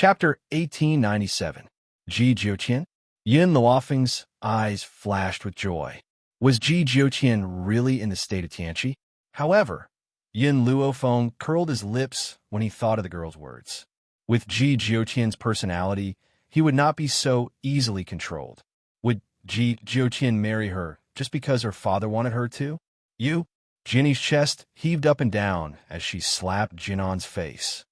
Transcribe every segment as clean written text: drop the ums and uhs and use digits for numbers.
Chapter 1897. Ji Jiuqian? Yin Luofeng's eyes flashed with joy. Was Ji Jiuqian really in the state of Tianqi? However, Yin Luofeng curled his lips when he thought of the girl's words. With Ji Jiuqian's personality, he would not be so easily controlled. Would Ji Jiuqian marry her just because her father wanted her to? You? Jinny's chest heaved up and down as she slapped Jinan's face.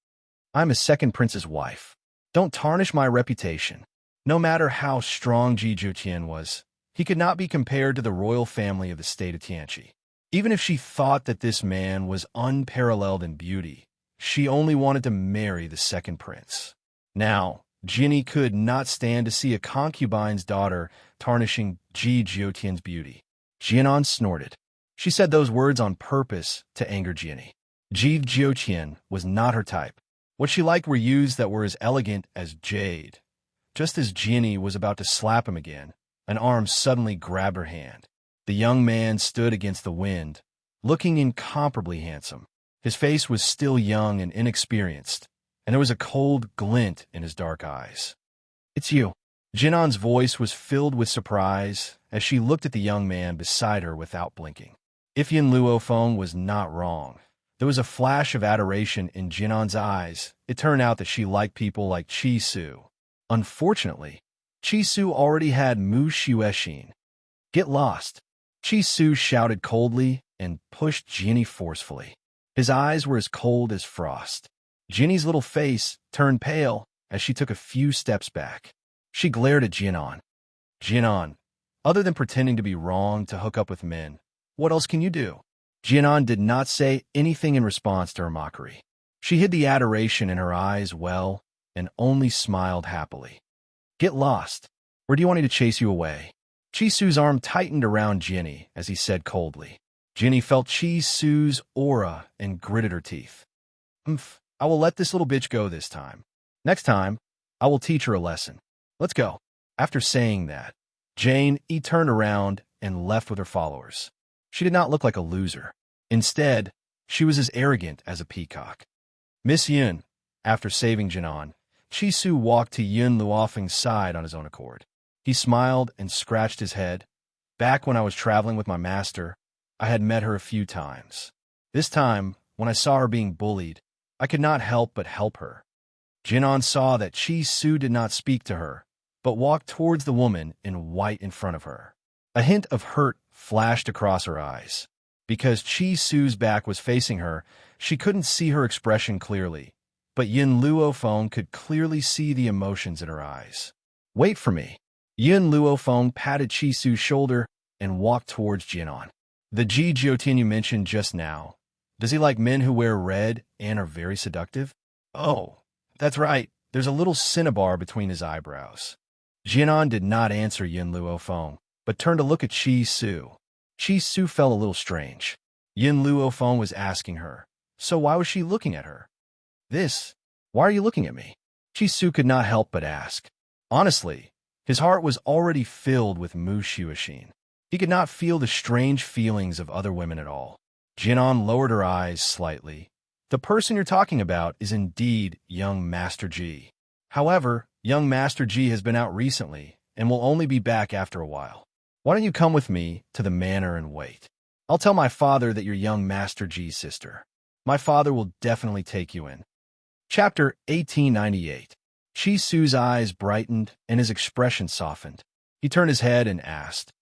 I'm his second prince's wife. Don't tarnish my reputation. No matter how strong Ji Jiuqian was, he could not be compared to the royal family of the state of Tianqi. Even if she thought that this man was unparalleled in beauty, she only wanted to marry the second prince. Now, Jinny could not stand to see a concubine's daughter tarnishing Ji Jiuqian's beauty. Jinan snorted. She said those words on purpose to anger Jinny. Ji Jiuqian was not her type. What she liked were youths that were as elegant as jade. Just as Jinny was about to slap him again, an arm suddenly grabbed her hand. The young man stood against the wind, looking incomparably handsome. His face was still young and inexperienced, and there was a cold glint in his dark eyes. It's you. Jinan's voice was filled with surprise as she looked at the young man beside her without blinking. If Yin Luofeng was not wrong, there was a flash of adoration in Jinan's eyes. It turned out that she liked people like Qi Su. Unfortunately, Qi Su already had Mu Xuexin. Get lost. Qi Su shouted coldly and pushed Jinny forcefully. His eyes were as cold as frost. Jinny's little face turned pale as she took a few steps back. She glared at Jinan. Jinan, other than pretending to be wrong to hook up with men, what else can you do? Jinan did not say anything in response to her mockery. She hid the adoration in her eyes well and only smiled happily. Get lost. Where do you want me to chase you away? Qi Su's arm tightened around Jinny as he said coldly. Jinny felt Qi Su's aura and gritted her teeth. I will let this little bitch go this time. Next time, I will teach her a lesson. Let's go. After saying that, Jane turned around and left with her followers. She did not look like a loser. Instead, she was as arrogant as a peacock. Miss Yin, after saving Jinan, Qi Su walked to Yin Luofeng's side on his own accord. He smiled and scratched his head. Back when I was traveling with my master, I had met her a few times. This time, when I saw her being bullied, I could not help but help her. Jinan saw that Qi Su did not speak to her, but walked towards the woman in white in front of her. A hint of hurt flashed across her eyes. Because Qi Su's back was facing her, she couldn't see her expression clearly, but Yin Luofeng could clearly see the emotions in her eyes. Wait for me. Yin Luofeng patted Qi Su's shoulder and walked towards Jinan. The Ji Jiuqian you mentioned just now, does he like men who wear red and are very seductive? Oh, that's right. There's a little cinnabar between his eyebrows. Jinan did not answer Yin Luofeng, but turned to look at Qi Su. Qi Su felt a little strange. Yin Luofeng was asking her, so why was she looking at her? Why are you looking at me? Qi Su could not help but ask. Honestly, his heart was already filled with Mu Xuexin. He could not feel the strange feelings of other women at all. Jinan lowered her eyes slightly. The person you're talking about is indeed young Master Ji. However, young Master Ji has been out recently and will only be back after a while. Why don't you come with me to the manor and wait? I'll tell my father that you're young Master Ji's sister. My father will definitely take you in. Chapter 1898. Qi Su's eyes brightened and his expression softened. He turned his head and asked,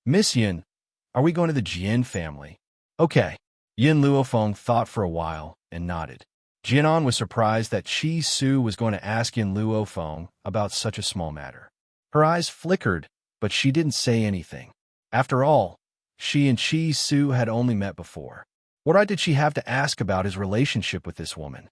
Miss Yin, are we going to the Jian family? Okay. Yin Luofeng thought for a while and nodded. Jinan was surprised that Qi Su was going to ask Yin Luofeng about such a small matter. Her eyes flickered, but she didn't say anything. After all, she and Qi Su had only met before. What right did she have to ask about his relationship with this woman?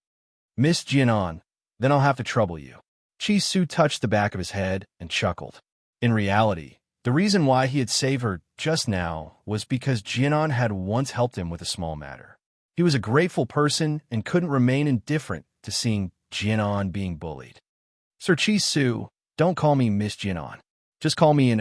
Miss Jinan, then I'll have to trouble you. Qi Su touched the back of his head and chuckled. In reality, the reason why he had saved her just now was because Jinan had once helped him with a small matter. He was a grateful person and couldn't remain indifferent to seeing Jinan being bullied. Sir Qi Su, don't call me Miss Jinan. Just call me an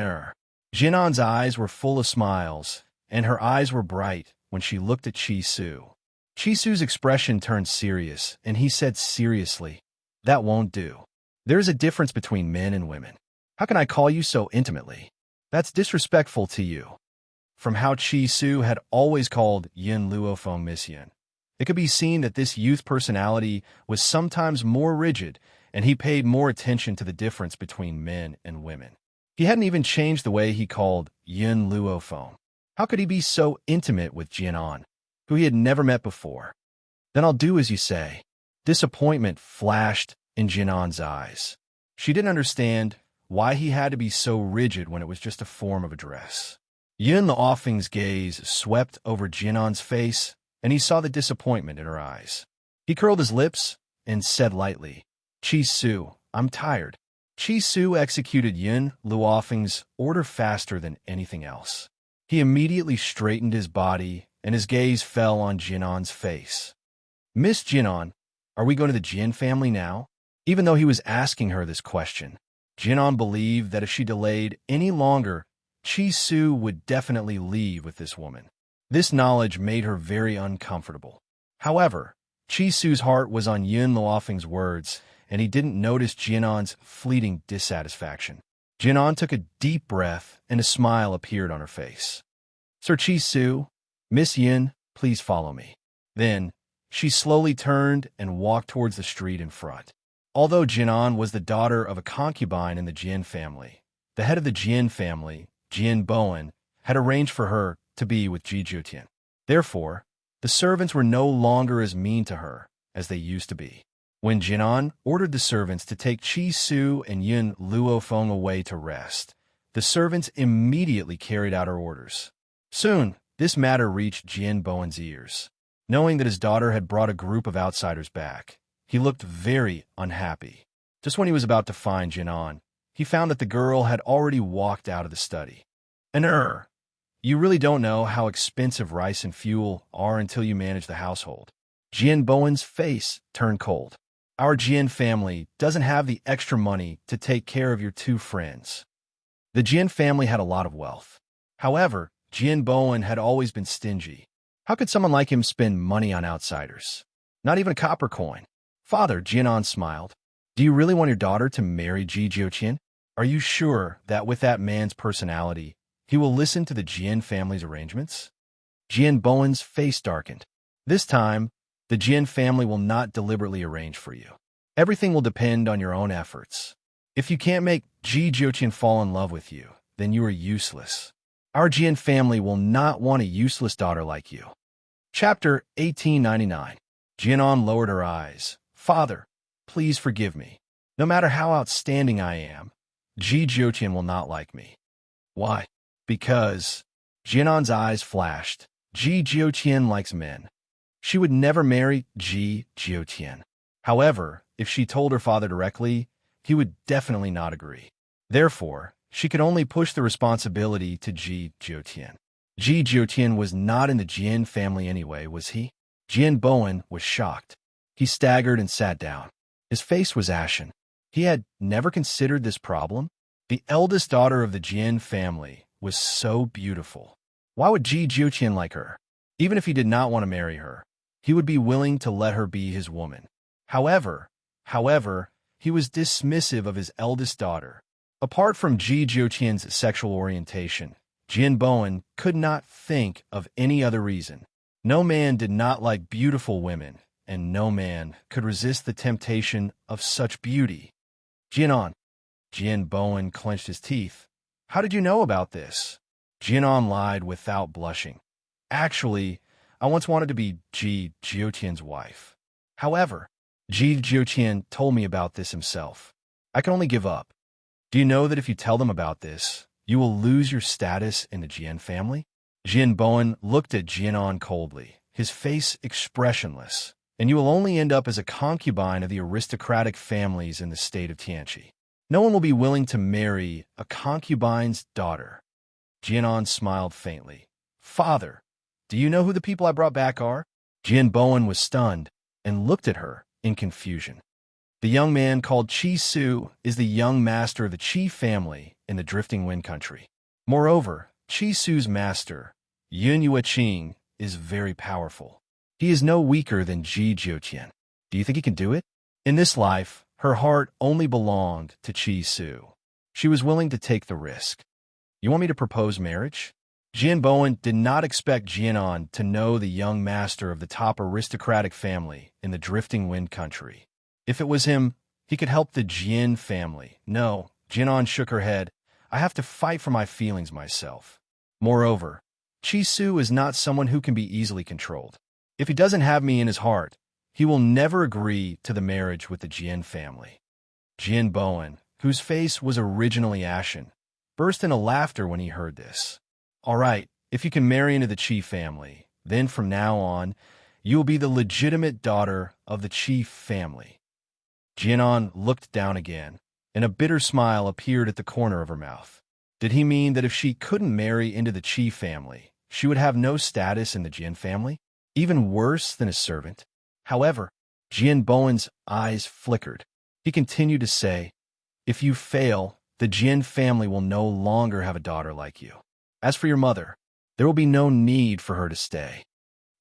Jinan's eyes were full of smiles, and her eyes were bright when she looked at Qi Su. Qi Su's expression turned serious, and he said seriously, that won't do. There is a difference between men and women. How can I call you so intimately? That's disrespectful to you. From how Chi Su had always called Yin Luo Feng Miss Yin, it could be seen that this youth personality was sometimes more rigid, and he paid more attention to the difference between men and women. He hadn't even changed the way he called Yin Luo Feng. How could he be so intimate with Jianan, who he had never met before? Then I'll do as you say. Disappointment flashed in Jianan's eyes. She didn't understand why he had to be so rigid when it was just a form of address. Yin Luofeng's gaze swept over Jianan's face, and he saw the disappointment in her eyes. He curled his lips and said lightly, Chi Su, I'm tired. Chi Su executed Yin Luofeng's order faster than anything else. He immediately straightened his body, and his gaze fell on Jianan's face. Miss Jianan, are we going to the Jin family now? Even though he was asking her this question, Jianan believed that if she delayed any longer, Chi Su would definitely leave with this woman. This knowledge made her very uncomfortable. However, Chi Su's heart was on Yin Luofeng's words, and he didn't notice Jianan's fleeting dissatisfaction. Jianan took a deep breath, and a smile appeared on her face. Sir Chi Su, Miss Yin, please follow me. Then, she slowly turned and walked towards the street in front. Although Jianan was the daughter of a concubine in the Jin family, the head of the Jin family, Jin Bowen, had arranged for her to be with Ji Jiutian. Therefore, the servants were no longer as mean to her as they used to be. When Jianan ordered the servants to take Chi Su and Yin Luofeng away to rest, the servants immediately carried out her orders. Soon, this matter reached Jin Bowen's ears. Knowing that his daughter had brought a group of outsiders back, he looked very unhappy. Just when he was about to find Jianan, he found that the girl had already walked out of the study. You really don't know how expensive rice and fuel are until you manage the household. Jin Bowen's face turned cold. Our Jin family doesn't have the extra money to take care of your two friends. The Jin family had a lot of wealth. However, Jin Bowen had always been stingy. How could someone like him spend money on outsiders? Not even a copper coin. Father, Jianan smiled. Do you really want your daughter to marry Ji Jiutian? Are you sure that with that man's personality, he will listen to the Jin family's arrangements? Jin Bowen's face darkened. This time, the Jin family will not deliberately arrange for you. Everything will depend on your own efforts. If you can't make Ji Jiutian fall in love with you, then you are useless. Our Jin family will not want a useless daughter like you. Chapter 1899. Jianan lowered her eyes. Father, please forgive me. No matter how outstanding I am, Ji Jiutian will not like me. Why? Because Jianan's eyes flashed. Ji Jiutian likes men. She would never marry Ji Jiutian. However, if she told her father directly, he would definitely not agree. Therefore, she could only push the responsibility to Ji Jiutian. Ji Jiutian was not in the Jin family anyway, was he? Jin Bowen was shocked. He staggered and sat down. His face was ashen. He had never considered this problem. The eldest daughter of the Jin family was so beautiful. Why would Ji Jiutian like her? Even if he did not want to marry her, he would be willing to let her be his woman. However, he was dismissive of his eldest daughter. Apart from Ji Jiutian's sexual orientation, Jin Bowen could not think of any other reason. No man did not like beautiful women, and no man could resist the temptation of such beauty. Jianan. Jin Bowen clenched his teeth. How did you know about this? Jianan lied without blushing. Actually, I once wanted to be Ji Jiutian's wife. However, Ji Jiutian told me about this himself. I can only give up. Do you know that if you tell them about this, you will lose your status in the Jian family? Jin Bowen looked at Jianan coldly, his face expressionless, and you will only end up as a concubine of the aristocratic families in the state of Tianqi. No one will be willing to marry a concubine's daughter. Jianan smiled faintly. Father, do you know who the people I brought back are? Jin Bowen was stunned and looked at her in confusion. The young man called Chi Su is the young master of the Qi family in the Drifting Wind Country. Moreover, Chi Su's master, Yun Yueqing, is very powerful. He is no weaker than Ji Jiutian. Do you think he can do it? In this life, Her heart only belonged to Chi Su. She was willing to take the risk. You want me to propose marriage? Jian Bowen did not expect Jianan to know the young master of the top aristocratic family in the Drifting Wind country. If it was him, he could help the Jian family. No, Jianan shook her head. I have to fight for my feelings myself. Moreover, Chi Su is not someone who can be easily controlled. If he doesn't have me in his heart, he will never agree to the marriage with the Jian family. Jian Bowen, whose face was originally ashen, burst into laughter when he heard this. All right, if you can marry into the Chi family, then from now on, you will be the legitimate daughter of the Chi family. Jianan looked down again, and a bitter smile appeared at the corner of her mouth. Did he mean that if she couldn't marry into the Chi family, she would have no status in the Jian family? Even worse than a servant? However, Jian Bowen's eyes flickered. He continued to say, if you fail, the Jian family will no longer have a daughter like you. As for your mother, there will be no need for her to stay.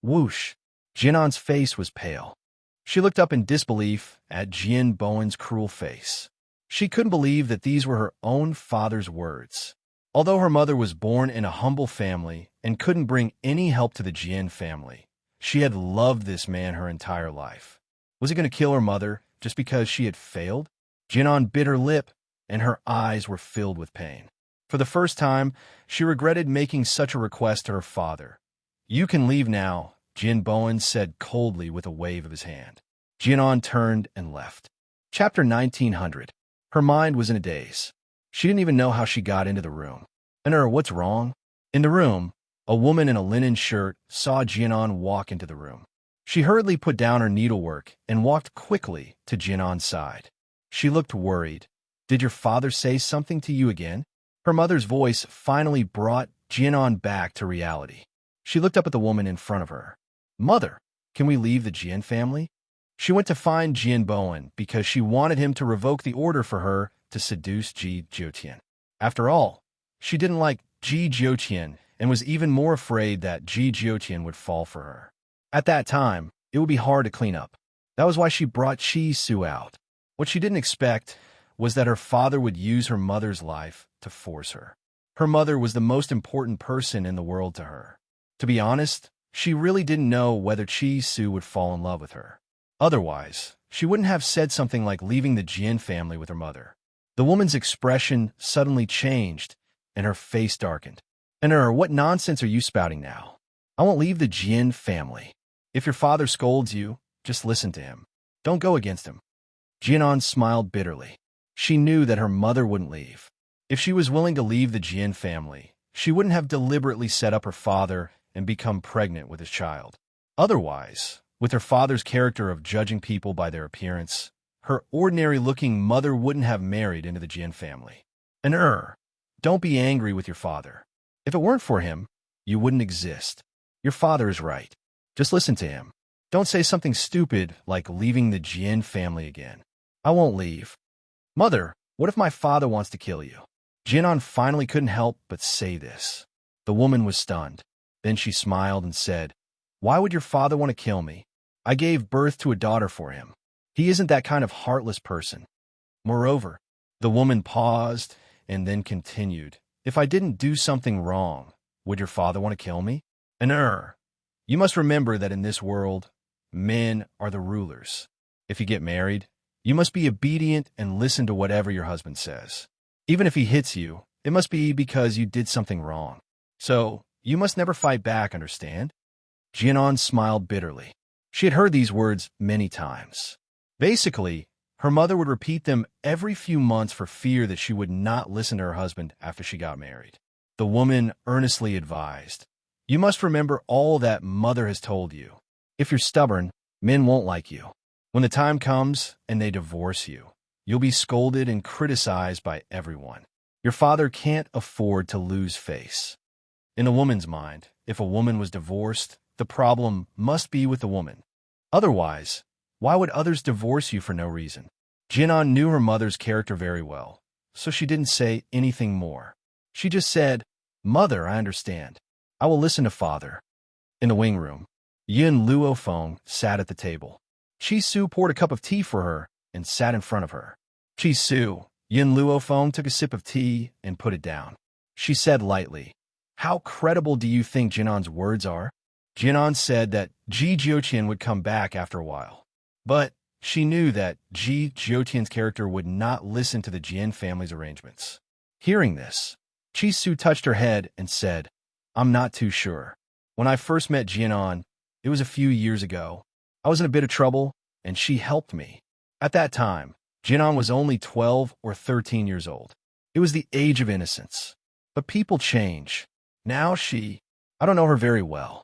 Whoosh! Jianan's face was pale. She looked up in disbelief at Jian Bowen's cruel face. She couldn't believe that these were her own father's words. Although her mother was born in a humble family and couldn't bring any help to the Jian family, she had loved this man her entire life. Was he going to kill her mother just because she had failed? Jianan bit her lip, and her eyes were filled with pain. For the first time, she regretted making such a request to her father. You can leave now, Jian Bowen said coldly with a wave of his hand. Jianan turned and left. Chapter 1900. Her mind was in a daze. She didn't even know how she got into the room. What's wrong? In the room, a woman in a linen shirt saw Jianan walk into the room. She hurriedly put down her needlework and walked quickly to Jianan's side. She looked worried. Did your father say something to you again? Her mother's voice finally brought Jianan back to reality. She looked up at the woman in front of her. Mother, can we leave the Jian family? She went to find Jian Bowen because she wanted him to revoke the order for her to seduce Ji Jiutian. After all, she didn't like Ji Jiutian and was even more afraid that Ji Jiutian would fall for her. At that time, it would be hard to clean up. That was why she brought Chi Su out. What she didn't expect was that her father would use her mother's life to force her. Her mother was the most important person in the world to her. To be honest, she really didn't know whether Chi Su would fall in love with her. Otherwise, she wouldn't have said something like leaving the Jian family with her mother. The woman's expression suddenly changed, and her face darkened. What nonsense are you spouting now? I won't leave the Jian family. If your father scolds you, just listen to him. Don't go against him. Jianan smiled bitterly. She knew that her mother wouldn't leave. If she was willing to leave the Jian family, she wouldn't have deliberately set up her father and become pregnant with his child. Otherwise, with her father's character of judging people by their appearance, her ordinary-looking mother wouldn't have married into the Jian family. Don't be angry with your father. If it weren't for him, you wouldn't exist. Your father is right. Just listen to him. Don't say something stupid like leaving the Jian family again. I won't leave. Mother, what if my father wants to kill you? Jianan finally couldn't help but say this. The woman was stunned. Then she smiled and said, Why would your father want to kill me? I gave birth to a daughter for him. He isn't that kind of heartless person. Moreover, the woman paused and then continued, If I didn't do something wrong, would your father want to kill me? You must remember that in this world, men are the rulers. If you get married, you must be obedient and listen to whatever your husband says. Even if he hits you, it must be because you did something wrong. So, you must never fight back, understand? Jianan smiled bitterly. She had heard these words many times. Basically, her mother would repeat them every few months for fear that she would not listen to her husband after she got married. The woman earnestly advised, You must remember all that mother has told you. If you're stubborn, men won't like you. When the time comes and they divorce you, you'll be scolded and criticized by everyone. Your father can't afford to lose face. In a woman's mind, if a woman was divorced, the problem must be with the woman. Otherwise, why would others divorce you for no reason? Jianan knew her mother's character very well, so she didn't say anything more. She just said, Mother, I understand. I will listen to father. In the wing room, Yin Luofeng sat at the table. Chi Su poured a cup of tea for her and sat in front of her. Chi Su, Yin Luofeng took a sip of tea and put it down. She said lightly, "How credible do you think Jinan's words are?" Jinan said that Ji Jiuqian would come back after a while. But she knew that Ji Jiuqian's character would not listen to the Jian family's arrangements. Hearing this, Chi Su touched her head and said, "I'm not too sure. When I first met Jinan, it was a few years ago. I was in a bit of trouble, and she helped me. At that time, Jinan was only 12 or 13 years old. It was the age of innocence. But people change. Now I don't know her very well."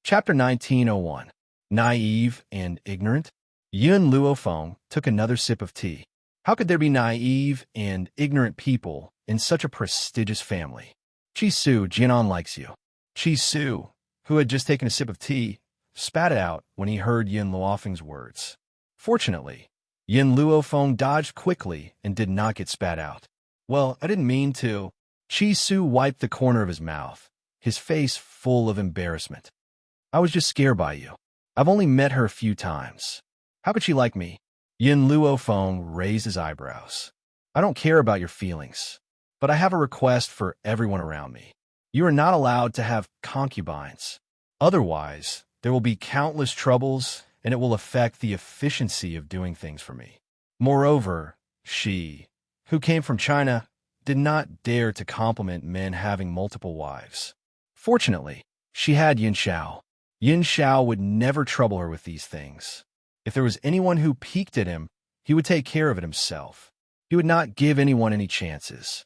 Chapter 1901. Naive and Ignorant. Yun Luofeng took another sip of tea. How could there be naive and ignorant people in such a prestigious family? Chi Su, Jinan likes you. Chi Su, who had just taken a sip of tea, spat it out when he heard Yun Luofeng's words. Fortunately, Yun Luofeng dodged quickly and did not get spat out. "Well, I didn't mean to." Chi Su wiped the corner of his mouth, his face full of embarrassment. "I was just scared by you. I've only met her a few times. How could she like me?" Yin Luofeng raised his eyebrows. "I don't care about your feelings, but I have a request for everyone around me. You are not allowed to have concubines. Otherwise, there will be countless troubles, and it will affect the efficiency of doing things for me." Moreover, she, who came from China, did not dare to compliment men having multiple wives. Fortunately, she had Yin Xiao. Yin Xiao would never trouble her with these things. If there was anyone who peeked at him, he would take care of it himself. He would not give anyone any chances.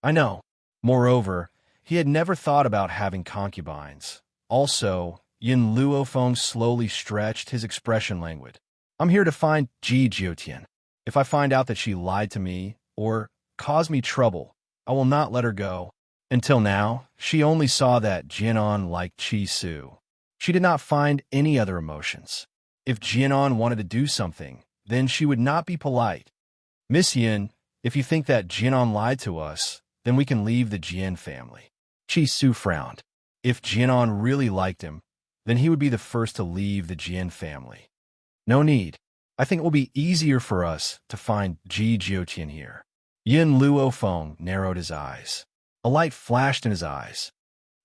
I know. Moreover, he had never thought about having concubines. Also, Yin Luofeng slowly stretched, his expression languid. "I'm here to find Ji Jiuqian. If I find out that she lied to me or caused me trouble, I will not let her go." Until now, she only saw that Jinan liked Chi Su. She did not find any other emotions. If Jinan wanted to do something, then she would not be polite. "Miss Yin, if you think that Jinan lied to us, then we can leave the Jian family." Chi Su frowned. If Jinan really liked him, then he would be the first to leave the Jian family. "No need. I think it will be easier for us to find Ji Jiuqian here." Yin Luofeng narrowed his eyes. A light flashed in his eyes.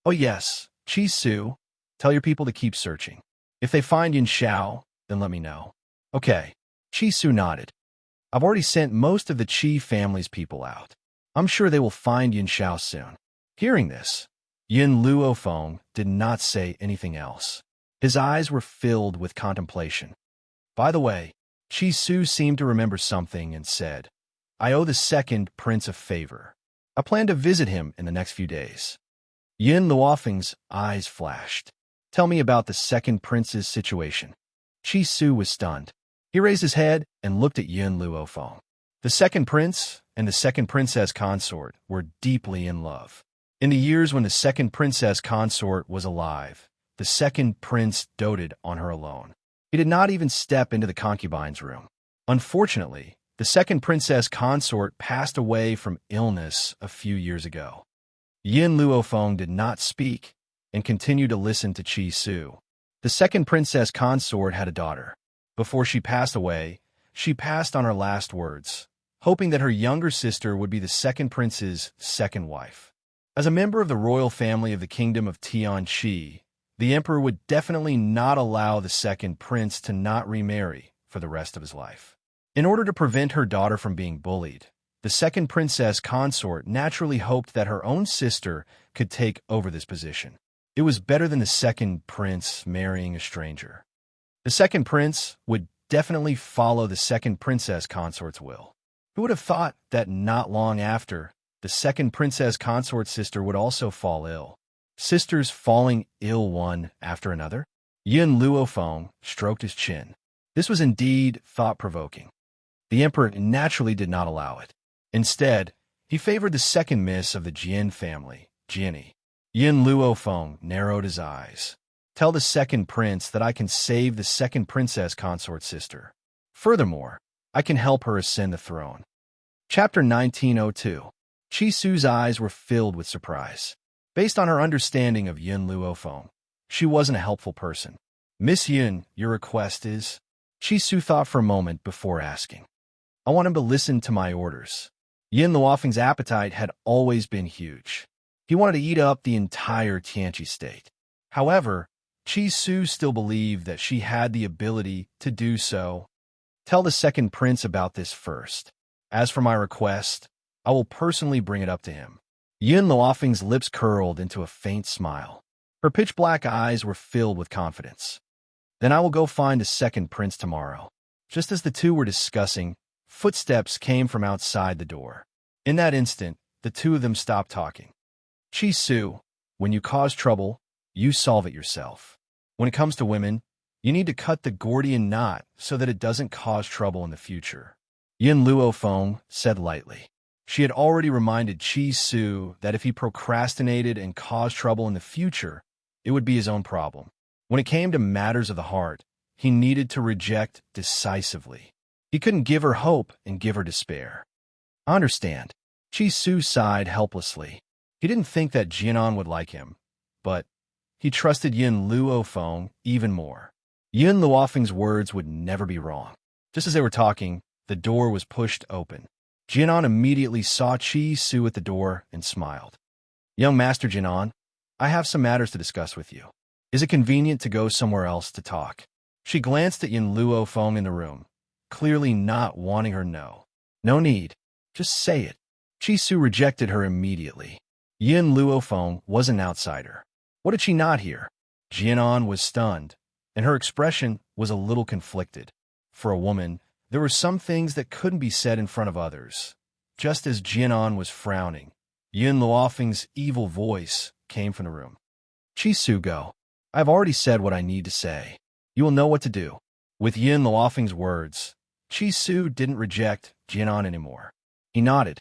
"Oh yes, Chi Su, tell your people to keep searching. If they find Yin Xiao, then let me know." "Okay." Chi Su nodded. "I've already sent most of the Qi family's people out. I'm sure they will find Yin Xiao soon." Hearing this, Yin Luofeng did not say anything else. His eyes were filled with contemplation. By the way, Chi Su seemed to remember something and said, "I owe the second prince a favor. I plan to visit him in the next few days." Yin Luofeng's eyes flashed. "Tell me about the second prince's situation." Chi Su was stunned. He raised his head and looked at Yin Luofeng. The second prince and the second princess consort were deeply in love. In the years when the second princess consort was alive, the second prince doted on her alone. He did not even step into the concubine's room. Unfortunately, the second princess consort passed away from illness a few years ago. Yin Luofeng did not speak and continued to listen to Chi Su. The second princess consort had a daughter. Before she passed away, she passed on her last words, hoping that her younger sister would be the second prince's second wife. As a member of the royal family of the kingdom of Tianqi, the emperor would definitely not allow the second prince to not remarry for the rest of his life. In order to prevent her daughter from being bullied, the second princess consort naturally hoped that her own sister could take over this position. It was better than the second prince marrying a stranger. The second prince would definitely follow the second princess consort's will. Who would have thought that not long after, the second princess consort's sister would also fall ill? Sisters falling ill one after another? Yin Luofeng stroked his chin. This was indeed thought-provoking. The emperor naturally did not allow it. Instead, he favored the second miss of the Jian family, Jianni. Yin Luofeng narrowed his eyes. "Tell the second prince that I can save the second princess consort's sister. Furthermore, I can help her ascend the throne." Chapter 1902. Chi Su's eyes were filled with surprise. Based on her understanding of Yin Luofeng, she wasn't a helpful person. "Miss Yin, your request is?" Chi Su thought for a moment before asking. I want him to listen to my orders. Yin Luofeng's appetite had always been huge. He wanted to eat up the entire Tianqi state. However, Qi Su still believed that she had the ability to do so. Tell the second prince about this first. As for my request, I will personally bring it up to him. Yin Luofeng's lips curled into a faint smile. Her pitch-black eyes were filled with confidence. Then I will go find the second prince tomorrow. Just as the two were discussing, footsteps came from outside the door. In that instant, the two of them stopped talking. Qi Su, when you cause trouble, you solve it yourself. When it comes to women, you need to cut the Gordian knot so that it doesn't cause trouble in the future. Yin Luofeng said lightly. She had already reminded Qi Su that if he procrastinated and caused trouble in the future, it would be his own problem. When it came to matters of the heart, he needed to reject decisively. He couldn't give her hope and give her despair. I understand. Qi Su sighed helplessly. He didn't think that Jianan would like him, but he trusted Yin Luofeng even more. Yin Luofeng's words would never be wrong. Just as they were talking, the door was pushed open. Jianan immediately saw Qi Su at the door and smiled. Young Master Jianan, I have some matters to discuss with you. Is it convenient to go somewhere else to talk? She glanced at Yin Luofeng in the room, clearly not wanting her no. No need. Just say it. Qi Su rejected her immediately. Yin Luofeng was an outsider. What did she not hear? Jianan was stunned, and her expression was a little conflicted. For a woman, there were some things that couldn't be said in front of others. Just as Jianan was frowning, Yin Luofeng's evil voice came from the room. Qi Su, go. I have already said what I need to say. You will know what to do. With Yin Luofeng's words, Qi Su didn't reject Jianan anymore. He nodded.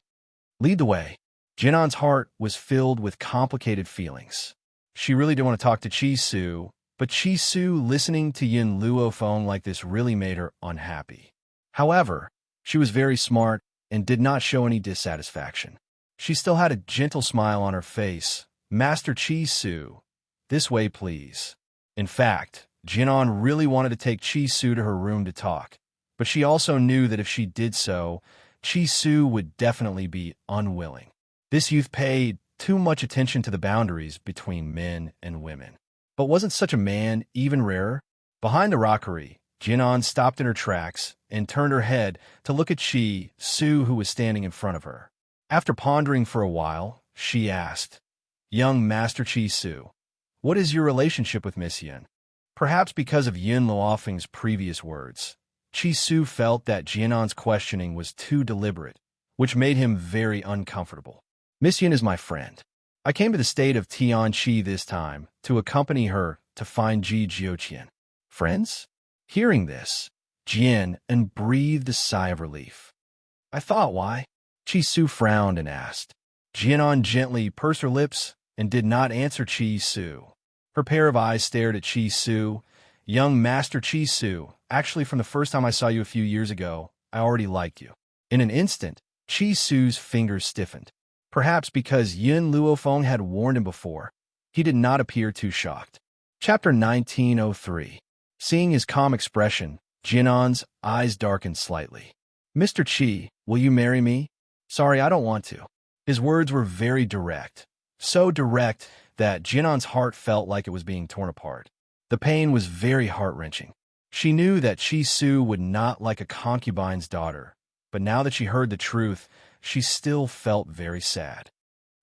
Lead the way. Jianan's heart was filled with complicated feelings. She really didn't want to talk to Qi Su, but Qi Su listening to Yin Luofeng like this really made her unhappy. However, she was very smart and did not show any dissatisfaction. She still had a gentle smile on her face. Master Qi Su, this way please. In fact, Jianan really wanted to take Qi Su to her room to talk, but she also knew that if she did so, Qi Su would definitely be unwilling. This youth paid too much attention to the boundaries between men and women. But wasn't such a man even rarer? Behind the rockery, Jianan stopped in her tracks and turned her head to look at Qi Su, who was standing in front of her. After pondering for a while, she asked, Young Master Qi Su, what is your relationship with Miss Yin? Perhaps because of Yin Luofeng's previous words, Qi Su felt that Jianan's questioning was too deliberate, which made him very uncomfortable. Miss Yin is my friend. I came to the state of Tianqi this time to accompany her to find Ji Jiuqian. Friends? Hearing this, Jian and breathed a sigh of relief. I thought, why? Qi Su frowned and asked. Jianan gently pursed her lips and did not answer Qi Su. Her pair of eyes stared at Qi Su. Young Master Qi Su, actually from the first time I saw you a few years ago, I already liked you. In an instant, Qi Su's fingers stiffened. Perhaps because Yin Luofeng had warned him before, he did not appear too shocked. Chapter 1903. Seeing his calm expression, Jianan's eyes darkened slightly. Mr. Qi, will you marry me? Sorry, I don't want to. His words were very direct. So direct that Jianan's heart felt like it was being torn apart. The pain was very heart-wrenching. She knew that Qi Su would not like a concubine's daughter, but now that she heard the truth, she still felt very sad.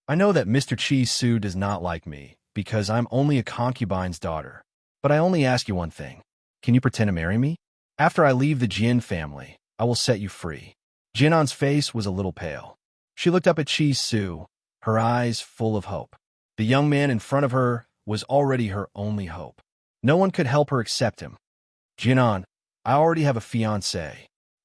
I know that Mr. Qi Su does not like me, because I'm only a concubine's daughter. But I only ask you one thing. Can you pretend to marry me? After I leave the Jin family, I will set you free. Jianan's face was a little pale. She looked up at Qi Su, her eyes full of hope. The young man in front of her was already her only hope. No one could help her accept him. Jianan, I already have a fiancée.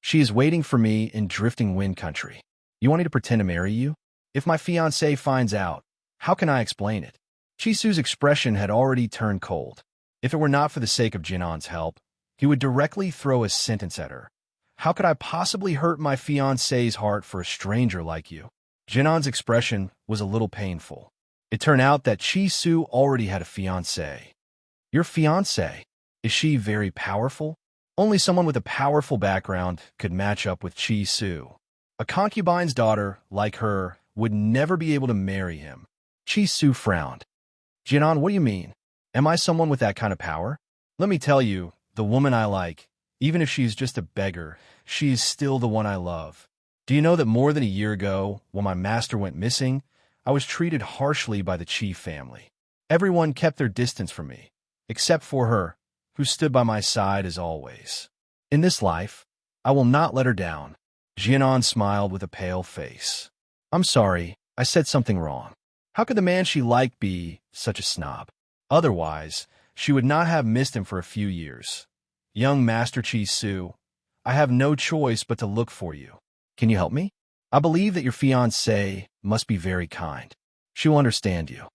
She is waiting for me in Drifting Wind Country. You want me to pretend to marry you? If my fiancé finds out, how can I explain it? Qi Su's expression had already turned cold. If it were not for the sake of Jianan's help, he would directly throw a sentence at her. How could I possibly hurt my fiancé's heart for a stranger like you? Jianan's expression was a little painful. It turned out that Qi Su already had a fiancé. Your fiancé? Is she very powerful? Only someone with a powerful background could match up with Chi Su. A concubine's daughter, like her, would never be able to marry him. Chi Su frowned. Jianan, what do you mean? Am I someone with that kind of power? Let me tell you, the woman I like, even if she's just a beggar, she is still the one I love. Do you know that more than a year ago, when my master went missing, I was treated harshly by the chief family. Everyone kept their distance from me, except for her, who stood by my side as always. In this life, I will not let her down. Jianan smiled with a pale face. I'm sorry, I said something wrong. How could the man she liked be such a snob? Otherwise, she would not have missed him for a few years. Young Master Chi Su, I have no choice but to look for you. Can you help me? I believe that your fiancée must be very kind. She will understand you.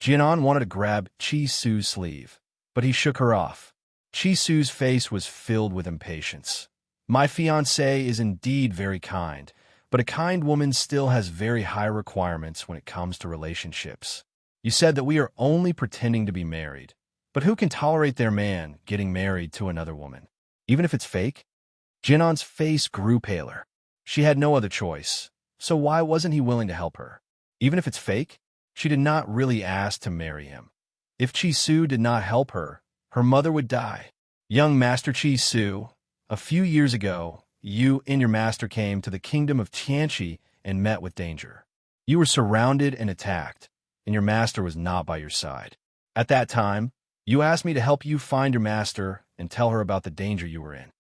Jianan wanted to grab Chi Su's sleeve, but he shook her off. Chi Su's face was filled with impatience. My fiancée is indeed very kind, but a kind woman still has very high requirements when it comes to relationships. You said that we are only pretending to be married, but who can tolerate their man getting married to another woman, even if it's fake? Jianan's face grew paler. She had no other choice, so why wasn't he willing to help her? Even if it's fake, she did not really ask to marry him. If Chi Su did not help her, her mother would die. Young Master Chi Su, a few years ago, you and your master came to the kingdom of Tianqi and met with danger. You were surrounded and attacked, and your master was not by your side. At that time, you asked me to help you find your master and tell her about the danger you were in.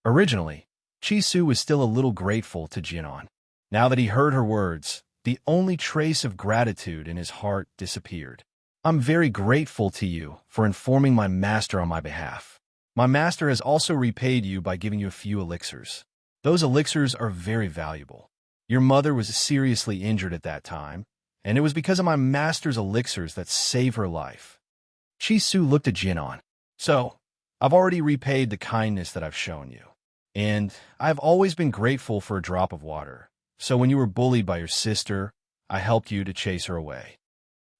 Originally, Chi Su was still a little grateful to Jianan. Now that he heard her words, the only trace of gratitude in his heart disappeared. I'm very grateful to you for informing my master on my behalf. My master has also repaid you by giving you a few elixirs. Those elixirs are very valuable. Your mother was seriously injured at that time, and it was because of my master's elixirs that saved her life. Chi Su looked at Jianan. So, I've already repaid the kindness that I've shown you. And I've always been grateful for a drop of water. So when you were bullied by your sister, I helped you to chase her away.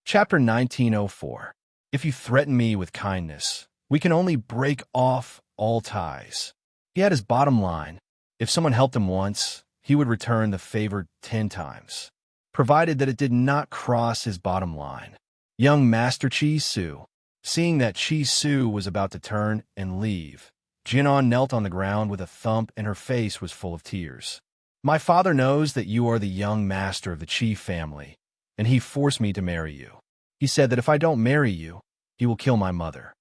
Chapter 1904. If you threaten me with kindness, we can only break off all ties. He had his bottom line. If someone helped him once, he would return the favor 10 times, provided that it did not cross his bottom line. Young Master Chi Su, seeing that Chi Su was about to turn and leave, Jianan knelt on the ground with a thump and her face was full of tears. My father knows that you are the young master of the Chi family, and he forced me to marry you. He said that if I don't marry you, he will kill my mother.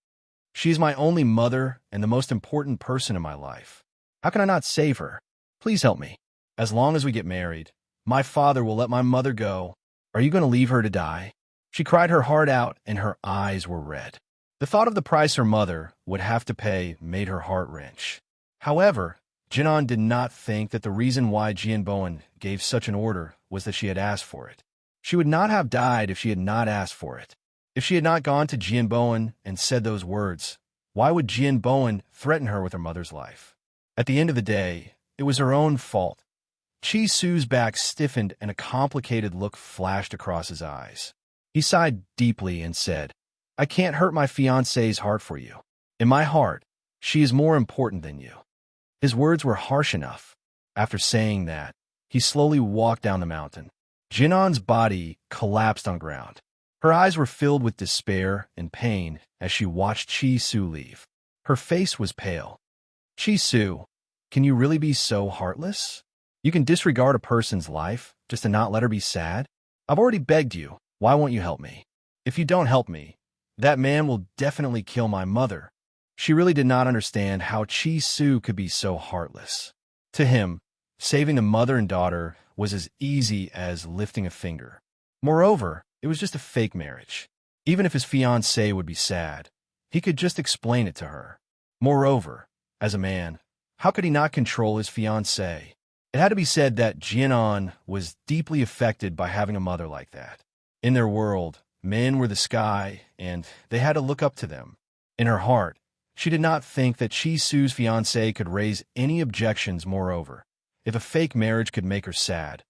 She is my only mother and the most important person in my life. How can I not save her? Please help me. As long as we get married, my father will let my mother go. Are you going to leave her to die? She cried her heart out and her eyes were red. The thought of the price her mother would have to pay made her heart wrench. However, Jianan did not think that the reason why Jianbowen gave such an order was that she had asked for it. She would not have died if she had not asked for it. If she had not gone to Jianbowen and said those words, why would Jianbowen threaten her with her mother's life? At the end of the day, it was her own fault. Chi Su's back stiffened and a complicated look flashed across his eyes. He sighed deeply and said, I can't hurt my fiancée's heart for you. In my heart, she is more important than you. His words were harsh enough. After saying that, he slowly walked down the mountain. Jianan's body collapsed on the ground. Her eyes were filled with despair and pain as she watched Chi Su leave. Her face was pale. Chi Su, can you really be so heartless? You can disregard a person's life just to not let her be sad? I've already begged you. Why won't you help me? If you don't help me, that man will definitely kill my mother. She really did not understand how Chi Su could be so heartless. To him, saving the mother and daughter was as easy as lifting a finger. Moreover, it was just a fake marriage. Even if his fiancée would be sad, he could just explain it to her. Moreover, as a man, how could he not control his fiancée? It had to be said that Jianan was deeply affected by having a mother like that. In their world, men were the sky, and they had to look up to them. In her heart, she did not think that Chi Su's fiancé could raise any objections. Moreover, if a fake marriage could make her sad,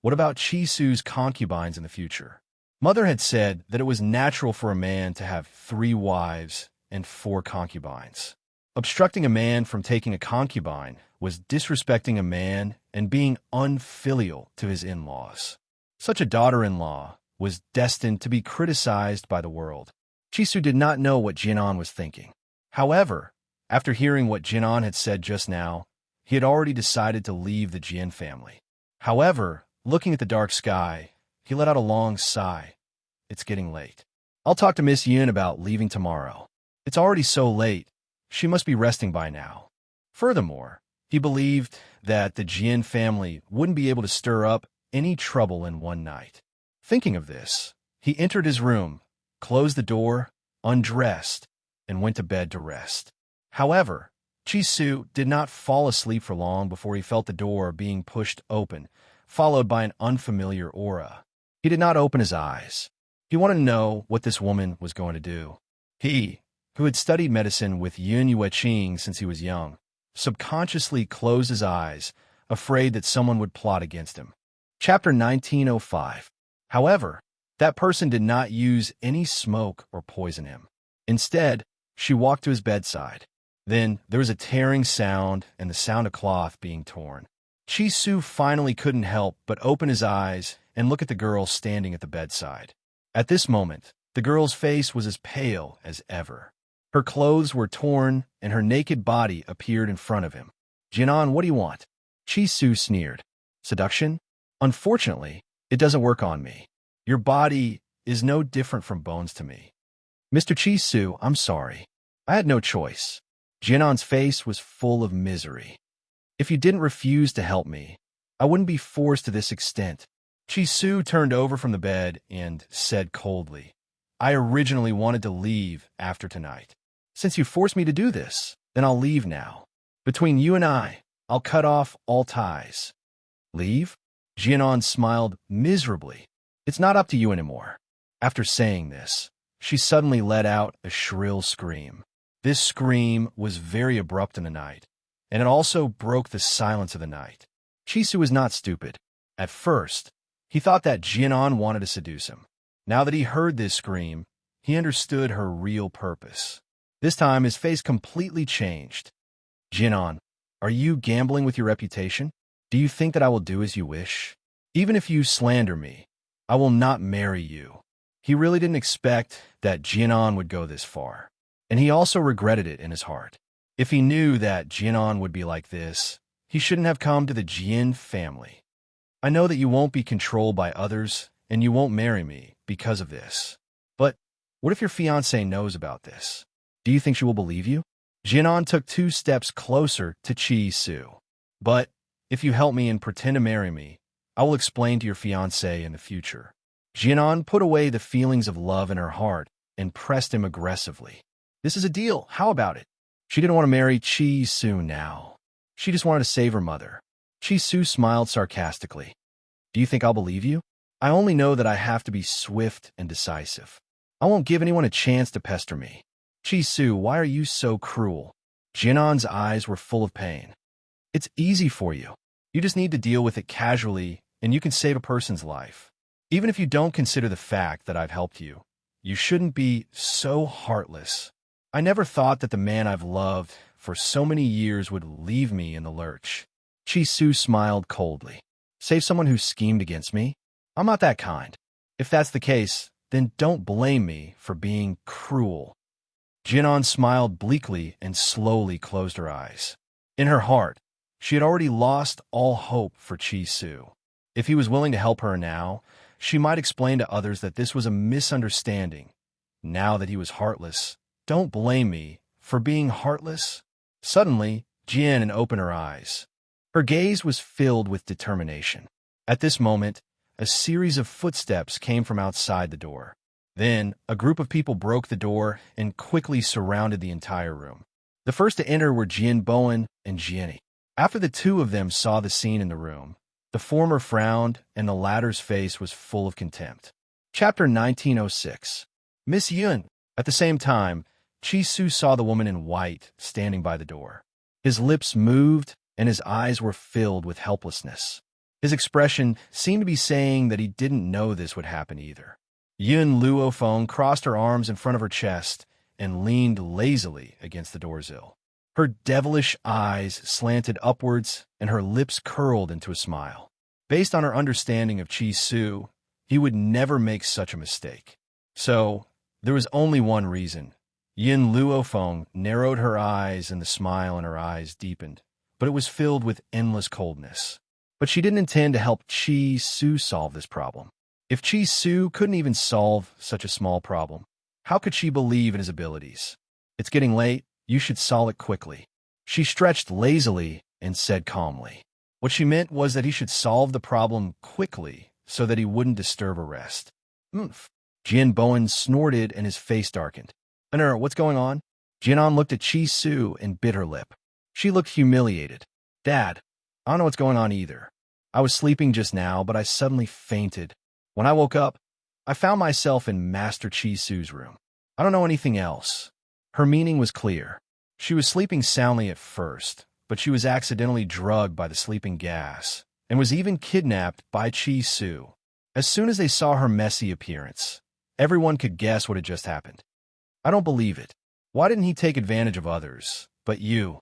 what about Chi Su's concubines in the future? Mother had said that it was natural for a man to have 3 wives and 4 concubines. Obstructing a man from taking a concubine was disrespecting a man and being unfilial to his in-laws. Such a daughter-in-law was destined to be criticized by the world. Chisu did not know what Jinan was thinking. However, after hearing what Jinan had said just now, he had already decided to leave the Jian family. However, looking at the dark sky, he let out a long sigh. It's getting late. I'll talk to Miss Yun about leaving tomorrow. It's already so late. She must be resting by now. Furthermore, he believed that the Jian family wouldn't be able to stir up any trouble in one night. Thinking of this, he entered his room, closed the door, undressed, and went to bed to rest. However, Chisu did not fall asleep for long before he felt the door being pushed open, followed by an unfamiliar aura. He did not open his eyes. He wanted to know what this woman was going to do. He, who had studied medicine with Yun Yueqing since he was young, subconsciously closed his eyes, afraid that someone would plot against him. Chapter 1905. However, that person did not use any smoke or poison him. Instead, she walked to his bedside. Then there was a tearing sound and the sound of cloth being torn. Chisu finally couldn't help but open his eyes and look at the girl standing at the bedside. At this moment, the girl's face was as pale as ever. Her clothes were torn and her naked body appeared in front of him. Jinan, what do you want? Chisu sneered. Seduction? Unfortunately, it doesn't work on me. Your body is no different from bones to me. Mr. Chisu, I'm sorry. I had no choice. Jinan's face was full of misery. If you didn't refuse to help me, I wouldn't be forced to this extent. Chisu turned over from the bed and said coldly, I originally wanted to leave after tonight. Since you forced me to do this, then I'll leave now. Between you and I'll cut off all ties. Leave? Jinan smiled miserably. It's not up to you anymore. After saying this, she suddenly let out a shrill scream. This scream was very abrupt in the night, and it also broke the silence of the night. Chisu was not stupid. At first, he thought that Jinan wanted to seduce him. Now that he heard this scream, he understood her real purpose. This time, his face completely changed. Jinan, are you gambling with your reputation? Do you think that I will do as you wish? Even if you slander me, I will not marry you. He really didn't expect that Jinan would go this far, and he also regretted it in his heart. If he knew that Jinan would be like this, he shouldn't have come to the Jian family. I know that you won't be controlled by others, and you won't marry me because of this. But what if your fiancé knows about this? Do you think she will believe you? Jinan took 2 steps closer to Chisu. But if you help me and pretend to marry me, I will explain to your fiancé in the future. Jinan put away the feelings of love in her heart and pressed him aggressively. This is a deal. How about it? She didn't want to marry Chisu now. She just wanted to save her mother. Chisu smiled sarcastically. Do you think I'll believe you? I only know that I have to be swift and decisive. I won't give anyone a chance to pester me. Chisu, why are you so cruel? Jinan's eyes were full of pain. It's easy for you. You just need to deal with it casually, and you can save a person's life. Even if you don't consider the fact that I've helped you, you shouldn't be so heartless. I never thought that the man I've loved for so many years would leave me in the lurch. Chisu smiled coldly. Save someone who schemed against me? I'm not that kind. If that's the case, then don't blame me for being cruel. Jinan smiled bleakly and slowly closed her eyes. In her heart, she had already lost all hope for Chisu. If he was willing to help her now, she might explain to others that this was a misunderstanding. Now that he was heartless, don't blame me for being heartless. Suddenly, Jian opened her eyes. Her gaze was filled with determination. At this moment, a series of footsteps came from outside the door. Then, a group of people broke the door and quickly surrounded the entire room. The first to enter were Jian Bowen and Jianni. After the 2 of them saw the scene in the room, the former frowned and the latter's face was full of contempt. Chapter 1906. Miss Yun. At the same time, Chisu saw the woman in white standing by the door. His lips moved and his eyes were filled with helplessness. His expression seemed to be saying that he didn't know this would happen either. Yun Luofeng crossed her arms in front of her chest and leaned lazily against the doorsill. Her devilish eyes slanted upwards and her lips curled into a smile. Based on her understanding of Chi Su, he would never make such a mistake. So, there was only one reason. Yin Luofeng narrowed her eyes and the smile in her eyes deepened, but it was filled with endless coldness. But she didn't intend to help Chi Su solve this problem. If Chi Su couldn't even solve such a small problem, how could she believe in his abilities? It's getting late. You should solve it quickly. She stretched lazily and said calmly. What she meant was that he should solve the problem quickly so that he wouldn't disturb her rest. Oomph. Jian Bowen snorted and his face darkened. What's going on? Jianan looked at Chi Su and bit her lip. She looked humiliated. Dad, I don't know what's going on either. I was sleeping just now, but I suddenly fainted. When I woke up, I found myself in Master Chi Su's room. I don't know anything else. Her meaning was clear. She was sleeping soundly at first, but she was accidentally drugged by the sleeping gas and was even kidnapped by Chi Su. As soon as they saw her messy appearance, everyone could guess what had just happened. I don't believe it. Why didn't he take advantage of others, but you?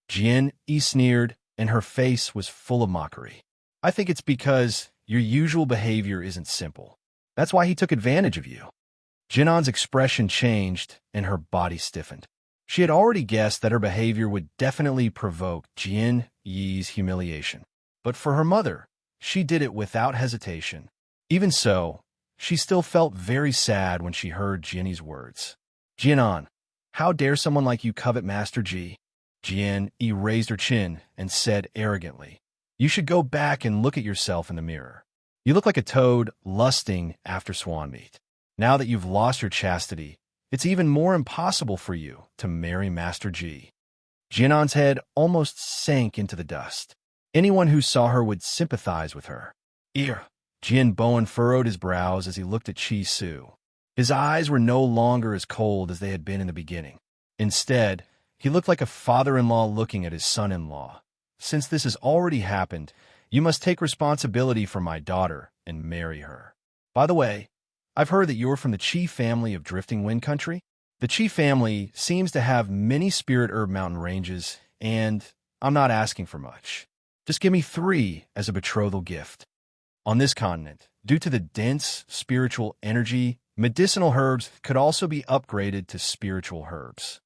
Jian Yi sneered, and her face was full of mockery. I think it's because your usual behavior isn't simple. That's why he took advantage of you. Jinan's expression changed, and her body stiffened. She had already guessed that her behavior would definitely provoke Jian Yi's humiliation. But for her mother, she did it without hesitation. Even so, she still felt very sad when she heard Jian's words. Jianan, how dare someone like you covet Master Ji? Jian Yi raised her chin and said arrogantly, you should go back and look at yourself in the mirror. You look like a toad lusting after swan meat. Now that you've lost your chastity, it's even more impossible for you to marry Master Ji. Jianan's head almost sank into the dust. Anyone who saw her would sympathize with her. Jian Bowen furrowed his brows as he looked at Chi Su. His eyes were no longer as cold as they had been in the beginning. Instead, he looked like a father-in-law looking at his son-in-law. Since this has already happened, you must take responsibility for my daughter and marry her. By the way, I've heard that you're from the Qi family of Drifting Wind Country. The Qi family seems to have many spirit herb mountain ranges, and I'm not asking for much. Just give me 3 as a betrothal gift. On this continent, due to the dense spiritual energy, medicinal herbs could also be upgraded to spiritual herbs.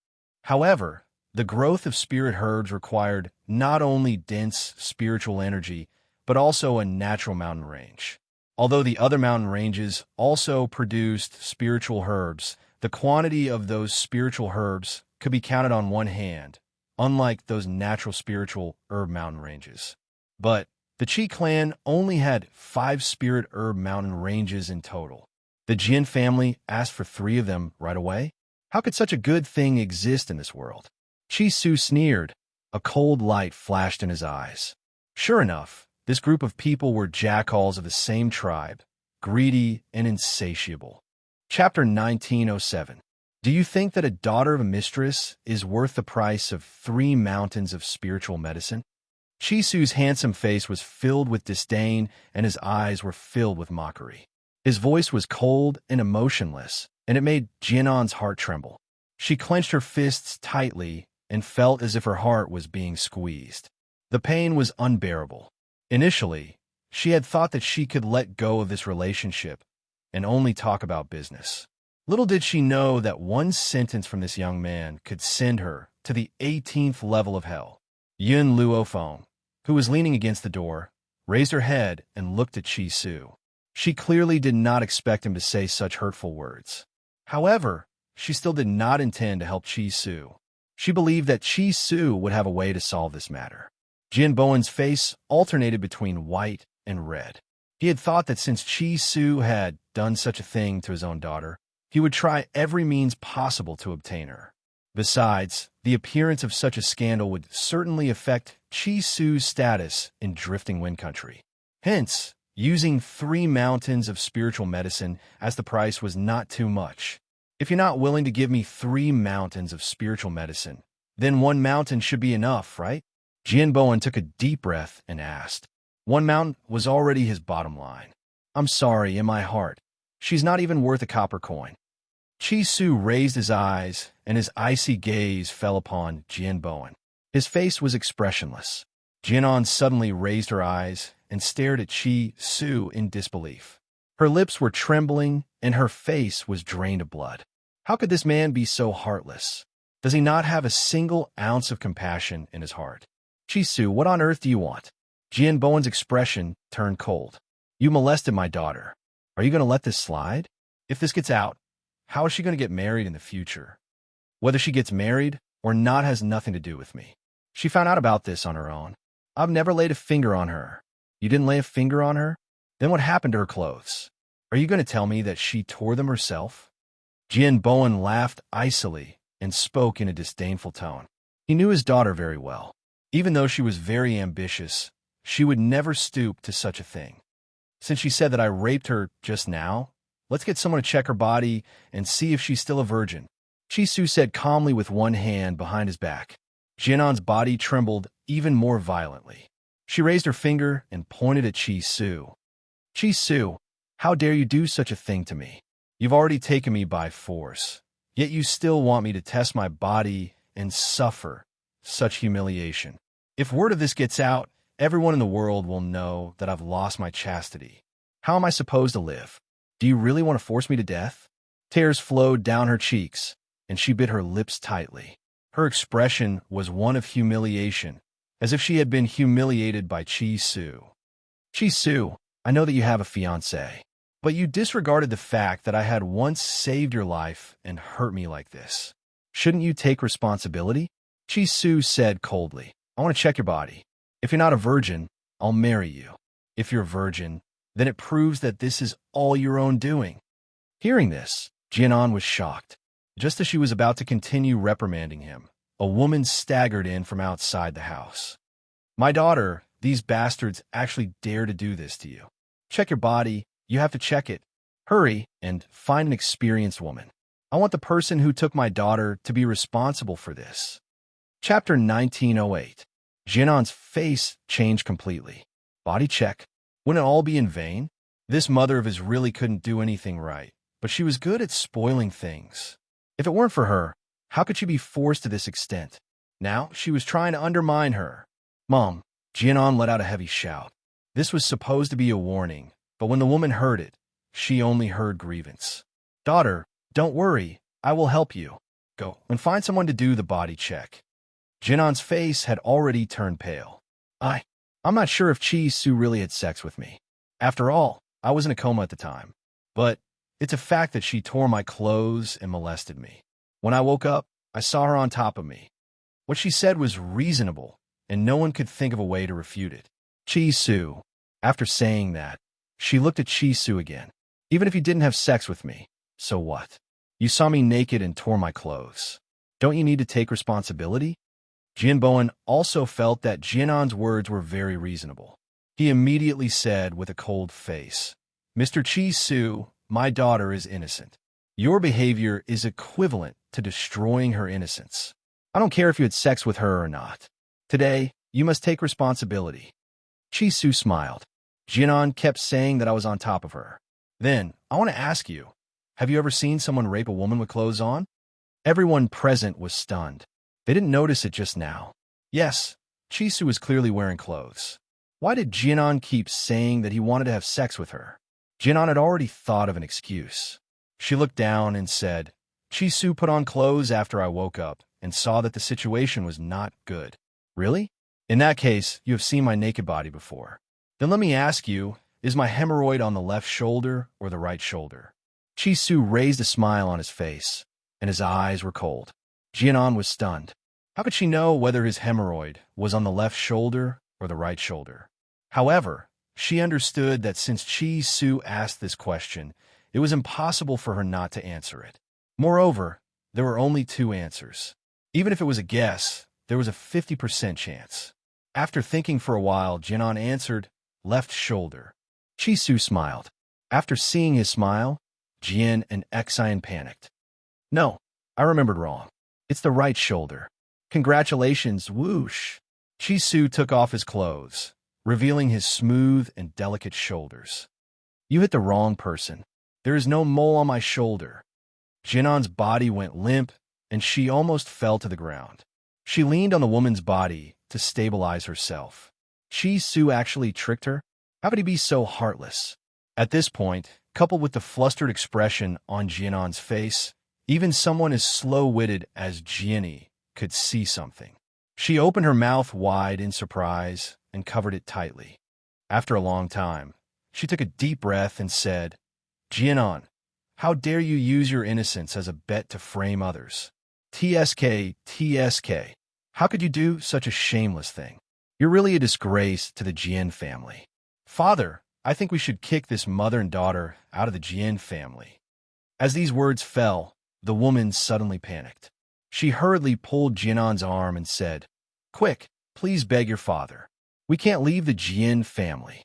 However, the growth of spirit herbs required not only dense spiritual energy, but also a natural mountain range. Although the other mountain ranges also produced spiritual herbs, the quantity of those spiritual herbs could be counted on one hand, unlike those natural spiritual herb mountain ranges. But the Qi clan only had 5 spirit herb mountain ranges in total. The Jin family asked for 3 of them right away? How could such a good thing exist in this world? Chi Su sneered. A cold light flashed in his eyes. Sure enough, this group of people were jackals of the same tribe, greedy and insatiable. Chapter 1907. Do you think that a daughter of a mistress is worth the price of 3 mountains of spiritual medicine? Chi Su's handsome face was filled with disdain, and his eyes were filled with mockery. His voice was cold and emotionless, and it made Jianan's heart tremble. She clenched her fists tightly and felt as if her heart was being squeezed. The pain was unbearable. Initially, she had thought that she could let go of this relationship and only talk about business. Little did she know that one sentence from this young man could send her to the 18th level of hell. Yun Luofeng, who was leaning against the door, raised her head and looked at Chi Su. She clearly did not expect him to say such hurtful words. However, she still did not intend to help Chi Su. She believed that Chi Su would have a way to solve this matter. Jian Bowen's face alternated between white and red. He had thought that since Chi Su had done such a thing to his own daughter, he would try every means possible to obtain her. Besides, the appearance of such a scandal would certainly affect Chi Su's status in Drifting Wind Country. Hence, using 3 mountains of spiritual medicine as the price was not too much. If you're not willing to give me 3 mountains of spiritual medicine, then 1 mountain should be enough, right? Jian Bowen took a deep breath and asked. 1 mountain was already his bottom line. I'm sorry, in my heart. She's not even worth a copper coin. Chi Su raised his eyes and his icy gaze fell upon Jian Bowen. His face was expressionless. Jianan suddenly raised her eyes and stared at Chi Su in disbelief. Her lips were trembling, and her face was drained of blood. How could this man be so heartless? Does he not have a single ounce of compassion in his heart? Chi Su, what on earth do you want? Jian Bowen's expression turned cold. You molested my daughter. Are you going to let this slide? If this gets out, how is she going to get married in the future? Whether she gets married or not has nothing to do with me. She found out about this on her own. I've never laid a finger on her. You didn't lay a finger on her? Then what happened to her clothes? Are you going to tell me that she tore them herself? Jian Bowen laughed icily and spoke in a disdainful tone. He knew his daughter very well. Even though she was very ambitious, she would never stoop to such a thing. Since she said that I raped her just now, let's get someone to check her body and see if she's still a virgin. Chi Su said calmly with one hand behind his back. Jianan's body trembled even more violently. She raised her finger and pointed at Chi Su. Chi Su, how dare you do such a thing to me? You've already taken me by force, yet you still want me to test my body and suffer such humiliation. If word of this gets out, everyone in the world will know that I've lost my chastity. How am I supposed to live? Do you really want to force me to death? Tears flowed down her cheeks, and she bit her lips tightly. Her expression was one of humiliation, as if she had been humiliated by Chi Su. Chi Su, I know that you have a fiancé, but you disregarded the fact that I had once saved your life and hurt me like this. Shouldn't you take responsibility? Chi Su said coldly. I want to check your body. If you're not a virgin, I'll marry you. If you're a virgin, then it proves that this is all your own doing. Hearing this, Jianan was shocked. Just as she was about to continue reprimanding him, a woman staggered in from outside the house. My daughter, these bastards actually dare to do this to you. Check your body. You have to check it. Hurry and find an experienced woman. I want the person who took my daughter to be responsible for this. Chapter 1908. Jianan's face changed completely. Body check. Wouldn't it all be in vain? This mother of his really couldn't do anything right, but she was good at spoiling things. If it weren't for her, how could she be forced to this extent? Now she was trying to undermine her. Mom, Jianan let out a heavy shout. This was supposed to be a warning, but when the woman heard it, she only heard grievance. Daughter, don't worry, I will help you. Go and find someone to do the body check. Jianan's face had already turned pale. I'm not sure if Chi Su really had sex with me. After all, I was in a coma at the time. But it's a fact that she tore my clothes and molested me. When I woke up, I saw her on top of me. What she said was reasonable, and no one could think of a way to refute it. Chi Su. After saying that, she looked at Chi Su again. Even if you didn't have sex with me, so what? You saw me naked and tore my clothes. Don't you need to take responsibility? Jian Bowen also felt that Jianan's words were very reasonable. He immediately said with a cold face, Mr. Chi Su, my daughter is innocent. Your behavior is equivalent to destroying her innocence. I don't care if you had sex with her or not. Today, you must take responsibility. Chi Su smiled. Jianan kept saying that I was on top of her. Then, I want to ask you, have you ever seen someone rape a woman with clothes on? Everyone present was stunned. They didn't notice it just now. Yes, Chi Su was clearly wearing clothes. Why did Jianan keep saying that he wanted to have sex with her? Jianan had already thought of an excuse. She looked down and said, Chi Su put on clothes after I woke up and saw that the situation was not good. Really? In that case, you have seen my naked body before. Then let me ask you, is my hemorrhoid on the left shoulder or the right shoulder? Chi Su raised a smile on his face, and his eyes were cold. Jianan was stunned. How could she know whether his hemorrhoid was on the left shoulder or the right shoulder? However, she understood that since Chi Su asked this question, it was impossible for her not to answer it. Moreover, there were only two answers. Even if it was a guess, there was a 50% chance. After thinking for a while, Jianan answered, left shoulder. Chi Su smiled. After seeing his smile, Jian and Xian panicked. No, I remembered wrong. It's the right shoulder. Congratulations, whoosh. Chi Su took off his clothes, revealing his smooth and delicate shoulders. You hit the wrong person. There is no mole on my shoulder. Jianan's body went limp, and she almost fell to the ground. She leaned on the woman's body to stabilize herself. Chi Su actually tricked her? How could he be so heartless? At this point, coupled with the flustered expression on Jianan's face, even someone as slow-witted as Jianni could see something. She opened her mouth wide in surprise and covered it tightly. After a long time, she took a deep breath and said, "Jianan, how dare you use your innocence as a bet to frame others? TSK. How could you do such a shameless thing? You're really a disgrace to the Jian family. Father, I think we should kick this mother and daughter out of the Jian family." As these words fell, the woman suddenly panicked. She hurriedly pulled Jianan's arm and said, "Quick, please beg your father. We can't leave the Jian family."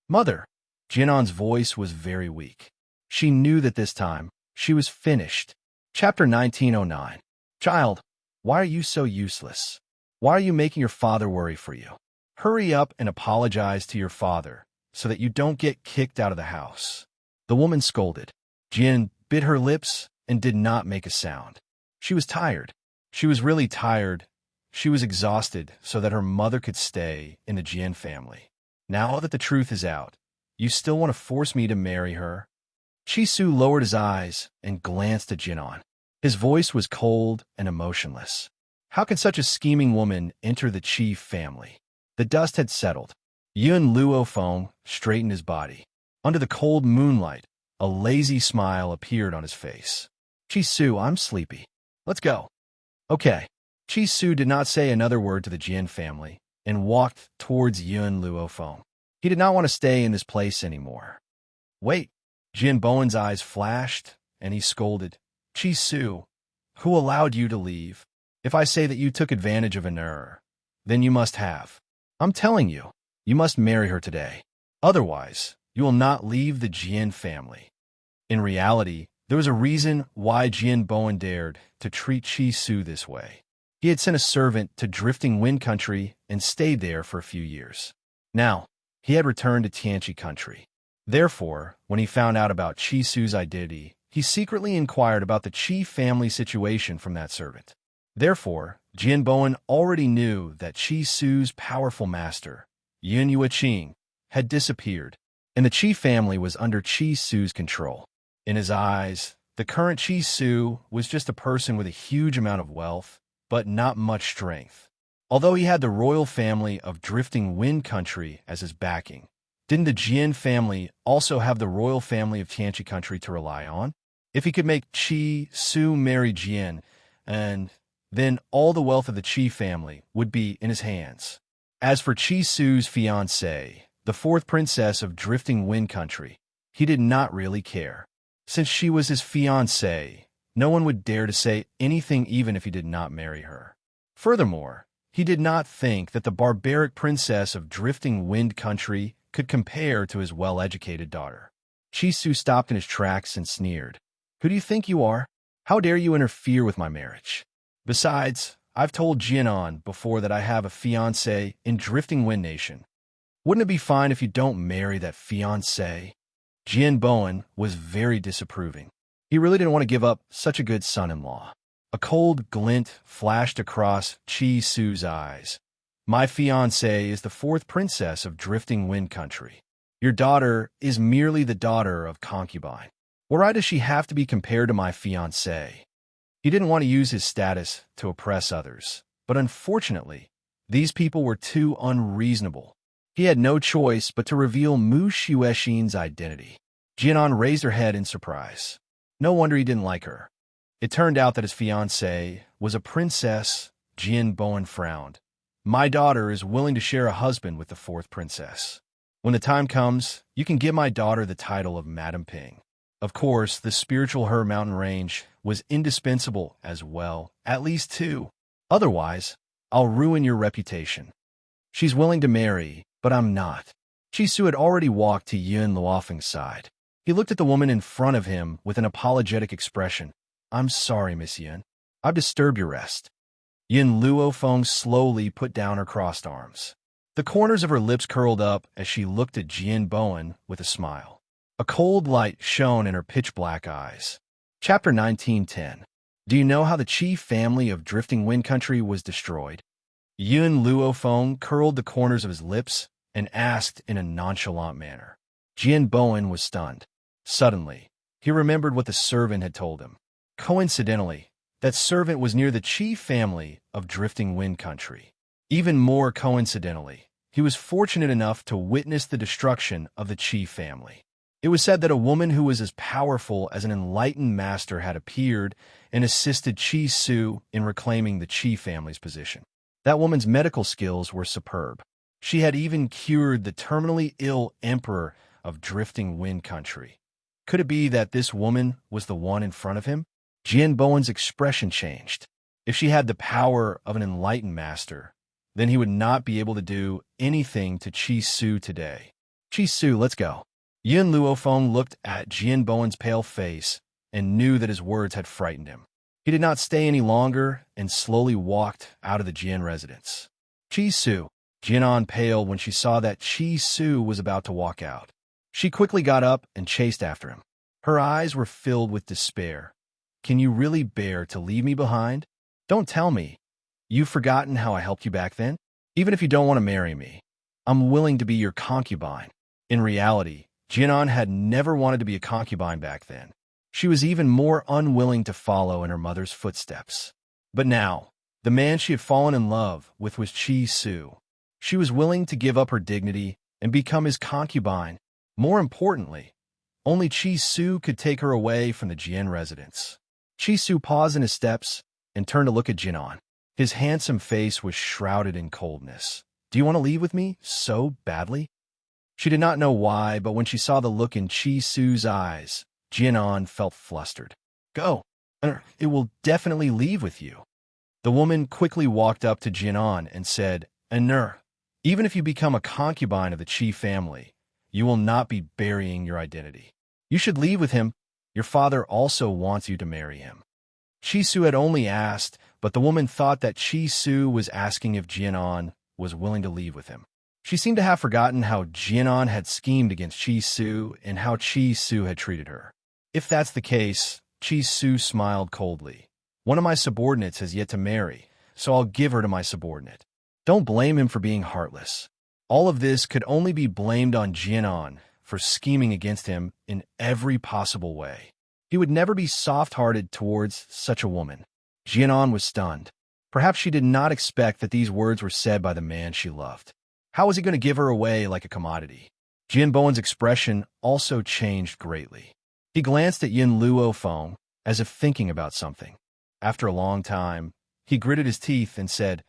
"Mother." Jianan's voice was very weak. She knew that this time, she was finished. Chapter 1909. Child, why are you so useless? Why are you making your father worry for you? Hurry up and apologize to your father so that you don't get kicked out of the house. The woman scolded. Jian bit her lips and did not make a sound. She was tired. She was really tired. She was exhausted so that her mother could stay in the Jian family. Now that the truth is out, you still want to force me to marry her? Chi Su lowered his eyes and glanced at Jianan. His voice was cold and emotionless. How could such a scheming woman enter the Qi family? The dust had settled. Yun Luofeng straightened his body. Under the cold moonlight, a lazy smile appeared on his face. "Chi Su, I'm sleepy. Let's go." "Okay." Chi Su did not say another word to the Jian family and walked towards Yun Luofeng. He did not want to stay in this place anymore. "Wait." Jian Bowen's eyes flashed, and he scolded. "Chi Su, who allowed you to leave? If I say that you took advantage of an error, then you must have. I'm telling you, you must marry her today. Otherwise, you will not leave the Jian family." In reality, there was a reason why Jian Bowen dared to treat Chi Su this way. He had sent a servant to Drifting Wind Country and stayed there for a few years. Now, he had returned to Tianqi Country. Therefore, when he found out about Chi Su's identity, he secretly inquired about the Qi family situation from that servant. Therefore, Jian Bowen already knew that Chi Su's powerful master, Yun Yueqing, had disappeared, and the Qi family was under Chi Su's control. In his eyes, the current Chi Su was just a person with a huge amount of wealth, but not much strength. Although he had the royal family of Drifting Wind Country as his backing, didn't the Jian family also have the royal family of Tianqi Country to rely on? If he could make Chi Su marry Jian, and then all the wealth of the Qi family would be in his hands. As for Chi Su's fiancée, the fourth princess of Drifting Wind Country, he did not really care. Since she was his fiancée, no one would dare to say anything even if he did not marry her. Furthermore, he did not think that the barbaric princess of Drifting Wind Country could compare to his well-educated daughter. Chi Su stopped in his tracks and sneered. "Who do you think you are? How dare you interfere with my marriage? Besides, I've told Jianan before that I have a fiancé in Drifting Wind Nation. Wouldn't it be fine if you don't marry that fiancé?" Jian Bowen was very disapproving. He really didn't want to give up such a good son-in-law. A cold glint flashed across Chi Su's eyes. "My fiancée is the fourth princess of Drifting Wind Country. Your daughter is merely the daughter of concubine. Why does she have to be compared to my fiancé?" He didn't want to use his status to oppress others, but unfortunately, these people were too unreasonable. He had no choice but to reveal Mu Xuexin's identity. Jianan raised her head in surprise. No wonder he didn't like her. It turned out that his fiancée was a princess. Jian Bowen frowned. "My daughter is willing to share a husband with the fourth princess. When the time comes, you can give my daughter the title of Madam Ping." Of course, the spiritual Her Mountain Range was indispensable as well, at least two. "Otherwise, I'll ruin your reputation. She's willing to marry, but I'm not." Chi Su had already walked to Yun Luofeng's side. He looked at the woman in front of him with an apologetic expression. "I'm sorry, Miss Yun. I've disturbed your rest." Yun Luofeng slowly put down her crossed arms. The corners of her lips curled up as she looked at Jian Bowen with a smile. A cold light shone in her pitch-black eyes. Chapter 1910. Do you know how the chief family of Drifting Wind Country was destroyed? Yun Luofeng curled the corners of his lips and asked in a nonchalant manner. Jian Bowen was stunned. Suddenly, he remembered what the servant had told him. Coincidentally, that servant was near the chief family of Drifting Wind Country. Even more coincidentally, he was fortunate enough to witness the destruction of the chief family. It was said that a woman who was as powerful as an enlightened master had appeared and assisted Chi Su in reclaiming the chief family's position. That woman's medical skills were superb. She had even cured the terminally ill emperor of Drifting Wind Country. Could it be that this woman was the one in front of him? Jian Bowen's expression changed. If she had the power of an enlightened master, then he would not be able to do anything to Chi Su today. Chi Su, let's go. Yun Luofeng looked at Jian Bowen's pale face and knew that his words had frightened him. He did not stay any longer and slowly walked out of the Jian residence. Chi Su. Jianan paled when she saw that Chi Su was about to walk out. She quickly got up and chased after him. Her eyes were filled with despair. Can you really bear to leave me behind? Don't tell me. You've forgotten how I helped you back then? Even if you don't want to marry me, I'm willing to be your concubine. In reality, Jianan had never wanted to be a concubine back then. She was even more unwilling to follow in her mother's footsteps. But now, the man she had fallen in love with was Chi Su. She was willing to give up her dignity and become his concubine. More importantly, only Chi Su could take her away from the Jian residence. Chi Su paused in his steps and turned to look at Jianan. His handsome face was shrouded in coldness. Do you want to leave with me so badly? She did not know why, but when she saw the look in Chi Su's eyes, Jianan felt flustered. Go. It will definitely leave with you. The woman quickly walked up to Jianan and said, even if you become a concubine of the Qi family, you will not be burying your identity. You should leave with him. Your father also wants you to marry him. Chi Su had only asked, but the woman thought that Chi Su was asking if Jianan was willing to leave with him. She seemed to have forgotten how Jianan had schemed against Chi Su and how Chi Su had treated her. If that's the case, Chi Su smiled coldly. One of my subordinates has yet to marry, so I'll give her to my subordinate. Don't blame him for being heartless. All of this could only be blamed on Jianan for scheming against him in every possible way. He would never be soft-hearted towards such a woman. Jianan was stunned. Perhaps she did not expect that these words were said by the man she loved. How was he going to give her away like a commodity? Jian Bowen's expression also changed greatly. He glanced at Yin Luofeng as if thinking about something. After a long time, he gritted his teeth and said,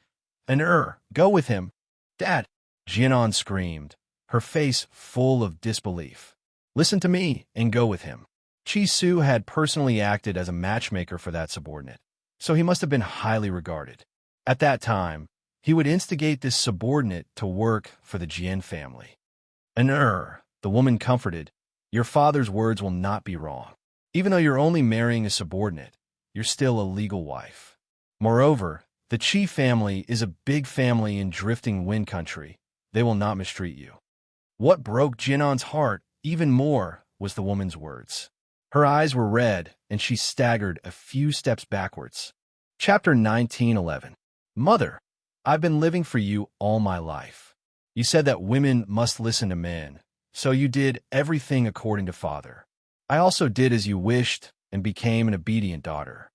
go with him. Dad! Jianan screamed, her face full of disbelief. Listen to me and go with him. Chi Su had personally acted as a matchmaker for that subordinate, so he must have been highly regarded. At that time, he would instigate this subordinate to work for the Jian family. The woman comforted, your father's words will not be wrong. Even though you're only marrying a subordinate, you're still a legal wife. Moreover, the Qi family is a big family in Drifting Wind Country. They will not mistreat you. What broke Jianan's heart even more was the woman's words. Her eyes were red, and she staggered a few steps backwards. Chapter 19:11. Mother, I've been living for you all my life. You said that women must listen to men, so you did everything according to father. I also did as you wished and became an obedient daughter.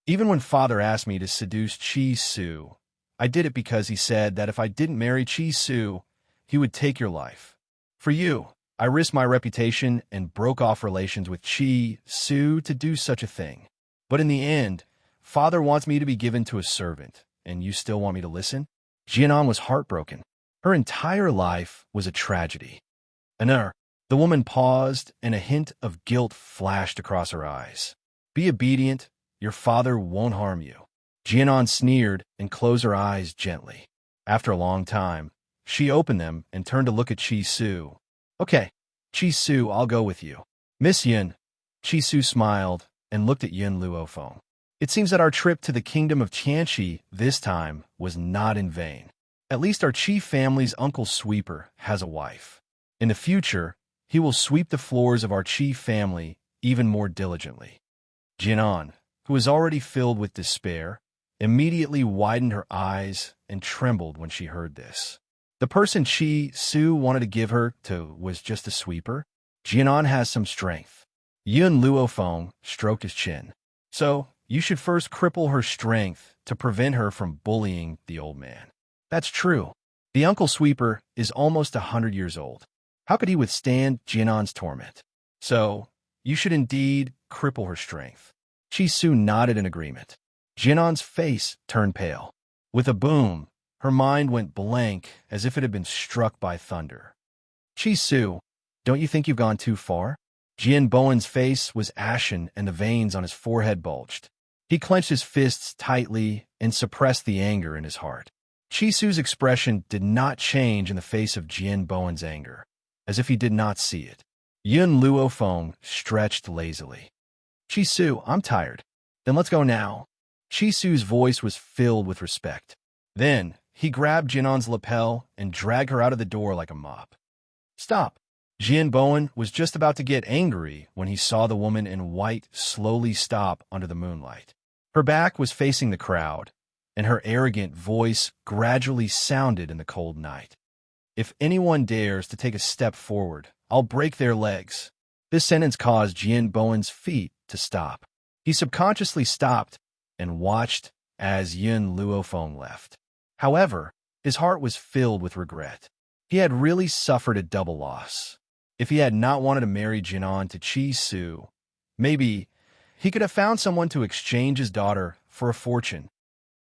Even when father asked me to seduce Chi Su, I did it because he said that if I didn't marry Chi Su, he would take your life. For you, I risked my reputation and broke off relations with Chi Su to do such a thing. But in the end, father wants me to be given to a servant, and you still want me to listen? Jianan was heartbroken. Her entire life was a tragedy. The woman paused, and a hint of guilt flashed across her eyes. Be obedient. Your father won't harm you. Jianan sneered and closed her eyes gently. After a long time, she opened them and turned to look at Chi Su. Okay, Chi Su, I'll go with you. Miss Yin. Chi Su smiled and looked at Yin Luofeng. It seems that our trip to the kingdom of Tianqi this time was not in vain. At least our Qi family's uncle Sweeper has a wife. In the future, he will sweep the floors of our Qi family even more diligently. Jianan, who was already filled with despair, immediately widened her eyes and trembled when she heard this. The person Chi-Su wanted to give her to was just a sweeper. Jianan has some strength. Yun Luofeng stroked his chin. So, you should first cripple her strength to prevent her from bullying the old man. That's true. The uncle sweeper is almost 100 years old. How could he withstand Jianan's torment? So, you should indeed cripple her strength. Chi-Su nodded in agreement. Jianan's face turned pale. With a boom, her mind went blank as if it had been struck by thunder. Chi-Su, don't you think you've gone too far? Jian Bowen's face was ashen and the veins on his forehead bulged. He clenched his fists tightly and suppressed the anger in his heart. Chi-Su's expression did not change in the face of Jian Bowen's anger, as if he did not see it. Yun Luofeng stretched lazily. Chi-Su, I'm tired. Then let's go now. Chi-Su's voice was filled with respect. Then, he grabbed Jianan's lapel and dragged her out of the door like a mop. Stop. Jian Bowen was just about to get angry when he saw the woman in white slowly stop under the moonlight. Her back was facing the crowd, and her arrogant voice gradually sounded in the cold night. If anyone dares to take a step forward, I'll break their legs. This sentence caused Jian Bowen's feet to stop. He subconsciously stopped and watched as Yun Luofeng left. However, his heart was filled with regret. He had really suffered a double loss. If he had not wanted to marry Jianan to Chi-Su, maybe he could have found someone to exchange his daughter for a fortune.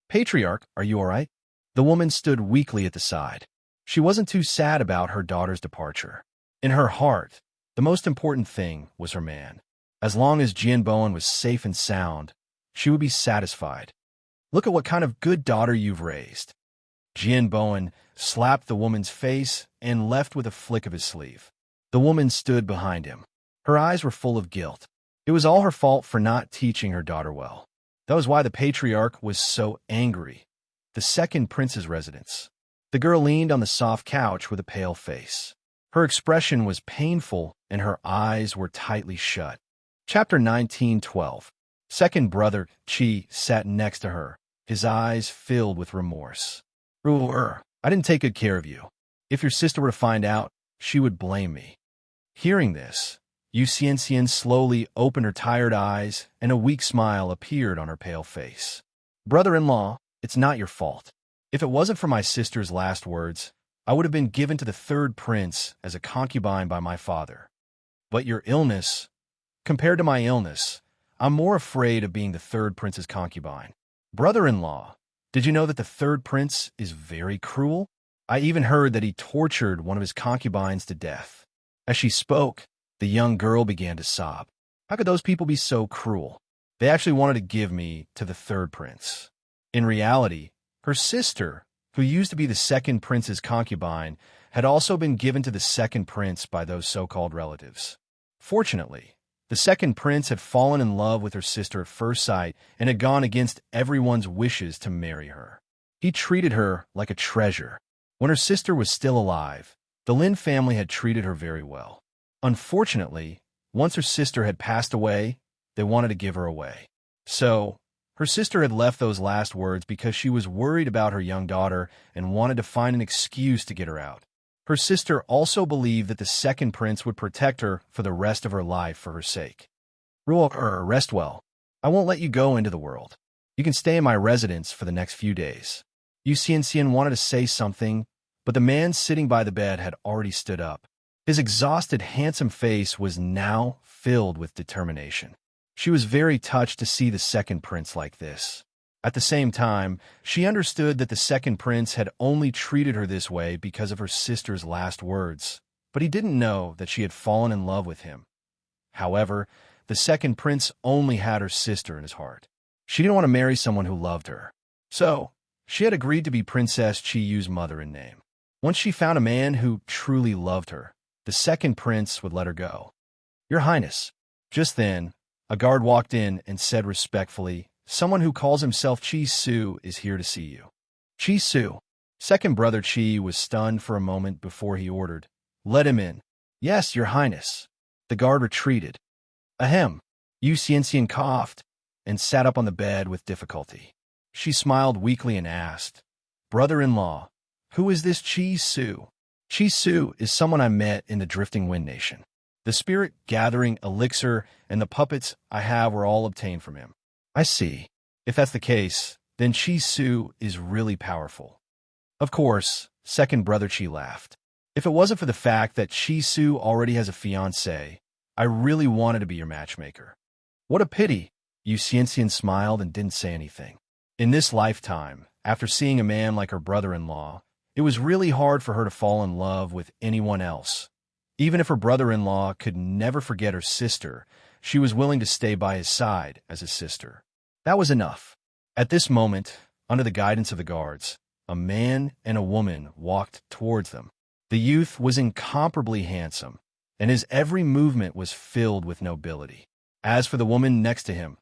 Patriarch, are you all right? The woman stood weakly at the side. She wasn't too sad about her daughter's departure. In her heart, the most important thing was her man. As long as Jian Bowen was safe and sound, she would be satisfied. Look at what kind of good daughter you've raised. Jian Bowen slapped the woman's face and left with a flick of his sleeve. The woman stood behind him. Her eyes were full of guilt. It was all her fault for not teaching her daughter well. That was why the patriarch was so angry. The second prince's residence. The girl leaned on the soft couch with a pale face. Her expression was painful and her eyes were tightly shut. Chapter 19:12. Second brother Chi sat next to her, his eyes filled with remorse. I didn't take good care of you. If your sister were to find out, she would blame me. Hearing this, Yu Xianxian slowly opened her tired eyes and a weak smile appeared on her pale face. Brother-in-law, it's not your fault. If it wasn't for my sister's last words, I would have been given to the third prince as a concubine by my father. But your illness, compared to my illness, I'm more afraid of being the third prince's concubine. Brother-in-law, did you know that the third prince is very cruel? I even heard that he tortured one of his concubines to death. As she spoke, the young girl began to sob. How could those people be so cruel? They actually wanted to give me to the third prince. In reality, her sister, who used to be the second prince's concubine, had also been given to the second prince by those so-called relatives. Fortunately, the second prince had fallen in love with her sister at first sight and had gone against everyone's wishes to marry her. He treated her like a treasure. When her sister was still alive, the Lin family had treated her very well. Unfortunately, once her sister had passed away, they wanted to give her away. So, her sister had left those last words because she was worried about her young daughter and wanted to find an excuse to get her out. Her sister also believed that the second prince would protect her for the rest of her life for her sake. Rest well. I won't let you go into the world. You can stay in my residence for the next few days. Yu Xianxian wanted to say something, but the man sitting by the bed had already stood up. His exhausted, handsome face was now filled with determination. She was very touched to see the second prince like this. At the same time, she understood that the second prince had only treated her this way because of her sister's last words, but he didn't know that she had fallen in love with him. However, the second prince only had her sister in his heart. She didn't want to marry someone who loved her. So, she had agreed to be Princess Chi-Yu's mother in name. Once she found a man who truly loved her, the second prince would let her go. Your Highness. Just then, a guard walked in and said respectfully, someone who calls himself Chi-Su is here to see you. Chi-Su. Second brother Chi was stunned for a moment before he ordered, let him in. Yes, Your Highness. The guard retreated. Ahem. Yu Xianxian coughed and sat up on the bed with difficulty. She smiled weakly and asked, "Brother-in-law, who is this Chi Su?" Chi Su is someone I met in the Drifting Wind Nation. The spirit-gathering elixir and the puppets I have were all obtained from him. I see. If that's the case, then Chi Su is really powerful. Of course, second brother Chi laughed. If it wasn't for the fact that Chi Su already has a fiancé, I really wanted to be your matchmaker. What a pity. Yu Xianxian smiled and didn't say anything. In this lifetime, after seeing a man like her brother-in-law, it was really hard for her to fall in love with anyone else. Even if her brother-in-law could never forget her sister, she was willing to stay by his side as his sister. That was enough. At this moment, under the guidance of the guards, a man and a woman walked towards them. The youth was incomparably handsome, and his every movement was filled with nobility. As for the woman next to him,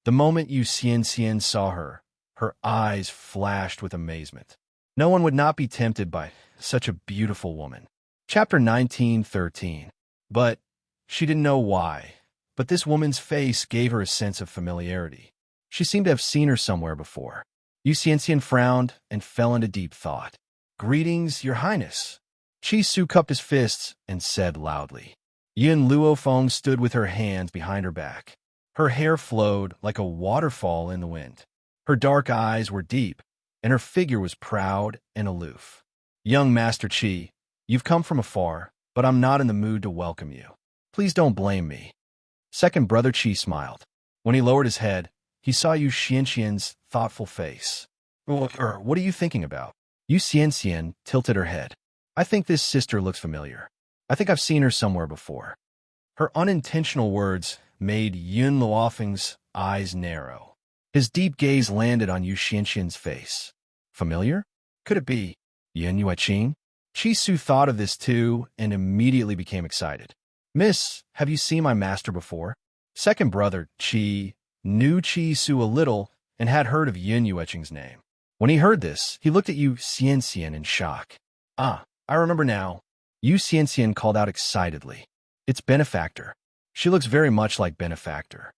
the moment Yu Xianxian saw her, her eyes flashed with amazement. No one would not be tempted by such a beautiful woman. Chapter 19:13. But she didn't know why, but this woman's face gave her a sense of familiarity. She seemed to have seen her somewhere before. Yu Xianxian frowned and fell into deep thought. "Greetings, Your Highness." Chi Su cupped his fists and said loudly. Yin Luofeng stood with her hands behind her back. Her hair flowed like a waterfall in the wind. Her dark eyes were deep, and her figure was proud and aloof. "Young Master Chi, you've come from afar, but I'm not in the mood to welcome you. Please don't blame me." Second brother Chi smiled. When he lowered his head, he saw Yu Xianxian's thoughtful face. What are you thinking about?" Yu Xianxian tilted her head. "I think this sister looks familiar. I think I've seen her somewhere before." Her unintentional words made Yun Luofeng's eyes narrow. His deep gaze landed on Yu Xianxian's face. Familiar? Could it be Yin Yueqing? Chi Su thought of this too and immediately became excited. "Miss, have you seen my master before?" Second brother Chi knew Chi Su a little and had heard of Yin Yueqing's name. When he heard this, he looked at Yu Xianxian in shock. "Ah, I remember now." Yu Xianxian called out excitedly. "It's Benefactor. She looks very much like Benefactor."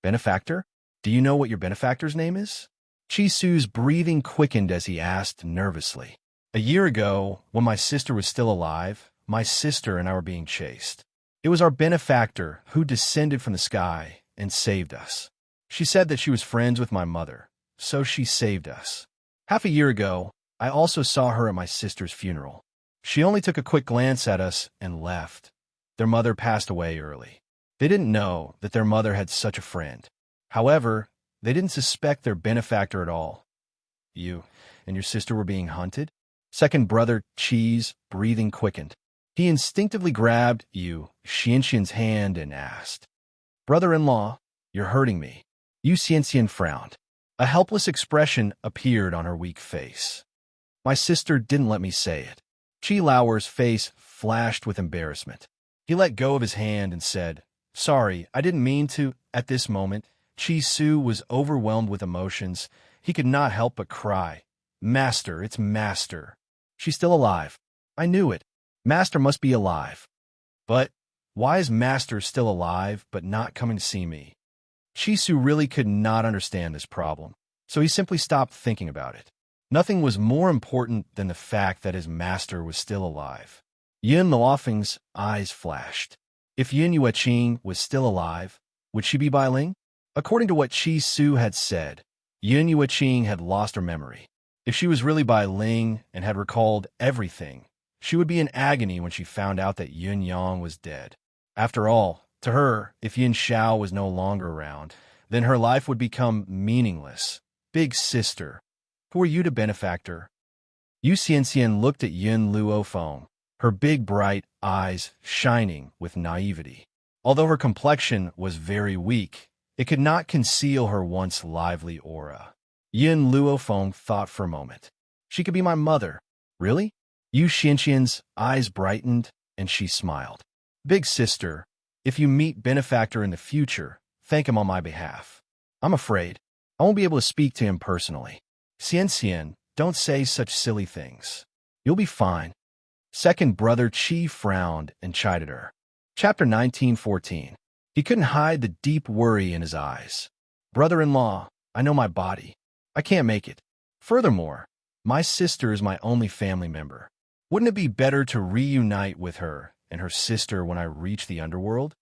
"Benefactor? Do you know what your benefactor's name is?" Chi Su's breathing quickened as he asked nervously. "A year ago, when my sister was still alive, my sister and I were being chased. It was our benefactor who descended from the sky and saved us. She said that she was friends with my mother, so she saved us. Half a year ago, I also saw her at my sister's funeral. She only took a quick glance at us and left. Their mother passed away early. They didn't know that their mother had such a friend. However, they didn't suspect their benefactor at all." "You and your sister were being hunted?" Second brother Chi's breathing quickened. He instinctively grabbed Yu Xianxian's hand and asked, "Brother-in-law, you're hurting me." Yu Xianxian frowned. A helpless expression appeared on her weak face. "My sister didn't let me say it." Chi Lauer's face flashed with embarrassment. He let go of his hand and said, "Sorry, I didn't mean to." At this moment, Chi Su was overwhelmed with emotions. He could not help but cry. "Master, it's Master. She's still alive. I knew it. Master must be alive. But why is Master still alive but not coming to see me?" Chi Su really could not understand this problem, so he simply stopped thinking about it. Nothing was more important than the fact that his master was still alive. Yin Luofeng's eyes flashed. If Yin Yueqing was still alive, would she be Bai Ling? According to what Chi Su had said, Yin Yueqing had lost her memory. If she was really Bai Ling and had recalled everything, she would be in agony when she found out that Yun Yang was dead. After all, to her, if Yin Xiao was no longer around, then her life would become meaningless. Big sister, who are you to benefactor? Yu Xianxian looked at Yin Luofeng, her big bright eyes shining with naivety. Although her complexion was very weak, it could not conceal her once lively aura. Yin Luofeng thought for a moment. She could be my mother. Really? Yu Xianxian's eyes brightened, and she smiled. Big sister, if you meet benefactor in the future, thank him on my behalf. I'm afraid I won't be able to speak to him personally. Xianxian, don't say such silly things. You'll be fine. Second brother Chi frowned and chided her. Chapter 19:14. He couldn't hide the deep worry in his eyes. Brother-in-law, I know my body. I can't make it. Furthermore, my sister is my only family member. Wouldn't it be better to reunite with her and her sister when I reach the underworld?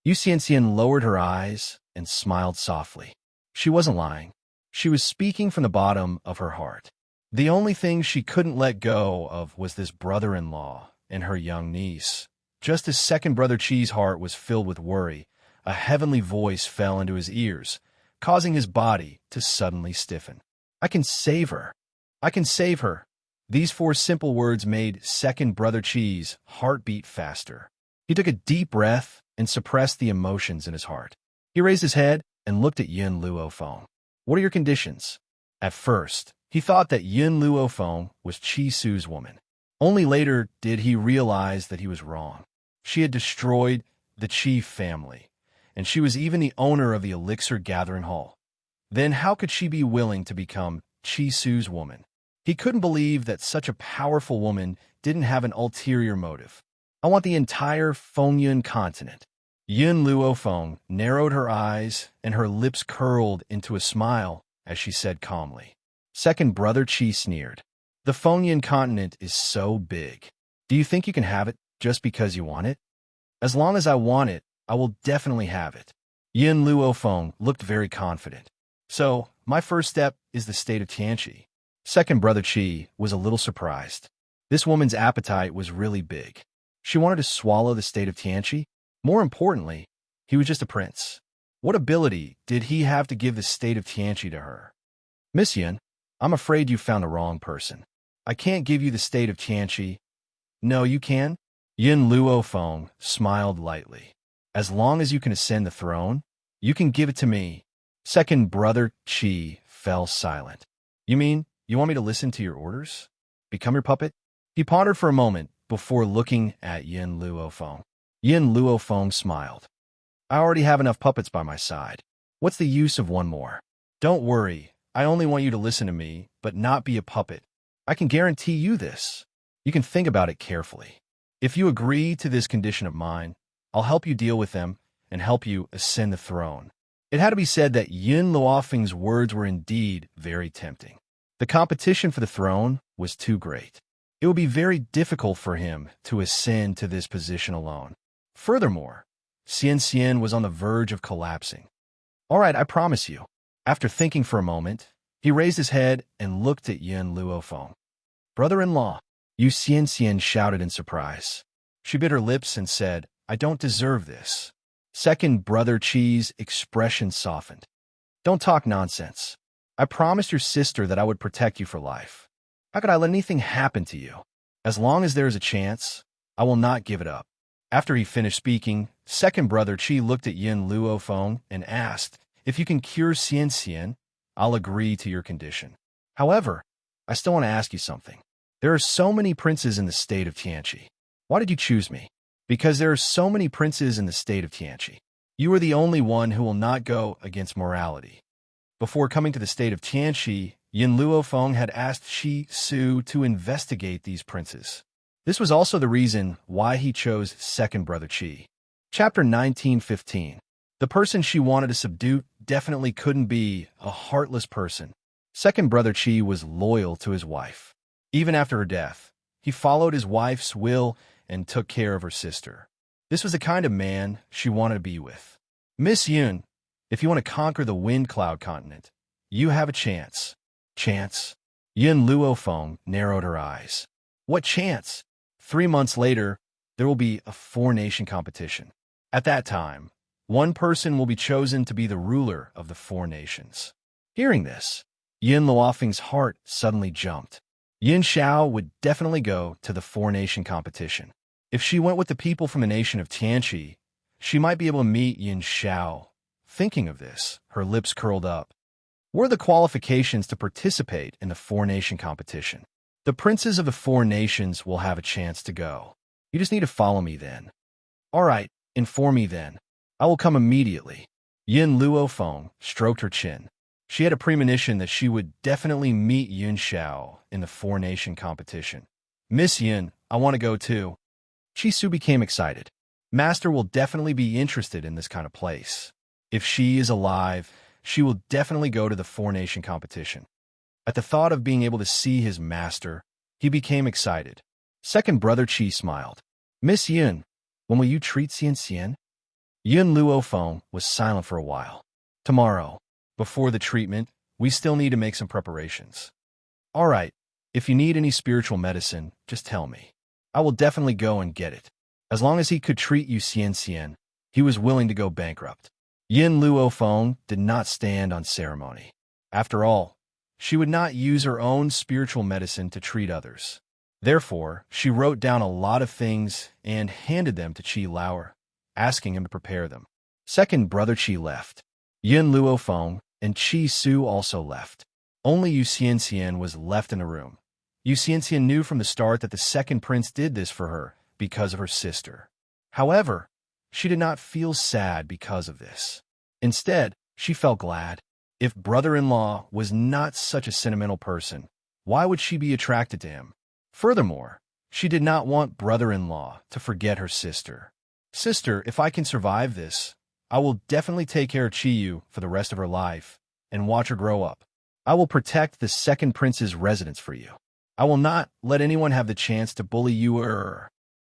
Yu Xianxian lowered her eyes and smiled softly. She wasn't lying. She was speaking from the bottom of her heart. The only thing she couldn't let go of was this brother-in-law and her young niece. Just as second brother Qi's heart was filled with worry, a heavenly voice fell into his ears, causing his body to suddenly stiffen. I can save her. I can save her. These four simple words made second brother Qi's heart beat faster. He took a deep breath and suppressed the emotions in his heart. He raised his head and looked at Yin Luofeng. What are your conditions? At first, he thought that Yin Luofeng was Qi Su's woman. Only later did he realize that he was wrong. She had destroyed the Qi family, and she was even the owner of the Elixir Gathering Hall. Then how could she be willing to become Qi Su's woman? He couldn't believe that such a powerful woman didn't have an ulterior motive. I want the entire Fengyun continent. Yin Luofeng narrowed her eyes and her lips curled into a smile as she said calmly. Second brother Qi sneered. The Fengyun continent is so big. Do you think you can have it just because you want it? As long as I want it, I will definitely have it. Yin Luofeng looked very confident. So, my first step is the state of Tianqi. Second brother Qi was a little surprised. This woman's appetite was really big. She wanted to swallow the state of Tianqi. More importantly, he was just a prince. What ability did he have to give the state of Tianqi to her? Miss Yin, I'm afraid you found the wrong person. I can't give you the state of Tianqi. No, you can? Yin Luofeng smiled lightly. As long as you can ascend the throne, you can give it to me. Second brother Qi fell silent. You mean you want me to listen to your orders? Become your puppet? He pondered for a moment before looking at Yin Luofeng. Yin Luofeng smiled. I already have enough puppets by my side. What's the use of one more? Don't worry, I only want you to listen to me, but not be a puppet. I can guarantee you this. You can think about it carefully. If you agree to this condition of mine, I'll help you deal with them and help you ascend the throne. It had to be said that Yin Luofeng's words were indeed very tempting. The competition for the throne was too great. It would be very difficult for him to ascend to this position alone. Furthermore, Xianxian was on the verge of collapsing. All right, I promise you. After thinking for a moment, he raised his head and looked at Yin Luofeng. Brother-in-law, Yu Xianxian shouted in surprise. She bit her lips and said, I don't deserve this. Second brother Qi's expression softened. Don't talk nonsense. I promised your sister that I would protect you for life. How could I let anything happen to you? As long as there is a chance, I will not give it up. After he finished speaking, second brother Qi looked at Yin Luofeng and asked, if you can cure Xianxian, I'll agree to your condition. However, I still want to ask you something. There are so many princes in the state of Tianqi. Why did you choose me? Because there are so many princes in the state of Tianqi. You are the only one who will not go against morality. Before coming to the state of Tianqi, Yin Luofeng had asked Qi Su to investigate these princes. This was also the reason why he chose second brother Qi. Chapter 1915. The person she wanted to subdue definitely couldn't be a heartless person. Second brother Qi was loyal to his wife. Even after her death, he followed his wife's will and took care of her sister. This was the kind of man she wanted to be with. Miss Yun, if you want to conquer the Wind Cloud continent, you have a chance. Chance? Yin Luofeng narrowed her eyes. What chance? 3 months later, there will be a 4-nation competition. At that time, one person will be chosen to be the ruler of the 4 nations. Hearing this, Yin Luofeng's heart suddenly jumped. Yin Xiao would definitely go to the 4-nation competition. If she went with the people from the nation of Tianqi, she might be able to meet Yin Xiao. Thinking of this, her lips curled up. What are the qualifications to participate in the 4-nation competition? The princes of the 4 nations will have a chance to go. You just need to follow me then. All right, inform me then. I will come immediately. Yin Luofeng stroked her chin. She had a premonition that she would definitely meet Yin Xiao in the 4-nation competition. Miss Yin, I want to go too. Qi Su became excited. Master will definitely be interested in this kind of place. If she is alive, she will definitely go to the four-nation competition. At the thought of being able to see his master, he became excited. Second brother Qi smiled. Miss Yun, when will you treat Xian? Yun Luofeng was silent for a while. Tomorrow, before the treatment, we still need to make some preparations. All right, if you need any spiritual medicine, just tell me. I will definitely go and get it. As long as he could treat you Xian, he was willing to go bankrupt. Yin Luofeng did not stand on ceremony. After all, she would not use her own spiritual medicine to treat others. Therefore, she wrote down a lot of things and handed them to Qi Lauer, asking him to prepare them. Second brother Qi left. Yin Luofeng and Qi Su also left. Only Yu Xian was left in the room. Yu Xian knew from the start that the second prince did this for her because of her sister. However, she did not feel sad because of this. Instead, she felt glad. If brother-in-law was not such a sentimental person, why would she be attracted to him? Furthermore, she did not want brother-in-law to forget her sister. Sister, if I can survive this, I will definitely take care of Chiyu for the rest of her life and watch her grow up. I will protect the second prince's residence for you. I will not let anyone have the chance to bully you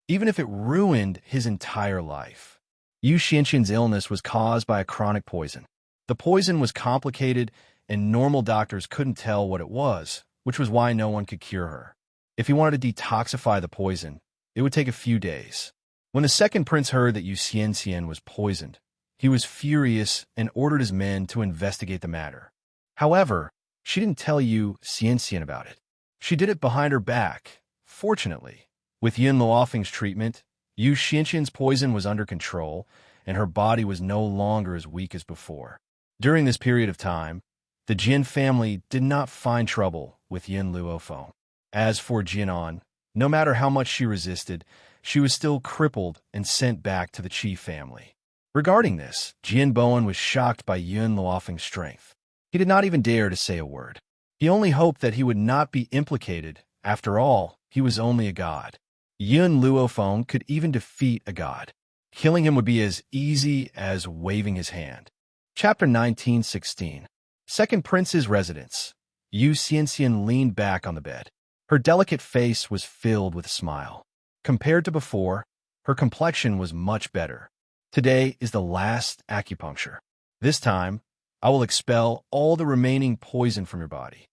even if it ruined his entire life. Yu Xianxin's illness was caused by a chronic poison. The poison was complicated, and normal doctors couldn't tell what it was, which was why no one could cure her. If he wanted to detoxify the poison, it would take a few days. When the second prince heard that Yu Xianxian was poisoned, he was furious and ordered his men to investigate the matter. However, she didn't tell Yu Xianxian about it. She did it behind her back. Fortunately, with Yin Luofeng's treatment, Yu Xianxian's poison was under control, and her body was no longer as weak as before. During this period of time, the Jin family did not find trouble with Yin Luofeng. As for Jinan, no matter how much she resisted, she was still crippled and sent back to the Qi family. Regarding this, Jin Bowen was shocked by Yin Luofeng's strength. He did not even dare to say a word. He only hoped that he would not be implicated. After all, he was only a god. Yin Luofeng could even defeat a god. Killing him would be as easy as waving his hand. Chapter 1916. Second Prince's Residence. Yu Xianxian leaned back on the bed. Her delicate face was filled with a smile. Compared to before, her complexion was much better. Today is the last acupuncture. This time, I will expel all the remaining poison from your body.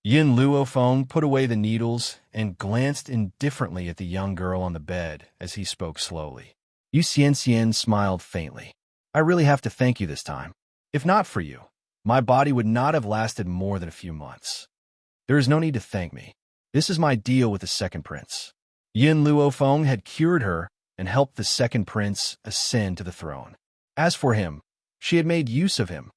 Yin Luofeng put away the needles and glanced indifferently at the young girl on the bed as he spoke slowly. Yu Xianxian smiled faintly. I really have to thank you this time. If not for you, my body would not have lasted more than a few months. There is no need to thank me. This is my deal with the second prince. Yin Luofeng had cured her and helped the second prince ascend to the throne. As for him, she had made use of him.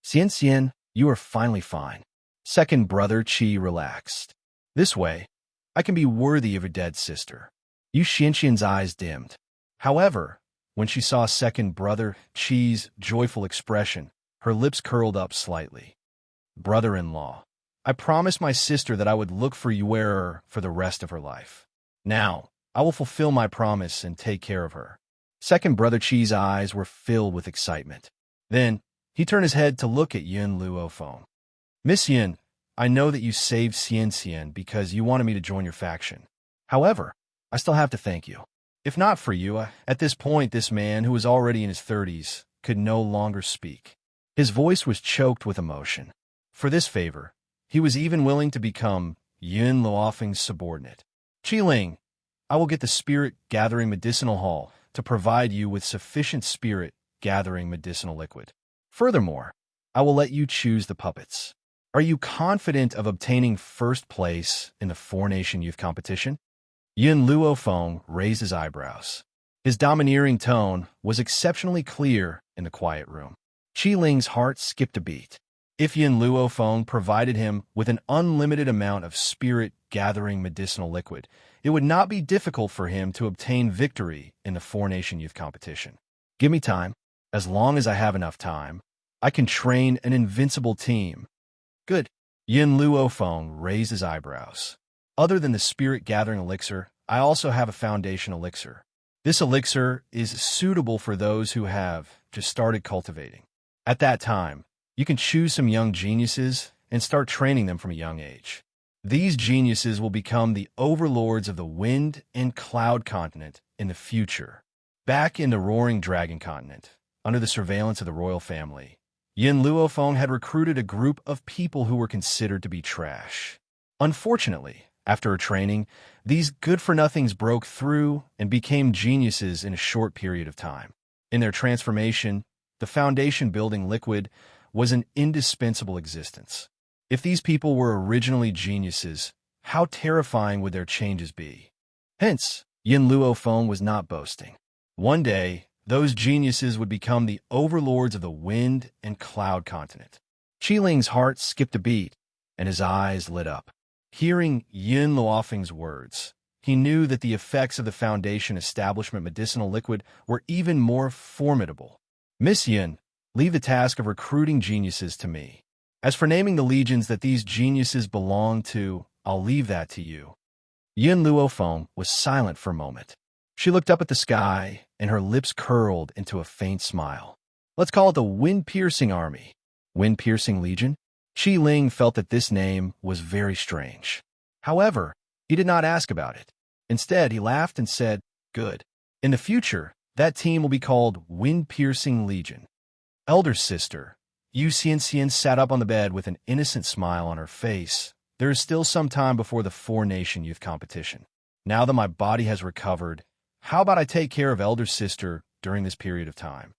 Xianxian, you are finally fine. Second brother Qi relaxed. This way, I can be worthy of your dead sister. Yu Xianxian's eyes dimmed. However, when she saw second brother Qi's joyful expression, her lips curled up slightly. Brother-in-law, I promised my sister that I would look for you for the rest of her life. Now, I will fulfill my promise and take care of her. Second brother Qi's eyes were filled with excitement. Then, he turned his head to look at Yin Luofeng. Miss Yin, I know that you saved Xianxian because you wanted me to join your faction. However, I still have to thank you. If not for you, at this point this man, who was already in his 30s, could no longer speak. His voice was choked with emotion. For this favor, he was even willing to become Yin Luofeng's subordinate. Qiling, I will get the spirit-gathering medicinal hall to provide you with sufficient spirit-gathering medicinal liquid. Furthermore, I will let you choose the puppets. Are you confident of obtaining first place in the four-nation youth competition? Yin Luofeng raised his eyebrows. His domineering tone was exceptionally clear in the quiet room. Qiling's heart skipped a beat. If Yin Luofeng provided him with an unlimited amount of spirit-gathering medicinal liquid, it would not be difficult for him to obtain victory in the four-nation youth competition. Give me time. As long as I have enough time, I can train an invincible team. Good. Yin Luofeng raised his eyebrows. Other than the spirit-gathering elixir, I also have a foundation elixir. This elixir is suitable for those who have just started cultivating. At that time, You can choose some young geniuses and start training them from a young age. These geniuses will become the overlords of the wind and cloud continent in the future. Back in the roaring dragon continent, under the surveillance of the royal family, Yin Luofeng had recruited a group of people who were considered to be trash. Unfortunately, after her training, these good-for-nothings broke through and became geniuses in a short period of time. In their transformation, the foundation-building liquid was an indispensable existence. If these people were originally geniuses, how terrifying would their changes be? Hence, Yin Luofeng was not boasting. One day, those geniuses would become the overlords of the wind and cloud continent. Qiling's heart skipped a beat, and his eyes lit up. Hearing Yin Luofeng's words, he knew that the effects of the Foundation Establishment medicinal liquid were even more formidable. Miss Yin, leave the task of recruiting geniuses to me. As for naming the legions that these geniuses belong to, I'll leave that to you. Yin Luofeng was silent for a moment. She looked up at the sky, and her lips curled into a faint smile. Let's call it the Wind-Piercing Army. Wind-Piercing Legion? Qiling felt that this name was very strange. However, he did not ask about it. Instead, he laughed and said, "Good. In the future, that team will be called Wind-Piercing Legion." Elder sister, Yu Xianxian sat up on the bed with an innocent smile on her face. There is still some time before the four-nation youth competition. Now that my body has recovered, how about I take care of elder sister during this period of time?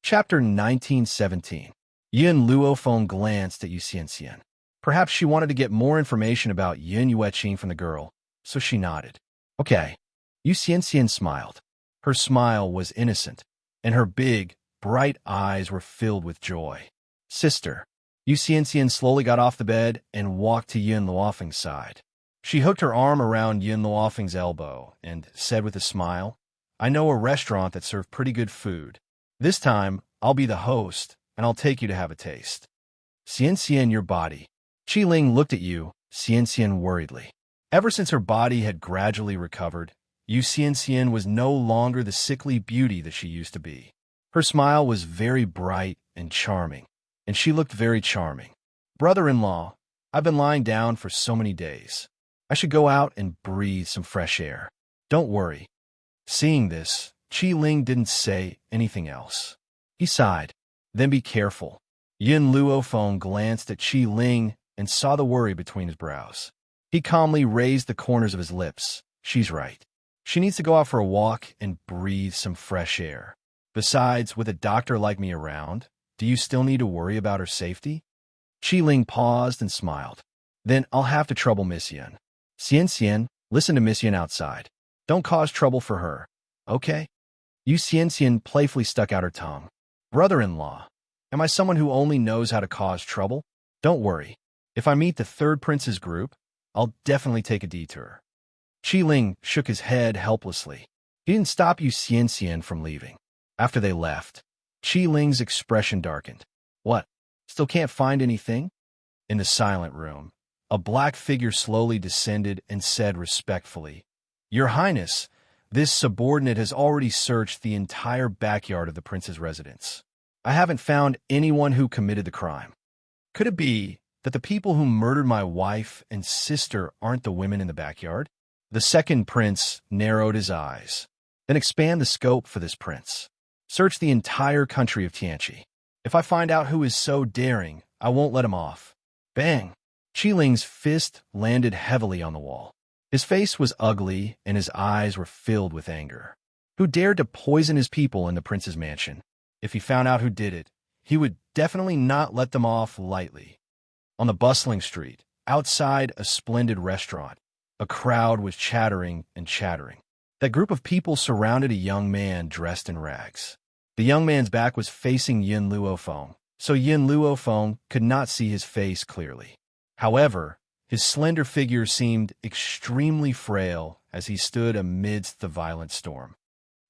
Chapter 1917. Yin Luofeng glanced at Yu Xianxian. Perhaps she wanted to get more information about Yin Yueqing from the girl, so she nodded. Okay. Yu Xianxian smiled. Her smile was innocent, and her big, bright eyes were filled with joy. Sister. Yu Xianxian slowly got off the bed and walked to Yin Luofeng's side. She hooked her arm around Yin Luofeng's elbow and said with a smile, I know a restaurant that serves pretty good food. This time, I'll be the host, and I'll take you to have a taste. Xianxian, your body. Qiling looked at Yu Xianxian worriedly. Ever since her body had gradually recovered, Yu Xianxian was no longer the sickly beauty that she used to be. Her smile was very bright and charming, and she looked very charming. Brother-in-law, I've been lying down for so many days. I should go out and breathe some fresh air. Don't worry. Seeing this, Qiling didn't say anything else. He sighed. Then be careful. Yin Luofeng glanced at Qiling and saw the worry between his brows. He calmly raised the corners of his lips. She's right. She needs to go out for a walk and breathe some fresh air. Besides, with a doctor like me around, do you still need to worry about her safety? Qiling paused and smiled. Then I'll have to trouble Miss Yin. Xianxian, listen to Miss Yin outside. Don't cause trouble for her, okay? Yu Xianxian playfully stuck out her tongue. Brother-in-law, am I someone who only knows how to cause trouble? Don't worry. If I meet the third prince's group, I'll definitely take a detour. Qiling shook his head helplessly. He didn't stop Yu Xianxian from leaving. After they left, Qiling's expression darkened. What? Still can't find anything? In the silent room, a black figure slowly descended and said respectfully, Your Highness, this subordinate has already searched the entire backyard of the prince's residence. I haven't found anyone who committed the crime. Could it be that the people who murdered my wife and sister aren't the women in the backyard? The second prince narrowed his eyes. Then expand the scope for this prince. Search the entire country of Tianqi. If I find out who is so daring, I won't let him off. Bang! Qiling's fist landed heavily on the wall. His face was ugly, and his eyes were filled with anger. Who dared to poison his people in the prince's mansion? If he found out who did it, he would definitely not let them off lightly. On the bustling street, outside a splendid restaurant, a crowd was chattering and chattering. That group of people surrounded a young man dressed in rags. The young man's back was facing Yin Luofeng, so Yin Luofeng could not see his face clearly. However, his slender figure seemed extremely frail as he stood amidst the violent storm.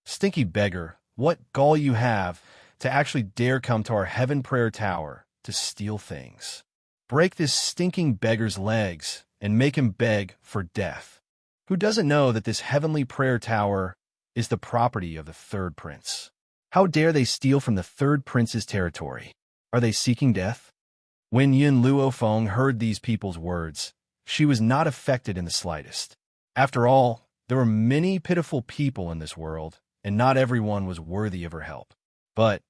Stinky beggar, what gall you have to actually dare come to our heaven prayer tower to steal things. Break this stinking beggar's legs and make him beg for death. Who doesn't know that this heavenly prayer tower is the property of the third prince? How dare they steal from the third prince's territory? Are they seeking death? When Yin Luofeng heard these people's words, she was not affected in the slightest. After all, there were many pitiful people in this world, and not everyone was worthy of her help. But,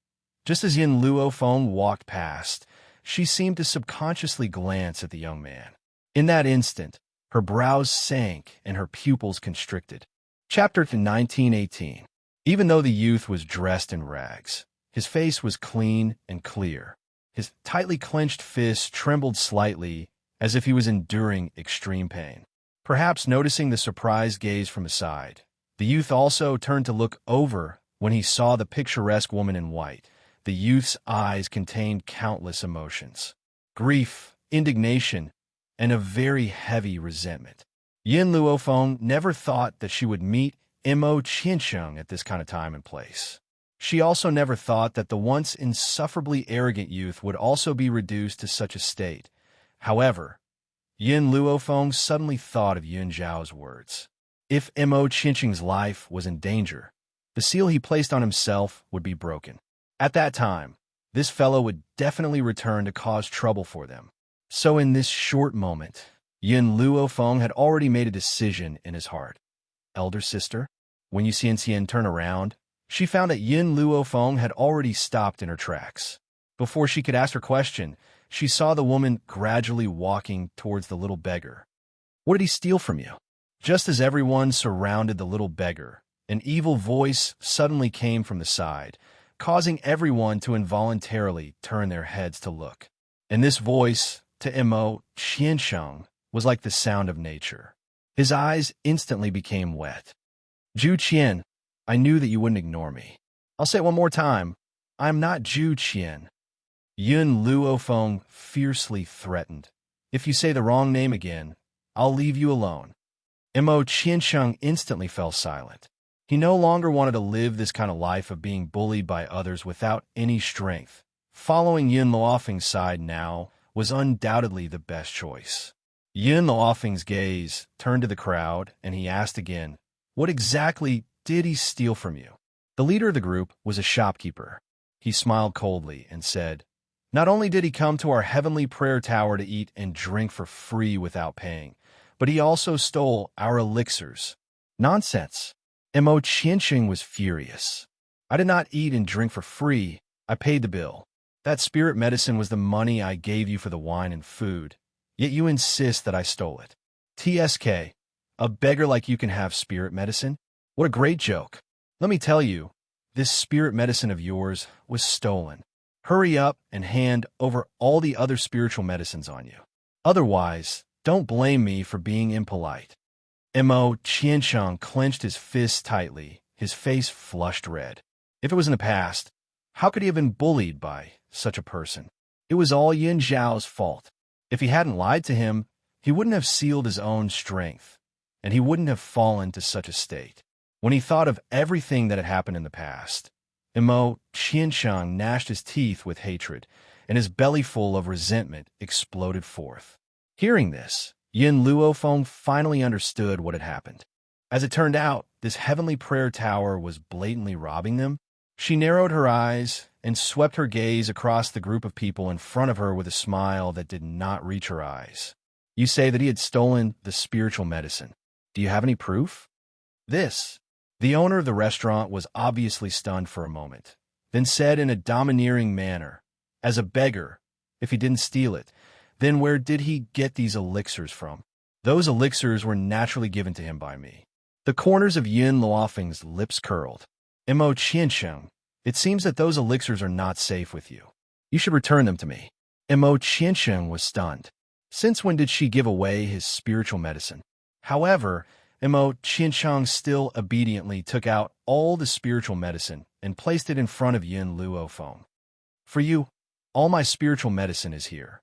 just as Yin Luofeng walked past, she seemed to subconsciously glance at the young man. In that instant, her brows sank and her pupils constricted. Chapter 1918. Even though the youth was dressed in rags, his face was clean and clear. His tightly clenched fists trembled slightly, as if he was enduring extreme pain. Perhaps noticing the surprised gaze from his side, the youth also turned to look over when he saw the picturesque woman in white. The youth's eyes contained countless emotions: grief, indignation, and a very heavy resentment. Yin Luofeng never thought that she would meet Mo Qiansheng at this kind of time and place. She also never thought that the once insufferably arrogant youth would also be reduced to such a state. However, Yin Luofeng suddenly thought of Yun Zhao's words. If Mo Qiansheng's life was in danger, the seal he placed on himself would be broken. At that time, this fellow would definitely return to cause trouble for them. So in this short moment, Yin Luofeng had already made a decision in his heart. Elder sister? When Yu Xianxian turned around, she found that Yin Luofeng had already stopped in her tracks. Before she could ask her question, she saw the woman gradually walking towards the little beggar. What did he steal from you? Just as everyone surrounded the little beggar, an evil voice suddenly came from the side, causing everyone to involuntarily turn their heads to look. And this voice, to Mo Qiansheng, was like the sound of nature. His eyes instantly became wet. Zhu Qian, I knew that you wouldn't ignore me. I'll say it one more time. I'm not Zhu Qian. Yun Luofeng fiercely threatened. If you say the wrong name again, I'll leave you alone. Mo Qiansheng instantly fell silent. He no longer wanted to live this kind of life of being bullied by others without any strength. Following Yin Luofeng's side now was undoubtedly the best choice. Yin Luofeng's gaze turned to the crowd, and he asked again, what exactly did he steal from you? The leader of the group was a shopkeeper. He smiled coldly and said, not only did he come to our heavenly prayer tower to eat and drink for free without paying, but he also stole our elixirs. Nonsense. Mo Qiansheng was furious. I did not eat and drink for free. I paid the bill. That spirit medicine was the money I gave you for the wine and food, yet you insist that I stole it. TSK, a beggar like you can have spirit medicine? What a great joke. Let me tell you, this spirit medicine of yours was stolen. Hurry up and hand over all the other spiritual medicines on you. Otherwise, don't blame me for being impolite. Mo Qiansheng clenched his fists tightly, his face flushed red. If it was in the past, how could he have been bullied by such a person? It was all Yin Zhao's fault. If he hadn't lied to him, he wouldn't have sealed his own strength, and he wouldn't have fallen to such a state. When he thought of everything that had happened in the past, Mo Qiansheng gnashed his teeth with hatred, and his belly full of resentment exploded forth. Hearing this, Yin Luofeng finally understood what had happened. As it turned out, this heavenly prayer tower was blatantly robbing them. She narrowed her eyes and swept her gaze across the group of people in front of her with a smile that did not reach her eyes. You say that he had stolen the spiritual medicine. Do you have any proof? The owner of the restaurant was obviously stunned for a moment, then said in a domineering manner, as a beggar, if he didn't steal it, then where did he get these elixirs from? Those elixirs were naturally given to him by me. The corners of Yin Luofeng's lips curled. Mo Qiansheng, it seems that those elixirs are not safe with you. You should return them to me. Mo Qiansheng was stunned. Since when did she give away his spiritual medicine? However, Mo Qiansheng still obediently took out all the spiritual medicine and placed it in front of Yin Luofeng. For you, all my spiritual medicine is here.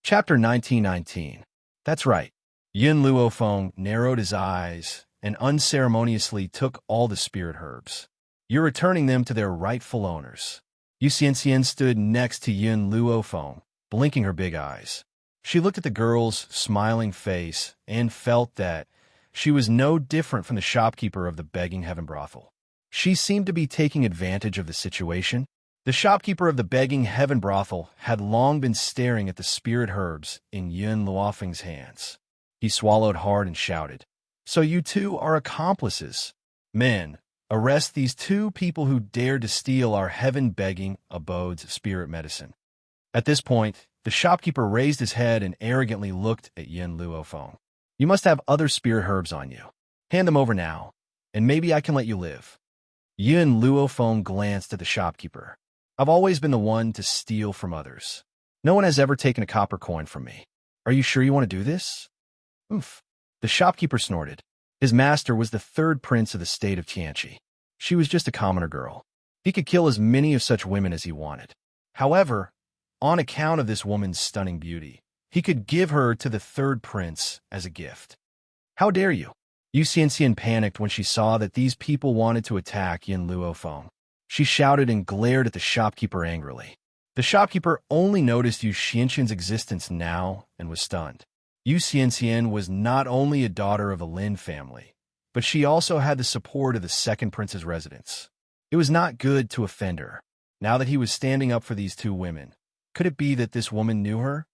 Chapter 1919. That's right. Yin Luofeng narrowed his eyes and unceremoniously took all the spirit herbs. You're returning them to their rightful owners. Yu Xianxian stood next to Yin Luofeng, blinking her big eyes. She looked at the girl's smiling face and felt that she was no different from the shopkeeper of the begging heaven brothel. She seemed to be taking advantage of the situation. The shopkeeper of the begging heaven brothel had long been staring at the spirit herbs in Yun Luofeng's hands. He swallowed hard and shouted, "So you two are accomplices. Men, arrest these two people who dared to steal our heaven-begging abode's spirit medicine." At this point, the shopkeeper raised his head and arrogantly looked at Yun Luofeng. "You must have other spirit herbs on you. Hand them over now, and maybe I can let you live." Yun Luofeng glanced at the shopkeeper. "I've always been the one to steal from others. No one has ever taken a copper coin from me. Are you sure you want to do this?" "Oof." The shopkeeper snorted. His master was the third prince of the state of Tianqi. She was just a commoner girl. He could kill as many of such women as he wanted. However, on account of this woman's stunning beauty, he could give her to the third prince as a gift. "How dare you?" Yu Xianxian panicked when she saw that these people wanted to attack Yun Luofeng. She shouted and glared at the shopkeeper angrily. The shopkeeper only noticed Yu Xianxian's existence now and was stunned. Yu Xianxian was not only a daughter of a Lin family, but she also had the support of the second prince's residence. It was not good to offend her. Now that he was standing up for these two women, could it be that this woman knew her?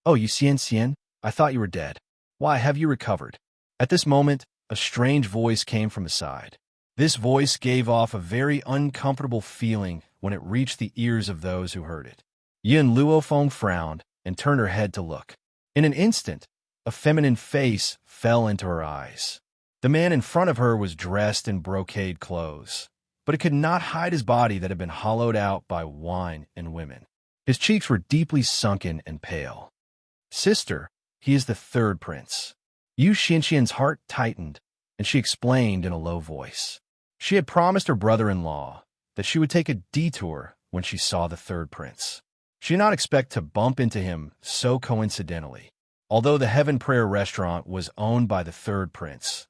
"Oh, Yu Xianxian, I thought you were dead. Why, have you recovered?" At this moment, a strange voice came from the side. This voice gave off a very uncomfortable feeling when it reached the ears of those who heard it. Yun Luofeng frowned and turned her head to look. In an instant, a feminine face fell into her eyes. The man in front of her was dressed in brocade clothes, but it could not hide his body that had been hollowed out by wine and women. His cheeks were deeply sunken and pale. "Sister, he is the third prince." Yu Xianxian's heart tightened, and she explained in a low voice. She had promised her brother-in-law that she would take a detour when she saw the third prince. She did not expect to bump into him so coincidentally. Although the Heaven Prayer restaurant was owned by the third prince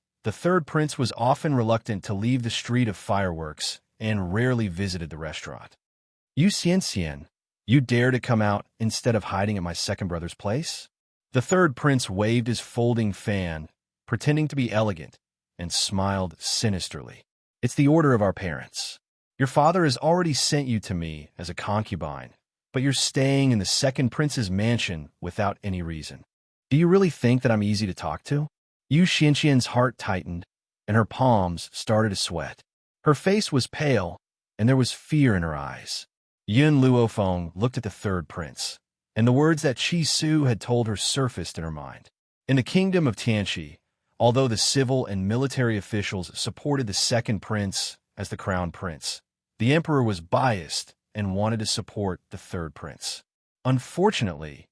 was often reluctant to leave the street of fireworks and rarely visited the restaurant. "Yu Xianxian, you dare to come out instead of hiding at my second brother's place?" The third prince waved his folding fan, pretending to be elegant, and smiled sinisterly. "It's the order of our parents. Your father has already sent you to me as a concubine, but you're staying in the second prince's mansion without any reason. Do you really think that I'm easy to talk to?" Yu Xianxian's heart tightened, and her palms started to sweat. Her face was pale, and there was fear in her eyes. Yun Luofeng looked at the third prince, and the words that Qi Su had told her surfaced in her mind. In the kingdom of Tianqi, although the civil and military officials supported the second prince as the crown prince, the emperor was biased and wanted to support the third prince. Unfortunately,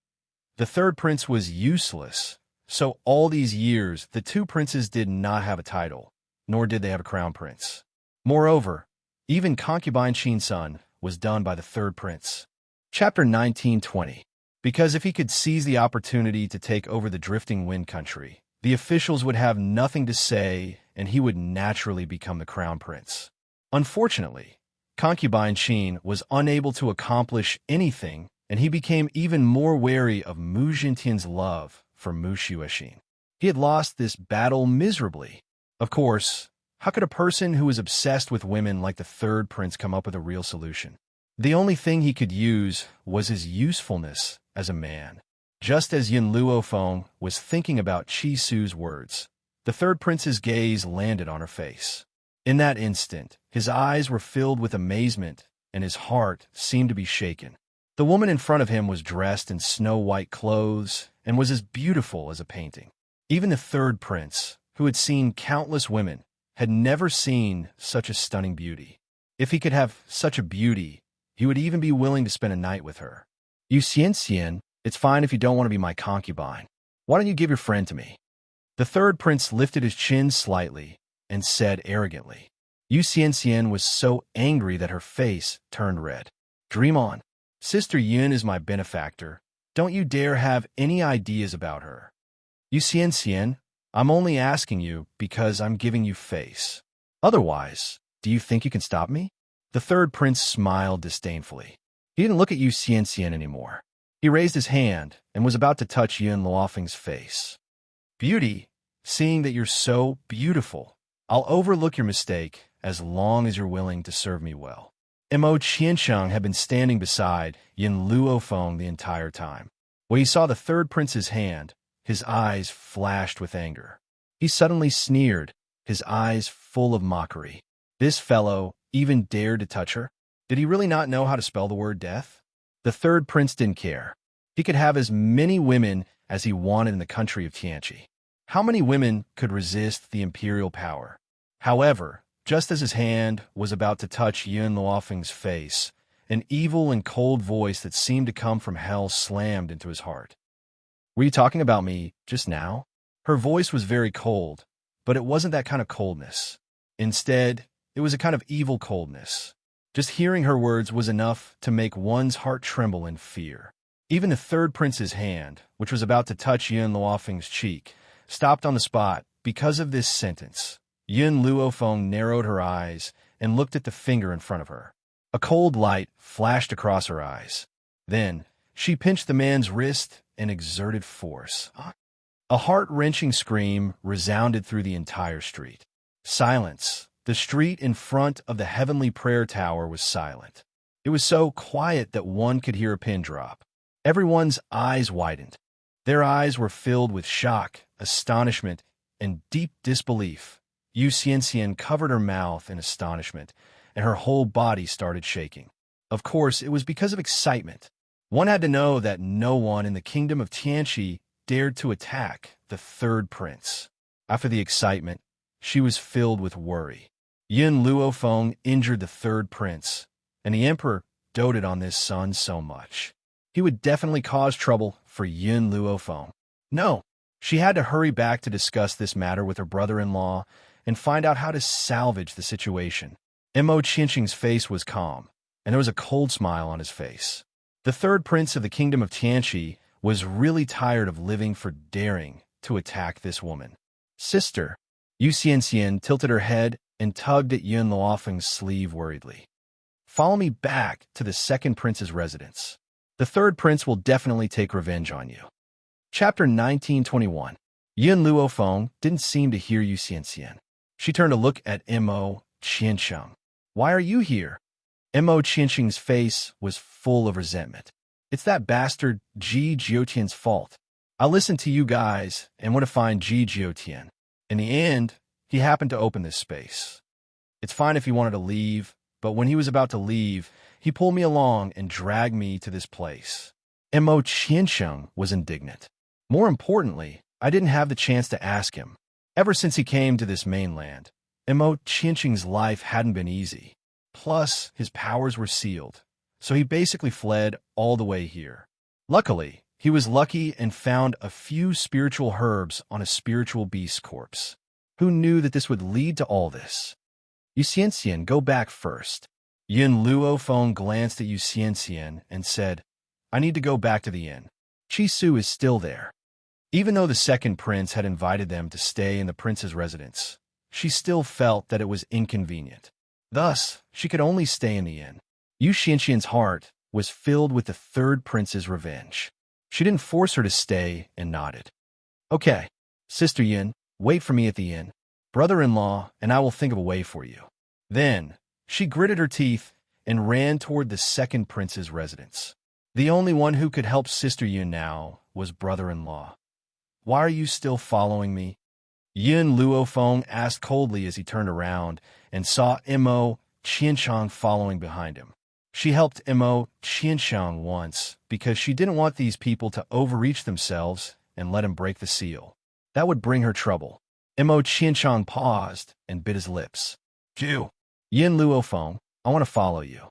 the third prince was useless, so all these years the two princes did not have a title, nor did they have a crown prince. Moreover, even concubine Qinsun was done by the third prince. Chapter 1920. Because if he could seize the opportunity to take over the drifting wind country, the officials would have nothing to say, and he would naturally become the crown prince. Unfortunately, concubine Qin was unable to accomplish anything, and he became even more wary of Mu Jintian's love for Mu Xuexin. He had lost this battle miserably. Of course, how could a person who was obsessed with women like the third prince come up with a real solution? The only thing he could use was his usefulness as a man. Just as Yun Luofeng was thinking about Qi Su's words, the third prince's gaze landed on her face. In that instant, his eyes were filled with amazement, and his heart seemed to be shaken. The woman in front of him was dressed in snow-white clothes and was as beautiful as a painting. Even the third prince, who had seen countless women, had never seen such a stunning beauty. If he could have such a beauty, he would even be willing to spend a night with her. "Yu Xianxian, it's fine if you don't want to be my concubine. Why don't you give your friend to me?" The third prince lifted his chin slightly and said arrogantly. Yu Xianxian was so angry that her face turned red. "Dream on. Sister Yun is my benefactor. Don't you dare have any ideas about her." "Yu Xianxian, I'm only asking you because I'm giving you face. Otherwise, do you think you can stop me?" The third prince smiled disdainfully. He didn't look at Yu Xianxian anymore. He raised his hand and was about to touch Yun Luofeng's face. "Beauty, seeing that you're so beautiful, I'll overlook your mistake as long as you're willing to serve me well." Mo Qiansheng had been standing beside Yin Luofeng the entire time. When he saw the third prince's hand, his eyes flashed with anger. He suddenly sneered, his eyes full of mockery. This fellow even dared to touch her? Did he really not know how to spell the word death? The third prince didn't care. He could have as many women as he wanted in the country of Tianqi. How many women could resist the imperial power? However, just as his hand was about to touch Yun Luofeng's face, an evil and cold voice that seemed to come from hell slammed into his heart. Were you talking about me just now? Her voice was very cold, but it wasn't that kind of coldness. Instead, it was a kind of evil coldness. Just hearing her words was enough to make one's heart tremble in fear. Even the third prince's hand, which was about to touch Yun Luofeng's cheek, stopped on the spot because of this sentence. Yun Luofeng narrowed her eyes and looked at the finger in front of her. A cold light flashed across her eyes. Then, she pinched the man's wrist and exerted force. A heart-wrenching scream resounded through the entire street. Silence. The street in front of the heavenly prayer tower was silent. It was so quiet that one could hear a pin drop. Everyone's eyes widened. Their eyes were filled with shock, astonishment, and deep disbelief. Yu Xianxian covered her mouth in astonishment, and her whole body started shaking. Of course, it was because of excitement. One had to know that no one in the kingdom of Tianqi dared to attack the third prince. After the excitement, she was filled with worry. Yin Luofeng injured the third prince, and the emperor doted on this son so much. He would definitely cause trouble for Yin Luofeng. No, she had to hurry back to discuss this matter with her brother-in-law and find out how to salvage the situation. Mo Qiansheng's face was calm, and there was a cold smile on his face. The third prince of the kingdom of Tianqi was really tired of living for daring to attack this woman. Sister, Yu Xianxian tilted her head and tugged at Yun Luofeng's sleeve worriedly. Follow me back to the second prince's residence. The third prince will definitely take revenge on you. Chapter 1921. Yun Luofeng didn't seem to hear Yu Xianxian. She turned to look at Mo Qiansheng. Why are you here? Mo Qiansheng's face was full of resentment. It's that bastard Ji Jiutian's fault. I listened to you guys and went to find Ji Jiutian. In the end, he happened to open this space. It's fine if he wanted to leave, but when he was about to leave, he pulled me along and dragged me to this place. Mo Qiansheng was indignant. More importantly, I didn't have the chance to ask him. Ever since he came to this mainland, Mo Qiansheng's life hadn't been easy. Plus, his powers were sealed, so he basically fled all the way here. Luckily, he was lucky and found a few spiritual herbs on a spiritual beast's corpse. Who knew that this would lead to all this? Yu Xianxian, go back first. Yin Luofeng glanced at Yu Xianxian and said, I need to go back to the inn. Chi Su is still there. Even though the second prince had invited them to stay in the prince's residence, she still felt that it was inconvenient. Thus, she could only stay in the inn. Yu Xianxian's heart was filled with the third prince's revenge. She didn't force her to stay and nodded. Okay, Sister Yin, wait for me at the inn. Brother-in-law and I will think of a way for you. Then, she gritted her teeth and ran toward the second prince's residence. The only one who could help Sister Yin now was brother-in-law. Why are you still following me? Yin Luofeng asked coldly as he turned around and saw Mo Qiansheng following behind him. She helped Mo Qiansheng once because she didn't want these people to overreach themselves and let him break the seal. That would bring her trouble. Mo Qiansheng paused and bit his lips. Jew. Yin Luofeng, I want to follow you.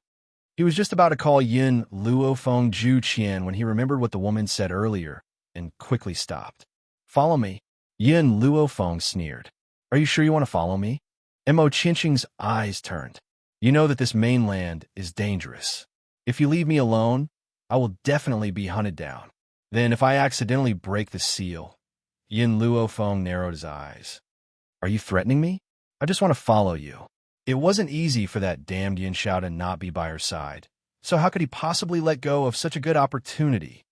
He was just about to call Yin Luofeng Zhu Qian when he remembered what the woman said earlier and quickly stopped. Follow me. Yin Luofeng sneered. Are you sure you want to follow me? Mo Qiansheng's eyes turned. You know that this mainland is dangerous. If you leave me alone, I will definitely be hunted down. Then if I accidentally break the seal, Yin Luofeng narrowed his eyes. Are you threatening me? I just want to follow you. It wasn't easy for that damned Yin Shao to not be by her side. So how could he possibly let go of such a good opportunity?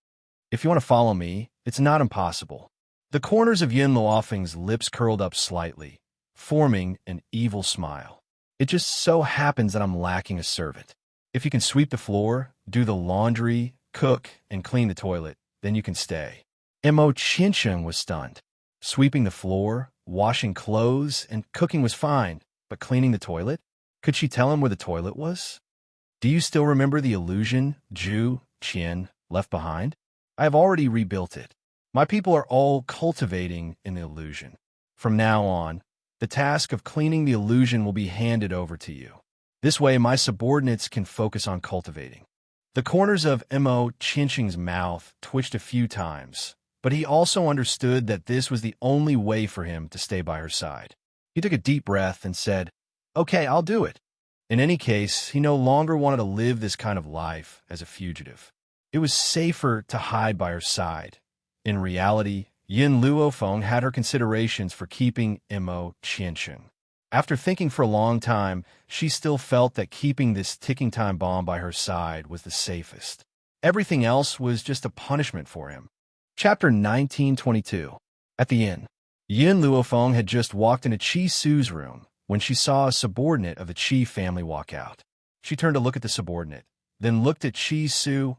If you want to follow me, it's not impossible. The corners of Yin Luofeng's lips curled up slightly, forming an evil smile. It just so happens that I'm lacking a servant. If you can sweep the floor, do the laundry, cook, and clean the toilet, then you can stay. Mo Qiansheng was stunned. Sweeping the floor, washing clothes, and cooking was fine, but cleaning the toilet? Could she tell him where the toilet was? Do you still remember the illusion Zhu Qian left behind? I have already rebuilt it. My people are all cultivating an illusion. From now on, the task of cleaning the illusion will be handed over to you. This way, my subordinates can focus on cultivating. The corners of Mo Qiansheng's mouth twitched a few times, but he also understood that this was the only way for him to stay by her side. He took a deep breath and said, "Okay, I'll do it." In any case, he no longer wanted to live this kind of life as a fugitive. It was safer to hide by her side. In reality, Yin Luofeng had her considerations for keeping Mo Qiansheng. After thinking for a long time, she still felt that keeping this ticking time bomb by her side was the safest. Everything else was just a punishment for him. Chapter 1922. At the inn, Yin Luofeng had just walked into Qi Su's room when she saw a subordinate of the Qi family walk out. She turned to look at the subordinate, then looked at Qi Su.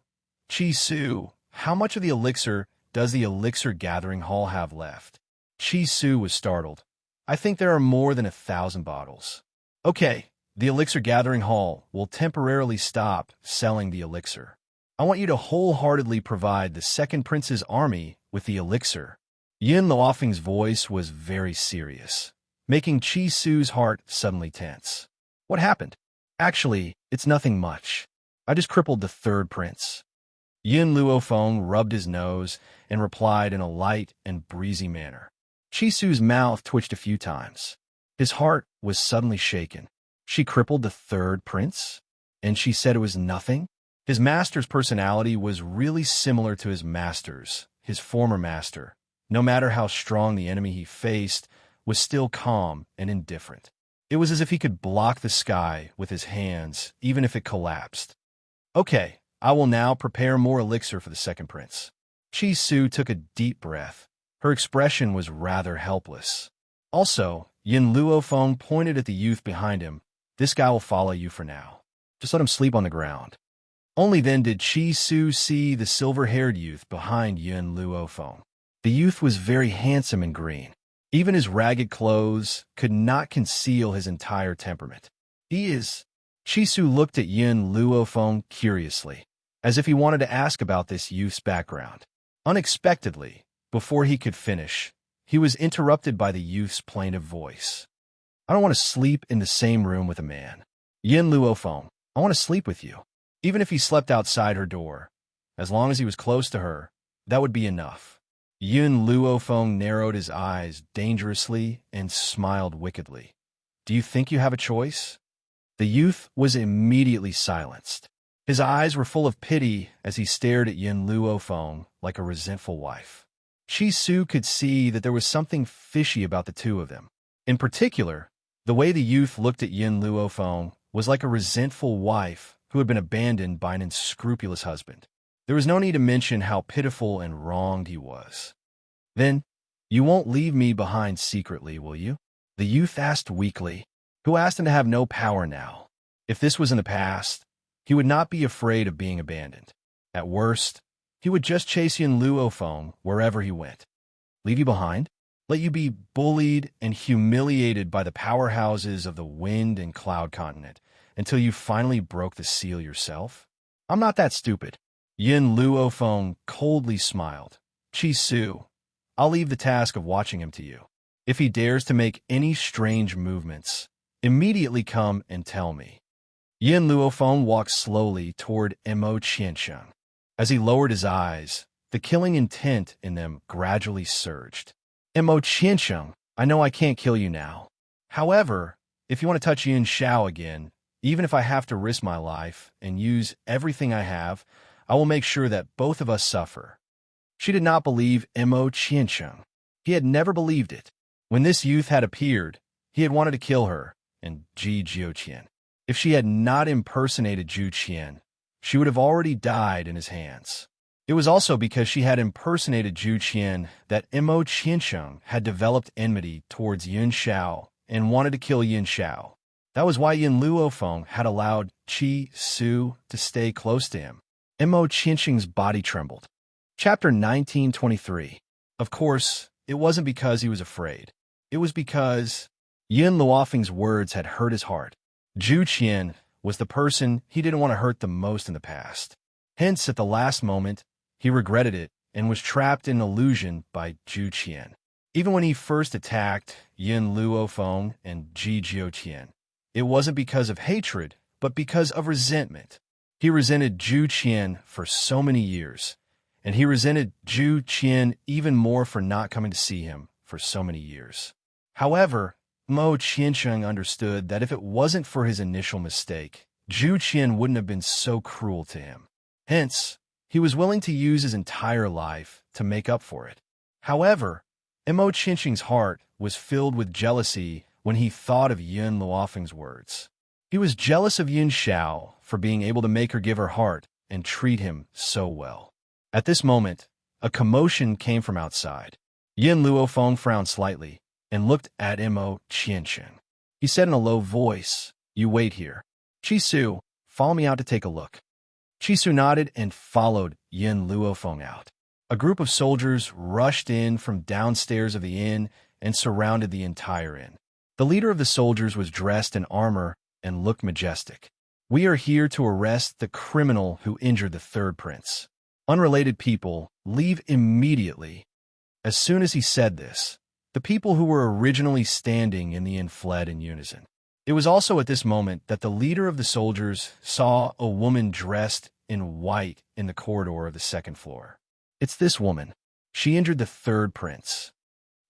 "Qi Su, how much of the elixir does the elixir gathering hall have left?" Qi Su was startled. "I think there are more than 1,000 bottles." "Okay, the elixir gathering hall will temporarily stop selling the elixir. I want you to wholeheartedly provide the second prince's army with the elixir." Yin Luofeng's voice was very serious, making Qi Su's heart suddenly tense. "What happened?" "Actually, it's nothing much. I just crippled the third prince." Yin Luofeng rubbed his nose and replied in a light and breezy manner. Qi Su's mouth twitched a few times. His heart was suddenly shaken. She crippled the third prince? And she said it was nothing? His master's personality was really similar to his master's, his former master. No matter how strong the enemy he faced, was still calm and indifferent. It was as if he could block the sky with his hands, even if it collapsed. "Okay, I will now prepare more elixir for the second prince." Qi Su took a deep breath. Her expression was rather helpless. Also, Yin Luofeng pointed at the youth behind him. "This guy will follow you for now. Just let him sleep on the ground." Only then did Qi Su see the silver-haired youth behind Yin Luofeng. The youth was very handsome and green. Even his ragged clothes could not conceal his entire temperament. "He is..." Qi Su looked at Yin Luofeng curiously, as if he wanted to ask about this youth's background. Unexpectedly, before he could finish, he was interrupted by the youth's plaintive voice. "I don't want to sleep in the same room with a man. Yin Luofeng, I want to sleep with you. Even if he slept outside her door, as long as he was close to her, that would be enough." Yin Luofeng narrowed his eyes dangerously and smiled wickedly. "Do you think you have a choice?" The youth was immediately silenced. His eyes were full of pity as he stared at Yin Luofeng like a resentful wife. Qi Su could see that there was something fishy about the two of them. In particular, the way the youth looked at Yin Luofeng was like a resentful wife who had been abandoned by an unscrupulous husband. There was no need to mention how pitiful and wronged he was. "Then, you won't leave me behind secretly, will you?" The youth asked weakly, who asked him to have no power now. If this was in the past, he would not be afraid of being abandoned. At worst, he would just chase Yin Luofeng wherever he went. "Leave you behind? Let you be bullied and humiliated by the powerhouses of the wind and cloud continent until you finally broke the seal yourself? I'm not that stupid." Yin Luofeng coldly smiled. "Qi Su, I'll leave the task of watching him to you. If he dares to make any strange movements, immediately come and tell me." Yin Luofeng walked slowly toward Mo Qiansheng. As he lowered his eyes, the killing intent in them gradually surged. "Mo Qiansheng, I know I can't kill you now. However, if you want to touch Yin Shao again, even if I have to risk my life and use everything I have, I will make sure that both of us suffer." She did not believe Mo Qiansheng. He had never believed it. When this youth had appeared, he had wanted to kill her and Ji Jiuqian. If she had not impersonated Zhu Qian, she would have already died in his hands. It was also because she had impersonated Zhu Qian that Mo Qiansheng had developed enmity towards Yin Shao and wanted to kill Yin Shao. That was why Yin Luofeng had allowed Qi Su to stay close to him. Mo Qinsheng's body trembled. Chapter 1923. Of course, it wasn't because he was afraid. It was because Yin Luofeng's words had hurt his heart. Zhu Qian was the person he didn't want to hurt the most in the past. Hence, at the last moment, he regretted it and was trapped in illusion by Zhu Qian. Even when he first attacked Yin Luofeng and Ji Jiuqian, it wasn't because of hatred, but because of resentment. He resented Zhu Qian for so many years, and he resented Zhu Qian even more for not coming to see him for so many years. However, Mo Qiansheng understood that if it wasn't for his initial mistake, Zhu Qian wouldn't have been so cruel to him. Hence, he was willing to use his entire life to make up for it. However, Mo Qiansheng's heart was filled with jealousy when he thought of Yin Luofeng's words. He was jealous of Yin Xiao for being able to make her give her heart and treat him so well. At this moment, a commotion came from outside. Yin Luofeng frowned slightly and looked at Mo Qiansheng. He said in a low voice, "You wait here. Qi Su, follow me out to take a look." Qi Su nodded and followed Yin Luofeng out. A group of soldiers rushed in from downstairs of the inn and surrounded the entire inn. The leader of the soldiers was dressed in armor and looked majestic. "We are here to arrest the criminal who injured the third prince. Unrelated people, leave immediately." As soon as he said this, the people who were originally standing in the inn fled in unison. It was also at this moment that the leader of the soldiers saw a woman dressed in white in the corridor of the second floor. "It's this woman. She injured the third prince."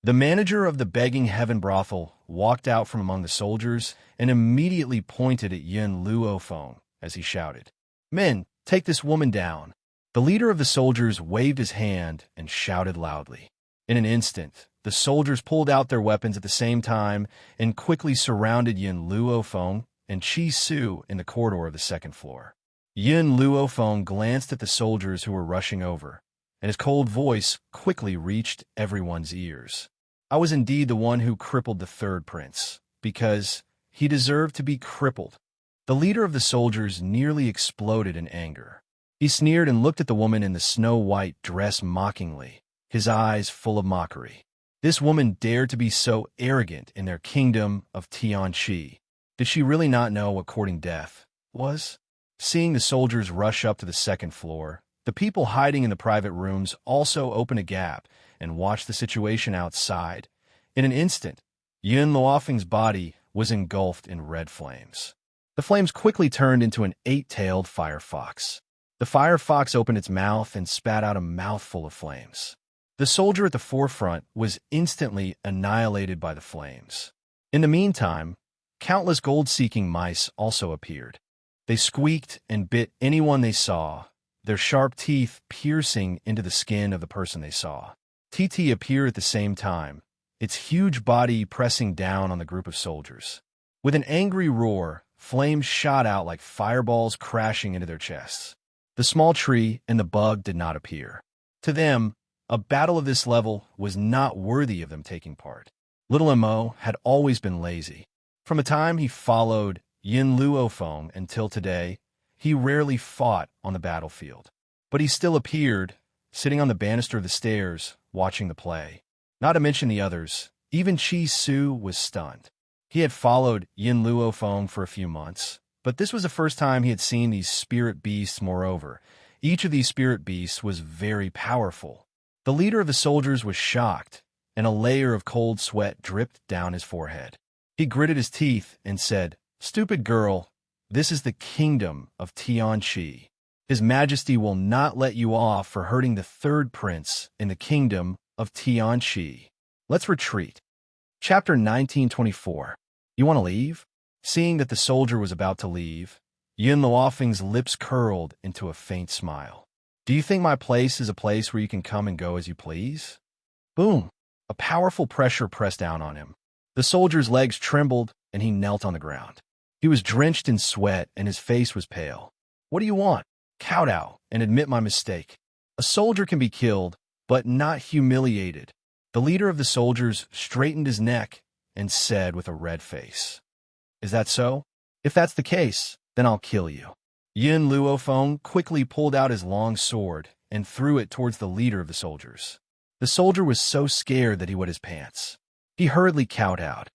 The manager of the Begging Heaven brothel walked out from among the soldiers and immediately pointed at Yin Luofeng as he shouted, "Men, take this woman down." The leader of the soldiers waved his hand and shouted loudly. In an instant, the soldiers pulled out their weapons at the same time and quickly surrounded Yin Luofeng and Qi Su in the corridor of the second floor. Yin Luofeng glanced at the soldiers who were rushing over, and his cold voice quickly reached everyone's ears. "I was indeed the one who crippled the third prince, because he deserved to be crippled." The leader of the soldiers nearly exploded in anger. He sneered and looked at the woman in the snow-white dress mockingly, his eyes full of mockery. This woman dared to be so arrogant in their kingdom of Tianqi. Did she really not know what courting death was? Seeing the soldiers rush up to the second floor, the people hiding in the private rooms also opened a gap and watched the situation outside. In an instant, Yin Luofeng's body was engulfed in red flames. The flames quickly turned into an 8-tailed firefox. The firefox opened its mouth and spat out a mouthful of flames. The soldier at the forefront was instantly annihilated by the flames. In the meantime, countless gold-seeking mice also appeared. They squeaked and bit anyone they saw, their sharp teeth piercing into the skin of the person they saw. TT appeared at the same time, its huge body pressing down on the group of soldiers. With an angry roar, flames shot out like fireballs crashing into their chests. The small tree and the bug did not appear. To them, a battle of this level was not worthy of them taking part. Little Mo had always been lazy. From the time he followed Yin Luofeng until today, he rarely fought on the battlefield. But he still appeared, sitting on the banister of the stairs, watching the play. Not to mention the others, even Qi Su was stunned. He had followed Yin Luofeng for a few months, but this was the first time he had seen these spirit beasts. Moreover, each of these spirit beasts was very powerful. The leader of the soldiers was shocked, and a layer of cold sweat dripped down his forehead. He gritted his teeth and said, "Stupid girl, this is the kingdom of Tianqi. His Majesty will not let you off for hurting the third prince in the kingdom of Tianqi. Let's retreat." Chapter 1924. You want to leave? Seeing that the soldier was about to leave, Yin Luofeng's lips curled into a faint smile. "Do you think my place is a place where you can come and go as you please?" Boom! A powerful pressure pressed down on him. The soldier's legs trembled, and he knelt on the ground. He was drenched in sweat, and his face was pale. "What do you want?" "Kowtow and admit my mistake. A soldier can be killed, but not humiliated." The leader of the soldiers straightened his neck and said with a red face, Is that so? If that's the case, then I'll kill you. Yin Luofeng quickly pulled out his long sword and threw it towards the leader of the soldiers. The soldier was so scared that he wet his pants. He hurriedly kowtowed.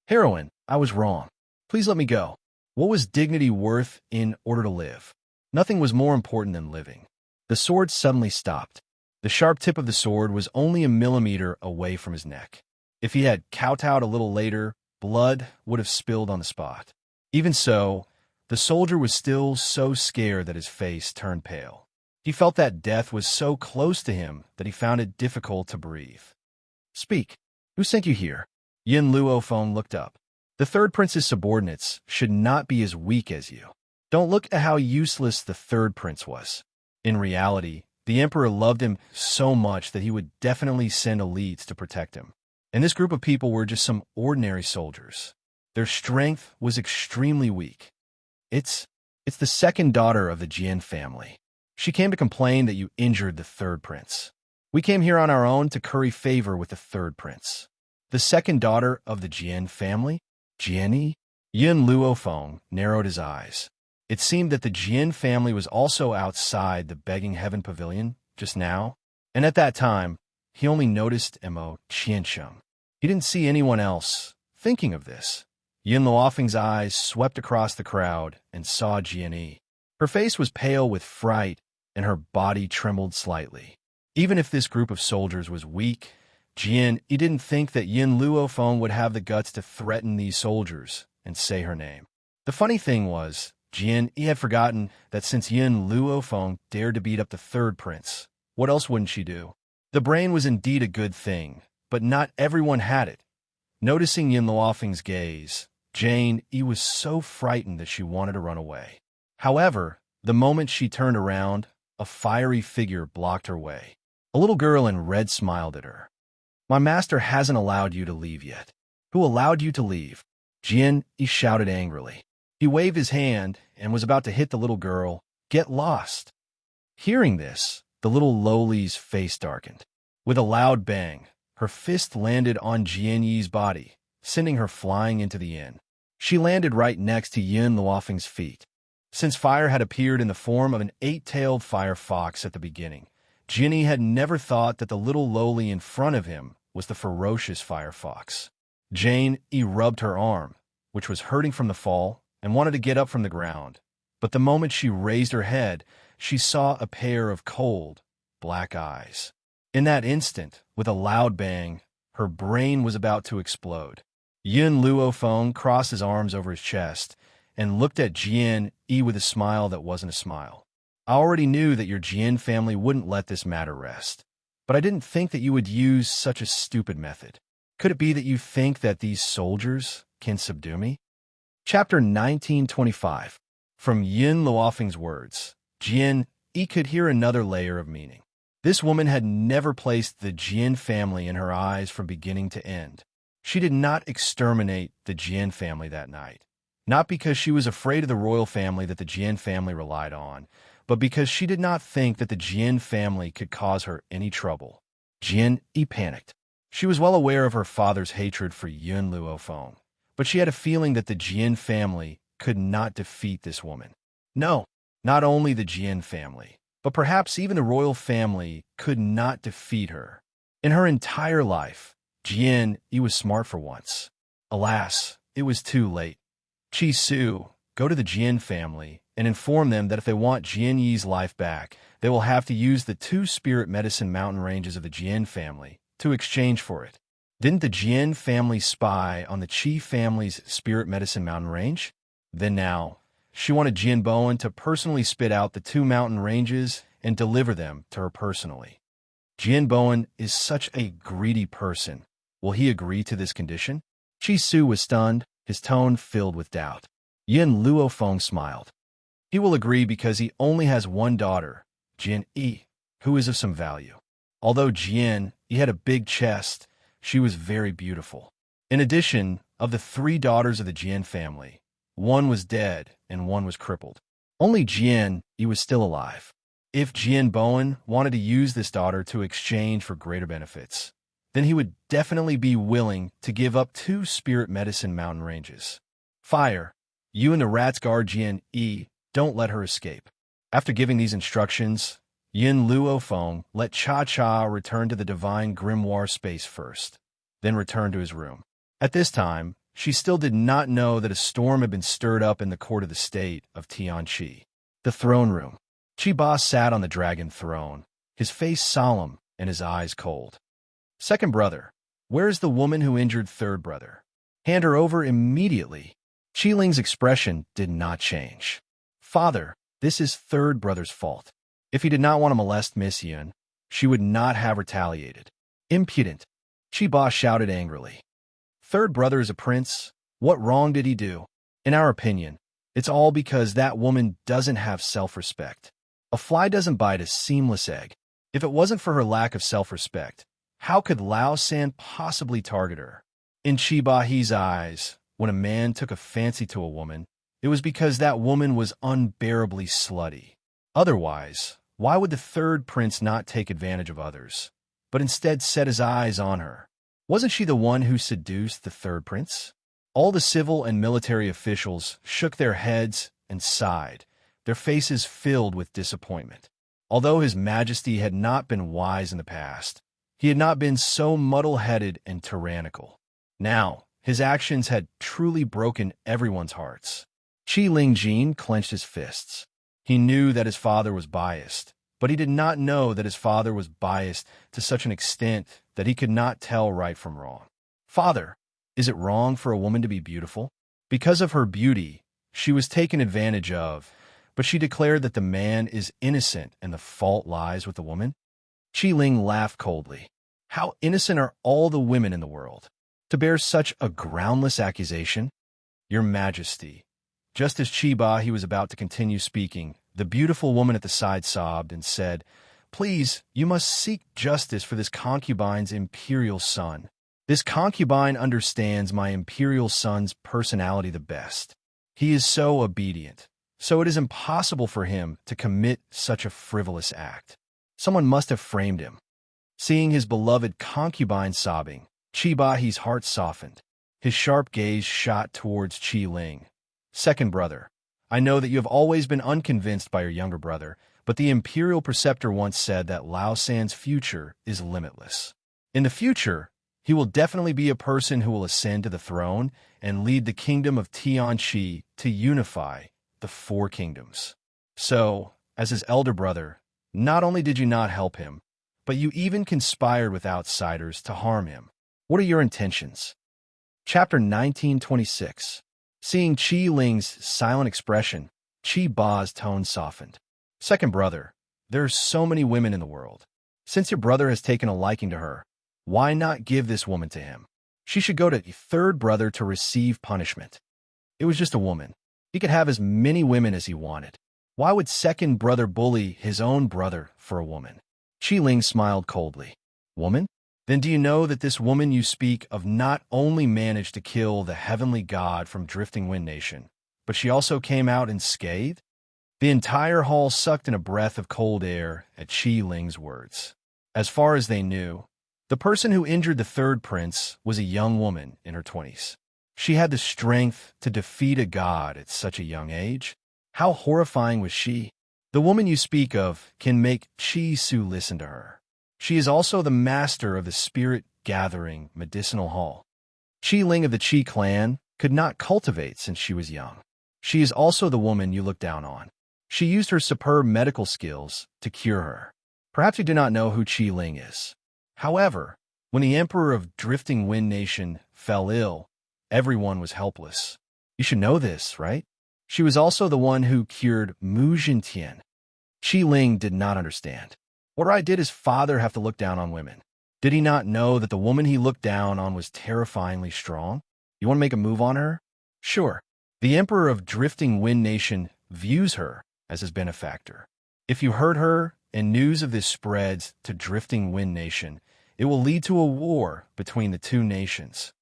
Heroine, I was wrong. Please let me go. What was dignity worth in order to live? Nothing was more important than living. The sword suddenly stopped. The sharp tip of the sword was only a millimeter away from his neck. If he had kowtowed a little later, blood would have spilled on the spot. Even so, the soldier was still so scared that his face turned pale. He felt that death was so close to him that he found it difficult to breathe. Speak. Who sent you here? Yin Luofeng looked up. The third prince's subordinates should not be as weak as you. Don't look at how useless the third prince was. In reality, the emperor loved him so much that he would definitely send elites to protect him. And this group of people were just some ordinary soldiers. Their strength was extremely weak. It's the second daughter of the Jian family. She came to complain that you injured the third prince. We came here on our own to curry favor with the third prince. The second daughter of the Jian family? Jian? Yin Luofeng narrowed his eyes. It seemed that the Jian family was also outside the Begging Heaven Pavilion just now, and at that time, he only noticed Mo Qiansheng. He didn't see anyone else thinking of this. Yin Luofeng's eyes swept across the crowd and saw Jian. Her face was pale with fright, and her body trembled slightly. Even if this group of soldiers was weak, Jian didn't think that Yin Luofeng would have the guts to threaten these soldiers and say her name. The funny thing was, Jian had forgotten that since Yin Luofeng dared to beat up the third prince, what else wouldn't she do? The brain was indeed a good thing, but not everyone had it. Noticing Yin Luofeng's gaze, Jane was so frightened that she wanted to run away. However, the moment she turned around, a fiery figure blocked her way. A little girl in red smiled at her. My master hasn't allowed you to leave yet. Who allowed you to leave? Jian shouted angrily. He waved his hand and was about to hit the little girl. Get lost. Hearing this, the little lowly's face darkened. With a loud bang, her fist landed on Jian Yi's body, sending her flying into the inn. She landed right next to Yin Luofeng's feet. Since fire had appeared in the form of an 8-tailed fire fox at the beginning, Jian had never thought that the little lowly in front of him was the ferocious fire fox. Jane rubbed her arm, which was hurting from the fall, and wanted to get up from the ground. But the moment she raised her head, she saw a pair of cold, black eyes. In that instant, with a loud bang, her brain was about to explode. Yin Luofeng crossed his arms over his chest and looked at Jian with a smile that wasn't a smile. I already knew that your Jian family wouldn't let this matter rest, but I didn't think that you would use such a stupid method. Could it be that you think that these soldiers can subdue me? Chapter 1925. From Yin Luofeng's words, Jian could hear another layer of meaning. This woman had never placed the Jian family in her eyes from beginning to end. She did not exterminate the Jian family that night, not because she was afraid of the royal family that the Jian family relied on, but because she did not think that the Jian family could cause her any trouble. Jian panicked. She was well aware of her father's hatred for Yin Luofeng, but she had a feeling that the Jian family could not defeat this woman. No, not only the Jian family, but perhaps even the royal family could not defeat her. In her entire life, Jian was smart for once. Alas, it was too late. Qi Su, go to the Jian family and inform them that if they want Jian Yi's life back, they will have to use the 2 spirit medicine mountain ranges of the Jian family to exchange for it. Didn't the Jian family spy on the Qi family's spirit medicine mountain range? Then now, she wanted Jian Bowen to personally spit out the 2 mountain ranges and deliver them to her personally. Jian Bowen is such a greedy person. Will he agree to this condition? Qi Su was stunned, his tone filled with doubt. Yin Luofeng smiled. He will agree because he only has one daughter, Jian who is of some value. Although Jian had a big chest, she was very beautiful. In addition, of the 3 daughters of the Jian family, one was dead and one was crippled. Only Jian was still alive. If Jian Bowen wanted to use this daughter to exchange for greater benefits, then he would definitely be willing to give up 2 spirit medicine mountain ranges. Fire! You and the rats guard Jian Yi. Don't let her escape. After giving these instructions, Yin Luo Feng let Cha-Cha return to the divine grimoire space first, then return to his room. At this time, she still did not know that a storm had been stirred up in the court of the state of Tianqi. The throne room. Qi Ba sat on the dragon throne, his face solemn and his eyes cold. Second brother, where is the woman who injured third brother? Hand her over immediately. Qi Ling's expression did not change. Father, this is third brother's fault. If he did not want to molest Miss Yun, she would not have retaliated. Impudent! Qi Ba shouted angrily. Third brother is a prince. What wrong did he do? In our opinion, it's all because that woman doesn't have self-respect. A fly doesn't bite a seamless egg. If it wasn't for her lack of self-respect, how could Lao San possibly target her? In Qi Bahi's eyes, when a man took a fancy to a woman, it was because that woman was unbearably slutty. Otherwise, why would the third prince not take advantage of others, but instead set his eyes on her? Wasn't she the one who seduced the third prince? All the civil and military officials shook their heads and sighed, their faces filled with disappointment. Although His Majesty had not been wise in the past, he had not been so muddle-headed and tyrannical. Now, his actions had truly broken everyone's hearts. Qi Lingjin clenched his fists. He knew that his father was biased, but he did not know that his father was biased to such an extent that he could not tell right from wrong. Father, is it wrong for a woman to be beautiful? Because of her beauty, she was taken advantage of, but she declared that the man is innocent and the fault lies with the woman? Qi Ling laughed coldly. How innocent are all the women in the world? To bear such a groundless accusation? Your Majesty. Just as Qi Ba he was about to continue speaking, the beautiful woman at the side sobbed and said, Please, you must seek justice for this concubine's imperial son. This concubine understands my imperial son's personality the best. He is so obedient, so it is impossible for him to commit such a frivolous act. Someone must have framed him. Seeing his beloved concubine sobbing, Qi Bahi's heart softened. His sharp gaze shot towards Qi Ling. Second brother, I know that you have always been unconvinced by your younger brother, but the imperial preceptor once said that Lao San's future is limitless. In the future, he will definitely be a person who will ascend to the throne and lead the kingdom of Tianqi to unify the four kingdoms. So, as his elder brother, not only did you not help him, but you even conspired with outsiders to harm him. What are your intentions? Chapter 1926. Seeing Qi Ling's silent expression, Qi Ba's tone softened. Second brother, there are so many women in the world. Since your brother has taken a liking to her, why not give this woman to him? She should go to third brother to receive punishment. It was just a woman. He could have as many women as he wanted. Why would second brother bully his own brother for a woman? Qi Ling smiled coldly. Woman? Then do you know that this woman you speak of not only managed to kill the heavenly god from Drifting Wind Nation, but she also came out unscathed? The entire hall sucked in a breath of cold air at Qi Ling's words. As far as they knew, the person who injured the third prince was a young woman in her 20s. She had the strength to defeat a god at such a young age. How horrifying was she? The woman you speak of can make Qi Su listen to her. She is also the master of the spirit-gathering medicinal hall. Qi Ling of the Qi clan could not cultivate since she was young. She is also the woman you look down on. She used her superb medical skills to cure her. Perhaps you do not know who Qi Ling is. However, when the emperor of Drifting Wind Nation fell ill, everyone was helpless. You should know this, right? She was also the one who cured Mu Jintian. Qi Ling did not understand. What right did his father have to look down on women? Did he not know that the woman he looked down on was terrifyingly strong? You want to make a move on her? Sure. The emperor of Drifting Wind Nation views her as his benefactor. If you hurt her and news of this spreads to Drifting Wind Nation, it will lead to a war between the two nations.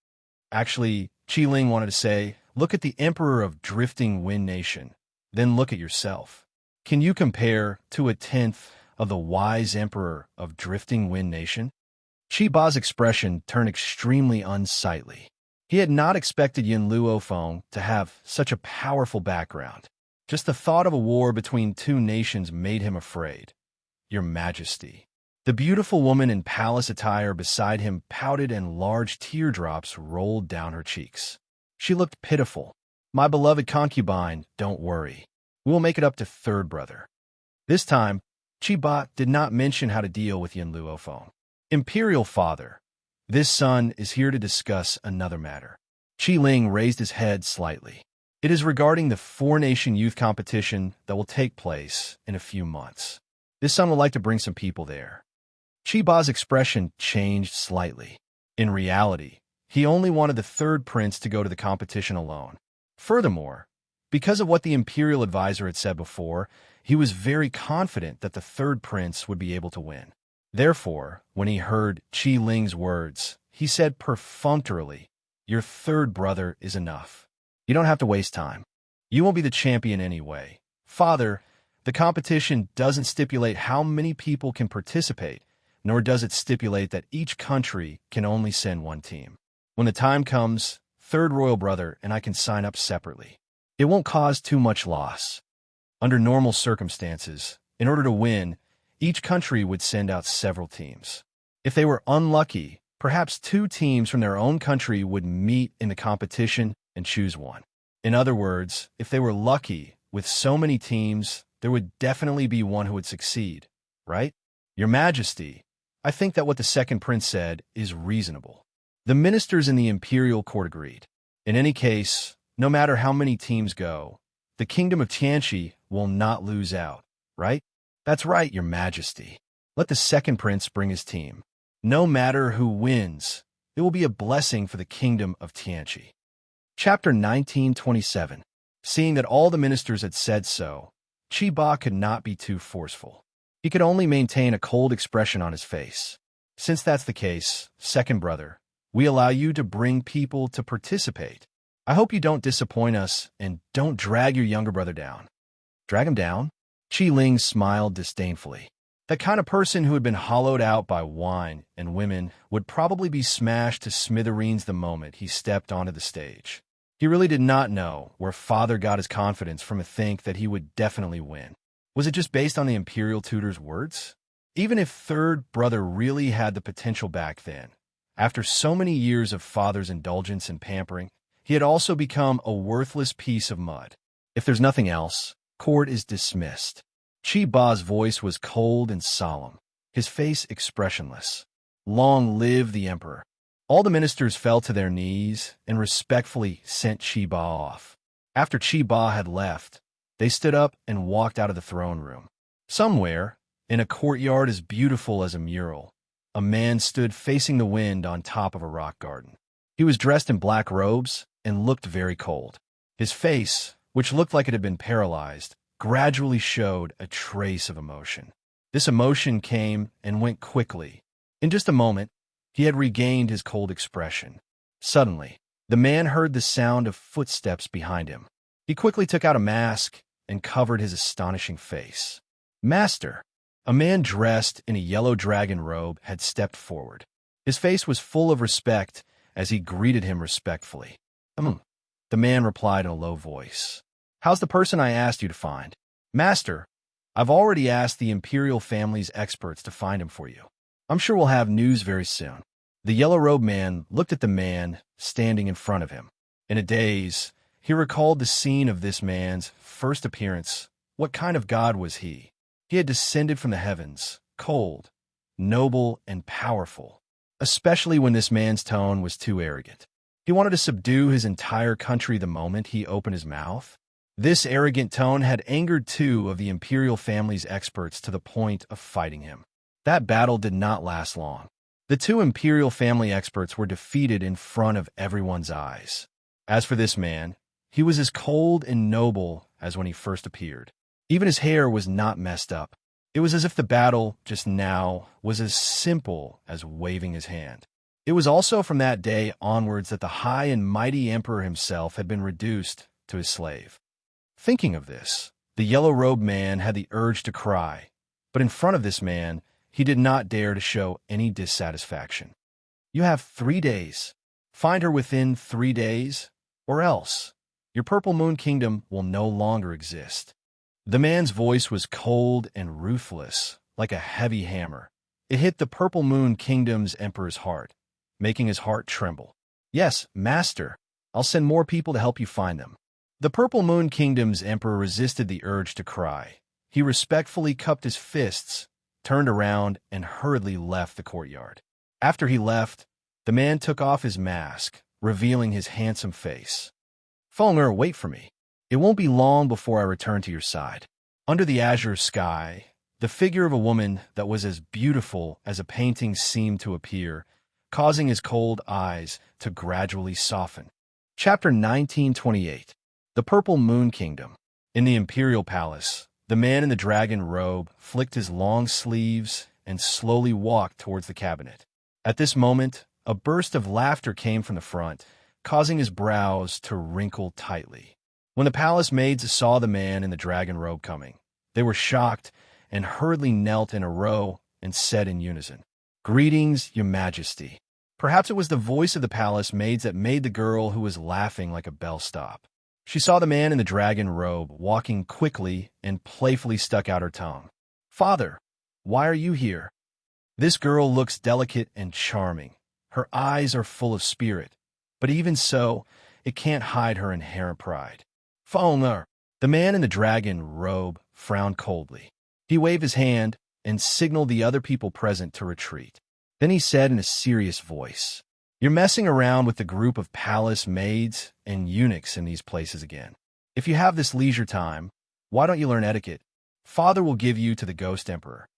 Actually, Qi Ling wanted to say, look at the emperor of Drifting Wind Nation, then look at yourself. Can you compare to a tenth of the wise emperor of Drifting Wind Nation? Qi Ba's expression turned extremely unsightly. He had not expected Yin Luofeng to have such a powerful background. Just the thought of a war between two nations made him afraid. Your Majesty. The beautiful woman in palace attire beside him pouted and large teardrops rolled down her cheeks. She looked pitiful. My beloved concubine, don't worry. We will make it up to third brother. This time, Chiba did not mention how to deal with Yin Luofeng. Imperial father, this son is here to discuss another matter. Qi Ling raised his head slightly. It is regarding the four-nation youth competition that will take place in a few months. This son would like to bring some people there. Chiba's expression changed slightly. In reality, he only wanted the third prince to go to the competition alone. Furthermore, because of what the imperial advisor had said before, he was very confident that the third prince would be able to win. Therefore, when he heard Qi Ling's words, he said perfunctorily, "Your third brother is enough. You don't have to waste time. You won't be the champion anyway. Father, the competition doesn't stipulate how many people can participate, nor does it stipulate that each country can only send one team. When the time comes, third royal brother and I can sign up separately. It won't cause too much loss. Under normal circumstances, in order to win, each country would send out several teams. If they were unlucky, perhaps two teams from their own country would meet in the competition and choose one. In other words, if they were lucky, with so many teams, there would definitely be one who would succeed, right? Your Majesty, I think that what the second prince said is reasonable." The ministers in the imperial court agreed. In any case, no matter how many teams go, the kingdom of Tianqi will not lose out, right? That's right, Your Majesty. Let the second prince bring his team. No matter who wins, it will be a blessing for the kingdom of Tianqi. Chapter 1927. Seeing that all the ministers had said so, Chiba could not be too forceful. He could only maintain a cold expression on his face. Since that's the case, second brother, we allow you to bring people to participate. I hope you don't disappoint us and don't drag your younger brother down. Drag him down? Qi Ling smiled disdainfully. That kind of person who had been hollowed out by wine and women would probably be smashed to smithereens the moment he stepped onto the stage. He really did not know where father got his confidence from to think that he would definitely win. Was it just based on the imperial tutor's words? Even if third brother really had the potential back then, after so many years of father's indulgence and pampering, he had also become a worthless piece of mud. If there's nothing else, court is dismissed. Qi Ba's voice was cold and solemn, his face expressionless. Long live the emperor. All the ministers fell to their knees and respectfully sent Qi Ba off. After Qi Ba had left, they stood up and walked out of the throne room. Somewhere, in a courtyard as beautiful as a mural, a man stood facing the wind on top of a rock garden. He was dressed in black robes and looked very cold. His face, which looked like it had been paralyzed, gradually showed a trace of emotion. This emotion came and went quickly. In just a moment, he had regained his cold expression. Suddenly, the man heard the sound of footsteps behind him. He quickly took out a mask and covered his astonishing face. Master, a man dressed in a yellow dragon robe had stepped forward. His face was full of respect as he greeted him respectfully. The man replied in a low voice. How's the person I asked you to find? Master, I've already asked the imperial family's experts to find him for you. I'm sure we'll have news very soon. The yellow-robed man looked at the man standing in front of him. In a daze, he recalled the scene of this man's first appearance. What kind of god was he? He had descended from the heavens, cold, noble, and powerful, especially when this man's tone was too arrogant. He wanted to subdue his entire country the moment he opened his mouth. This arrogant tone had angered two of the imperial family's experts to the point of fighting him. That battle did not last long. The two imperial family experts were defeated in front of everyone's eyes. As for this man, he was as cold and noble as when he first appeared. Even his hair was not messed up. It was as if the battle, just now, was as simple as waving his hand. It was also from that day onwards that the high and mighty emperor himself had been reduced to his slave. Thinking of this, the yellow-robed man had the urge to cry, but in front of this man, he did not dare to show any dissatisfaction. You have 3 days. Find her within 3 days, or else your Purple Moon Kingdom will no longer exist." The man's voice was cold and ruthless, like a heavy hammer. It hit the Purple Moon Kingdom's emperor's heart, making his heart tremble. "Yes, master. I'll send more people to help you find them." The Purple Moon Kingdom's emperor resisted the urge to cry. He respectfully cupped his fists, turned around, and hurriedly left the courtyard. After he left, the man took off his mask, revealing his handsome face. "Falmer, wait for me. It won't be long before I return to your side." Under the azure sky, the figure of a woman that was as beautiful as a painting seemed to appear, causing his cold eyes to gradually soften. Chapter 1928. The Purple Moon Kingdom. In the Imperial Palace, the man in the dragon robe flicked his long sleeves and slowly walked towards the cabinet. At this moment, a burst of laughter came from the front, causing his brows to wrinkle tightly. When the palace maids saw the man in the dragon robe coming, they were shocked and hurriedly knelt in a row and said in unison, "Greetings, your majesty." Perhaps it was the voice of the palace maids that made the girl who was laughing like a bell stop. She saw the man in the dragon robe walking quickly and playfully stuck out her tongue. "Father, why are you here?" This girl looks delicate and charming. Her eyes are full of spirit, but even so, it can't hide her inherent pride. "Falmer." The man in the dragon robe frowned coldly. He waved his hand and signaled the other people present to retreat. Then he said in a serious voice, "You're messing around with the group of palace maids and eunuchs in these places again. If you have this leisure time, why don't you learn etiquette? Father will give you to the Ghost Emperor."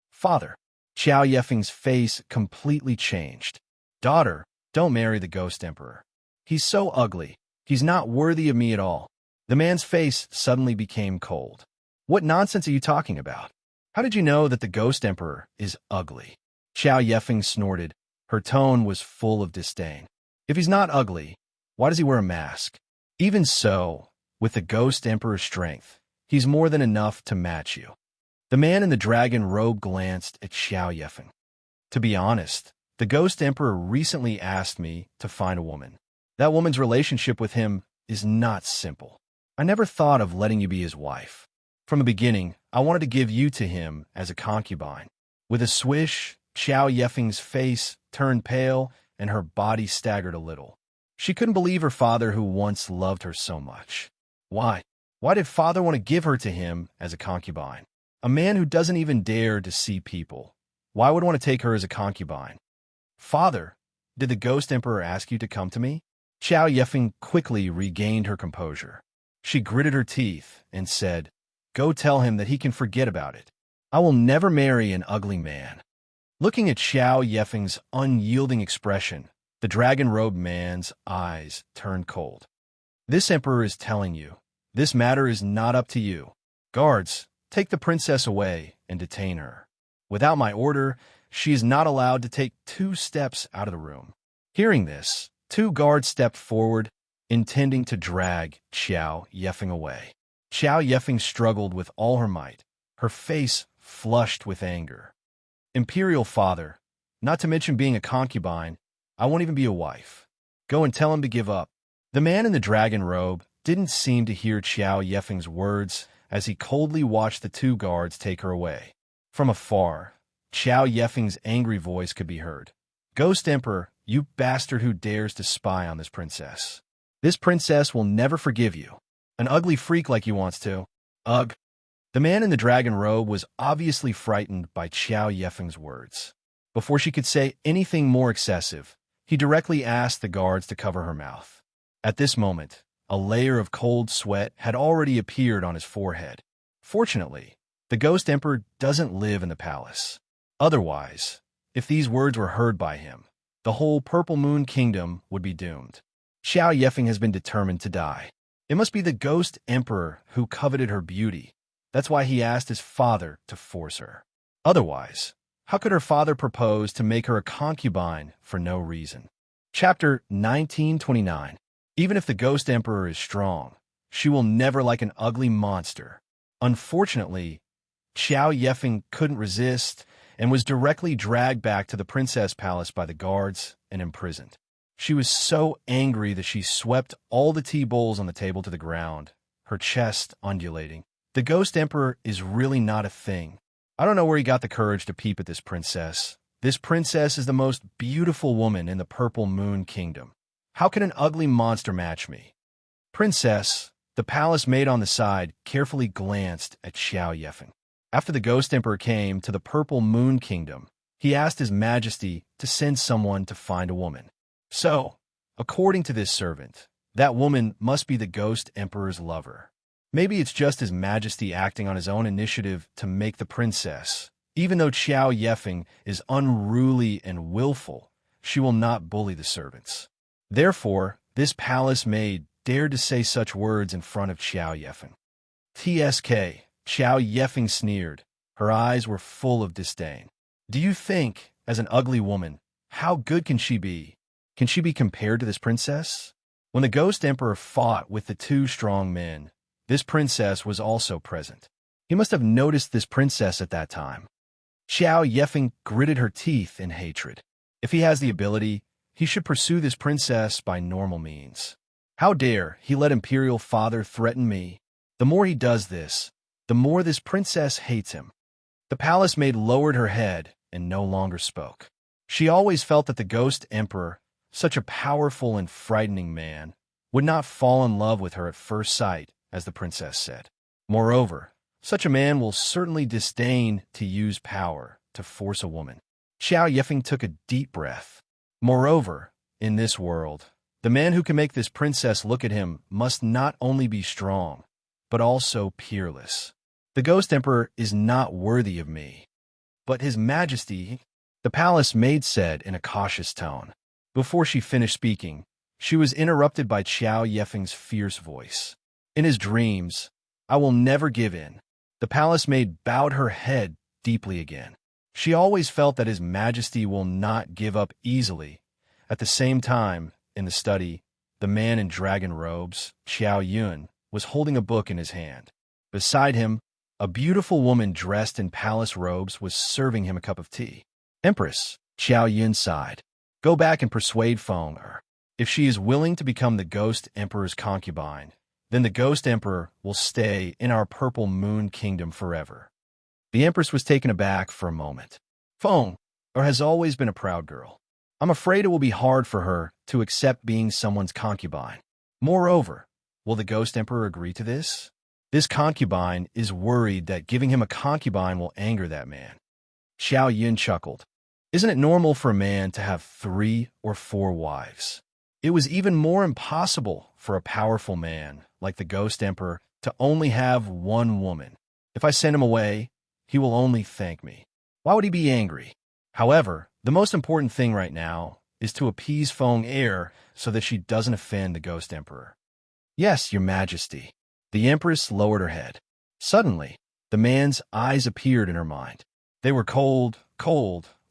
"Father." Xiao Yefeng's face completely changed. "Daughter, don't marry the Ghost Emperor. He's so ugly. He's not worthy of me at all." The man's face suddenly became cold. "What nonsense are you talking about? How did you know that the Ghost Emperor is ugly?" Xiao Yefeng snorted. Her tone was full of disdain. "If he's not ugly, why does he wear a mask? Even so, with the Ghost Emperor's strength, he's more than enough to match you." The man in the dragon robe glanced at Xiao Yefeng. "To be honest, the Ghost Emperor recently asked me to find a woman. That woman's relationship with him is not simple. I never thought of letting you be his wife. From the beginning, I wanted to give you to him as a concubine." With a swish, Xiao Yefeng's face turned pale and her body staggered a little. She couldn't believe her father who once loved her so much. Why? Why did father want to give her to him as a concubine? A man who doesn't even dare to see people. Why would want to take her as a concubine? "Father, did the Ghost Emperor ask you to come to me?" Xiao Yefeng quickly regained her composure. She gritted her teeth and said, "Go tell him that he can forget about it. I will never marry an ugly man." Looking at Xiao Yefeng's unyielding expression, the dragon-robed man's eyes turned cold. "This emperor is telling you, this matter is not up to you. Guards, take the princess away and detain her. Without my order, she is not allowed to take 2 steps out of the room." Hearing this, 2 guards stepped forward, intending to drag Xiao Yefeng away. Xiao Yefeng struggled with all her might, her face flushed with anger. "Imperial father, not to mention being a concubine, I won't even be a wife. Go and tell him to give up." The man in the dragon robe didn't seem to hear Xiao Yefeng's words as he coldly watched the 2 guards take her away. From afar, Xiao Yefeng's angry voice could be heard. "Ghost Emperor, you bastard who dares to spy on this princess. This princess will never forgive you. An ugly freak like you wants to. Ugh." The man in the dragon robe was obviously frightened by Xiao Yefeng's words. Before she could say anything more excessive, he directly asked the guards to cover her mouth. At this moment, a layer of cold sweat had already appeared on his forehead. Fortunately, the Ghost Emperor doesn't live in the palace. Otherwise, if these words were heard by him, the whole Purple Moon Kingdom would be doomed. Xiao Yefeng has been determined to die. It must be the Ghost Emperor who coveted her beauty. That's why he asked his father to force her. Otherwise, how could her father propose to make her a concubine for no reason? Chapter 1929. Even if the Ghost Emperor is strong, she will never like an ugly monster. Unfortunately, Xiao Yefeng couldn't resist and was directly dragged back to the princess palace by the guards and imprisoned. She was so angry that she swept all the tea bowls on the table to the ground, her chest undulating. The Ghost Emperor is really not a thing. I don't know where he got the courage to peep at this princess. This princess is the most beautiful woman in the Purple Moon Kingdom. How can an ugly monster match me? Princess, the palace maid on the side, carefully glanced at Xiao Yefeng. After the Ghost Emperor came to the Purple Moon Kingdom, he asked His Majesty to send someone to find a woman. So, according to this servant, that woman must be the Ghost Emperor's lover. Maybe it's just His Majesty acting on his own initiative to make the princess. Even though Xiao Yefeng is unruly and willful, she will not bully the servants. Therefore, this palace maid dared to say such words in front of Xiao Yefeng. TSK, Xiao Yefeng sneered. Her eyes were full of disdain. Do you think, as an ugly woman, how good can she be? Can she be compared to this princess? When the Ghost Emperor fought with the two strong men, this princess was also present. He must have noticed this princess at that time. Xiao Yefeng gritted her teeth in hatred. If he has the ability, he should pursue this princess by normal means. How dare he let Imperial Father threaten me? The more he does this, the more this princess hates him. The palace maid lowered her head and no longer spoke. She always felt that the Ghost Emperor, such a powerful and frightening man, would not fall in love with her at first sight, as the princess said. Moreover, such a man will certainly disdain to use power to force a woman. Xiao Yefeng took a deep breath. Moreover, in this world, the man who can make this princess look at him must not only be strong, but also peerless. The Ghost Emperor is not worthy of me. But His Majesty, the palace maid said in a cautious tone. Before she finished speaking, she was interrupted by Xiao Yefeng's fierce voice. In his dreams, I will never give in. The palace maid bowed her head deeply again. She always felt that His Majesty will not give up easily. At the same time, in the study, the man in dragon robes, Xiao Yun, was holding a book in his hand. Beside him, a beautiful woman dressed in palace robes was serving him a cup of tea. Empress, Xiao Yun sighed. Go back and persuade Feng Er. If she is willing to become the Ghost Emperor's concubine, then the Ghost Emperor will stay in our Purple Moon Kingdom forever. The Empress was taken aback for a moment. Feng Er has always been a proud girl. I'm afraid it will be hard for her to accept being someone's concubine. Moreover, will the Ghost Emperor agree to this? This concubine is worried that giving him a concubine will anger that man. Xiao Yun chuckled. Isn't it normal for a man to have 3 or 4 wives? It was even more impossible for a powerful man like the Ghost Emperor to only have one woman. If I send him away, he will only thank me. Why would he be angry? However, the most important thing right now is to appease Feng Er so that she doesn't offend the Ghost Emperor. Yes, Your Majesty. The Empress lowered her head. Suddenly, the man's eyes appeared in her mind. They were cold,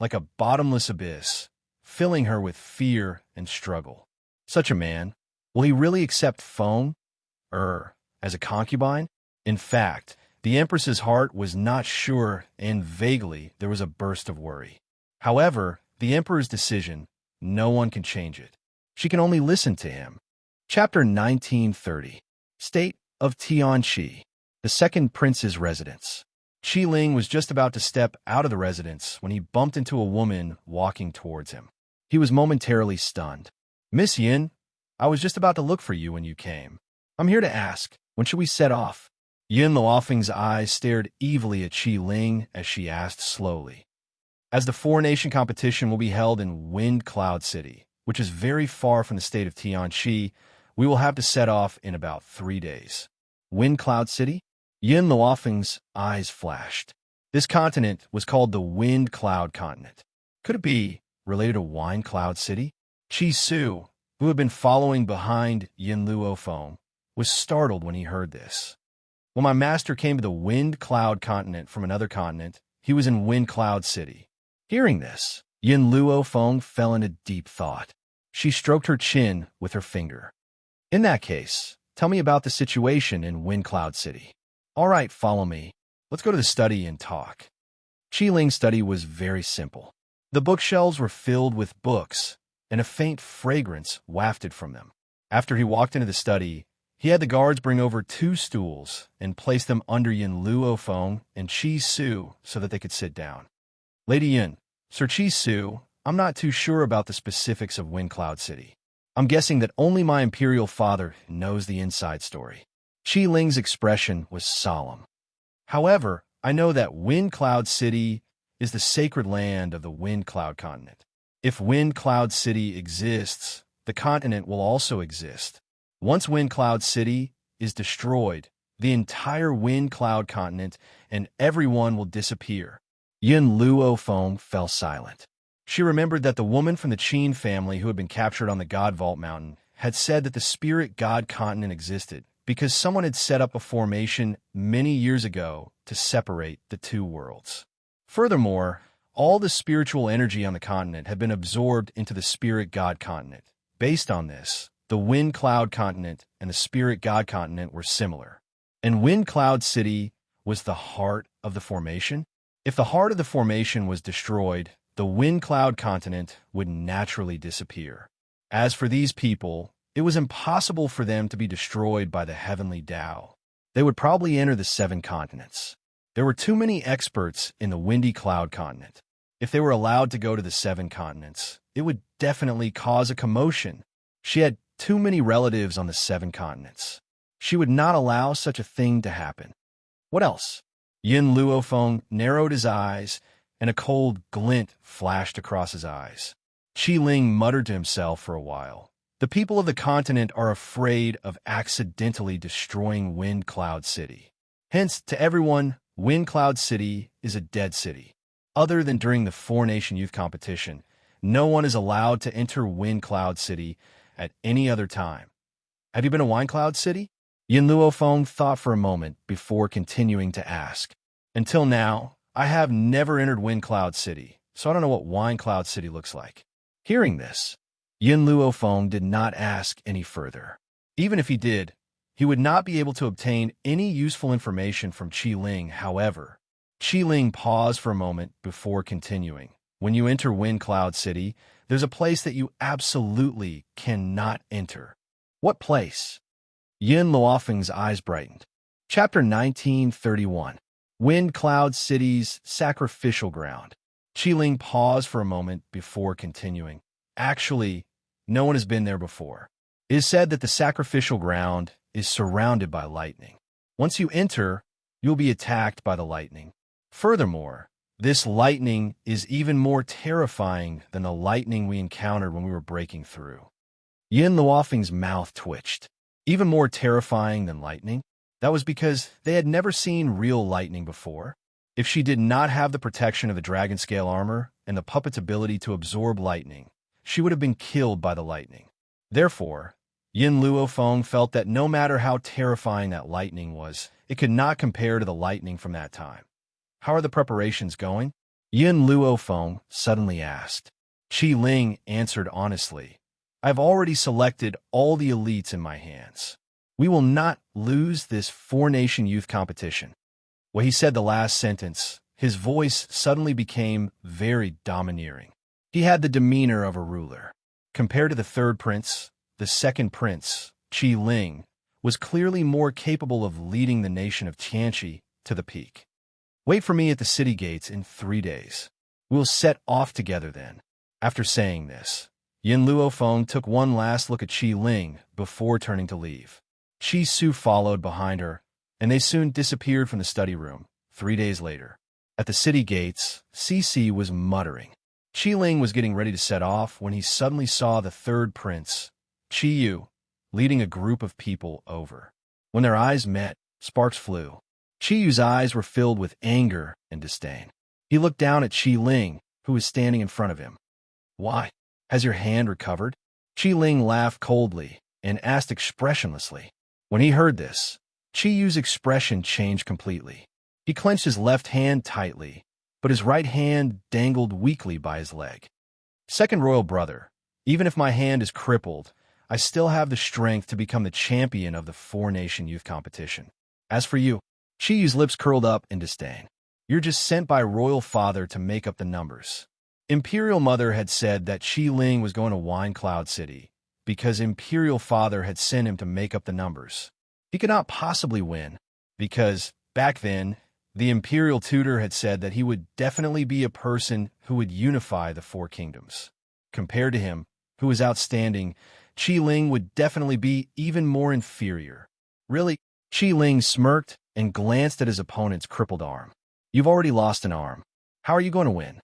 like a bottomless abyss, filling her with fear and struggle. Such a man, will he really accept Feng Er as a concubine? In fact, the Empress's heart was not sure, and vaguely there was a burst of worry. However, the Emperor's decision, no one can change it. She can only listen to him. Chapter 1930. State of Tianqi, the second prince's residence. Qi Ling was just about to step out of the residence when he bumped into a woman walking towards him. He was momentarily stunned. Miss Yin, I was just about to look for you when you came. I'm here to ask, when should we set off? Yin Luofeng's eyes stared evilly at Qi Ling as she asked slowly. As the 4-nation competition will be held in Wind Cloud City, which is very far from the state of Tianqi, we will have to set off in about 3 days. Wind Cloud City? Yin Luofeng's eyes flashed. This continent was called the Wind Cloud Continent. Could it be related to Wine Cloud City? Qi Su, who had been following behind Yin Luofeng, was startled when he heard this. When my master came to the Wind Cloud Continent from another continent, he was in Wind Cloud City. Hearing this, Yin Luofeng fell into deep thought. She stroked her chin with her finger. In that case, tell me about the situation in Wind Cloud City. All right, follow me. Let's go to the study and talk. Qi Ling's study was very simple. The bookshelves were filled with books, and a faint fragrance wafted from them. After he walked into the study, he had the guards bring over 2 stools and place them under Yin Luo Feng and Chi Su so that they could sit down. Lady Yin, Sir Chi Su, I'm not too sure about the specifics of Wind Cloud City. I'm guessing that only my imperial father knows the inside story. Qi Ling's expression was solemn. However, I know that Wind Cloud City is the sacred land of the Wind Cloud continent. If Wind Cloud City exists, the continent will also exist. Once Wind Cloud City is destroyed, the entire Wind Cloud continent and everyone will disappear. Yin Luo Feng fell silent. She remembered that the woman from the Qin family who had been captured on the God Vault Mountain had said that the spirit God continent existed because someone had set up a formation many years ago to separate the 2 worlds. Furthermore, all the spiritual energy on the continent had been absorbed into the spirit God continent. Based on this, the Wind Cloud continent and the spirit God continent were similar. And Wind Cloud City was the heart of the formation? If the heart of the formation was destroyed, the Wind Cloud continent would naturally disappear. As for these people, it was impossible for them to be destroyed by the heavenly Tao. They would probably enter the 7 continents. There were too many experts in the Windy Cloud continent. If they were allowed to go to the 7 continents, it would definitely cause a commotion. She had too many relatives on the 7 continents. She would not allow such a thing to happen. What else? Yin Luo Feng narrowed his eyes, and a cold glint flashed across his eyes. Qi Ling muttered to himself for a while. The people of the continent are afraid of accidentally destroying Wind Cloud City. Hence, to everyone, Wind Cloud City is a dead city. Other than during the 4-Nation Youth Competition, no one is allowed to enter Wind Cloud City at any other time. Have you been to Wind Cloud City? Yin Luo Feng thought for a moment before continuing to ask. Until now, I have never entered Wind Cloud City, so I don't know what Wind Cloud City looks like. Hearing this, Yin Luo Feng did not ask any further. Even if he did, he would not be able to obtain any useful information from Qi Ling. However, Qi Ling paused for a moment before continuing. When you enter Wind Cloud City, there's a place that you absolutely cannot enter. What place? Yin Luofeng's eyes brightened. Chapter 1931. Wind Cloud City's Sacrificial Ground. Qi Ling paused for a moment before continuing. Actually, no one has been there before. It is said that the sacrificial ground is surrounded by lightning. Once you enter, you'll be attacked by the lightning. Furthermore, this lightning is even more terrifying than the lightning we encountered when we were breaking through. Yin Luofeng's mouth twitched. Even more terrifying than lightning? That was because they had never seen real lightning before. If she did not have the protection of the dragon scale armor and the puppet's ability to absorb lightning, she would have been killed by the lightning. Therefore, Yin Luo Feng felt that no matter how terrifying that lightning was, it could not compare to the lightning from that time. How are the preparations going? Yin Luo Feng suddenly asked. Qi Ling answered honestly. I've already selected all the elites in my hands. We will not lose this 4-Nation Youth Competition. When he said the last sentence, his voice suddenly became very domineering. He had the demeanor of a ruler. Compared to the 3rd prince, the 2nd prince, Qi Ling, was clearly more capable of leading the nation of Tianqi to the peak. Wait for me at the city gates in 3 days. We'll set off together then. After saying this, Yin Luo Feng took one last look at Qi Ling before turning to leave. Qi Su followed behind her, and they soon disappeared from the study room. 3 days later, at the city gates, Cici was muttering. Qi Ling was getting ready to set off when he suddenly saw the 3rd prince, Qi Yu, leading a group of people over. When their eyes met, sparks flew. Qi Yu's eyes were filled with anger and disdain. He looked down at Qi Ling, who was standing in front of him. Why? Has your hand recovered? Qi Ling laughed coldly and asked expressionlessly. When he heard this, Qi Yu's expression changed completely. He clenched his left hand tightly, but his right hand dangled weakly by his leg. Second royal brother, even if my hand is crippled, I still have the strength to become the champion of the 4-Nation Youth Competition. As for you, Qi Yu's lips curled up in disdain. You're just sent by royal father to make up the numbers. Imperial Mother had said that Qi Ling was going to Wine Cloud City because Imperial Father had sent him to make up the numbers. He could not possibly win because, back then, the Imperial Tutor had said that he would definitely be a person who would unify the four kingdoms. Compared to him, who was outstanding, Qi Ling would definitely be even more inferior. Really, Qi Ling smirked and glanced at his opponent's crippled arm. You've already lost an arm. How are you going to win?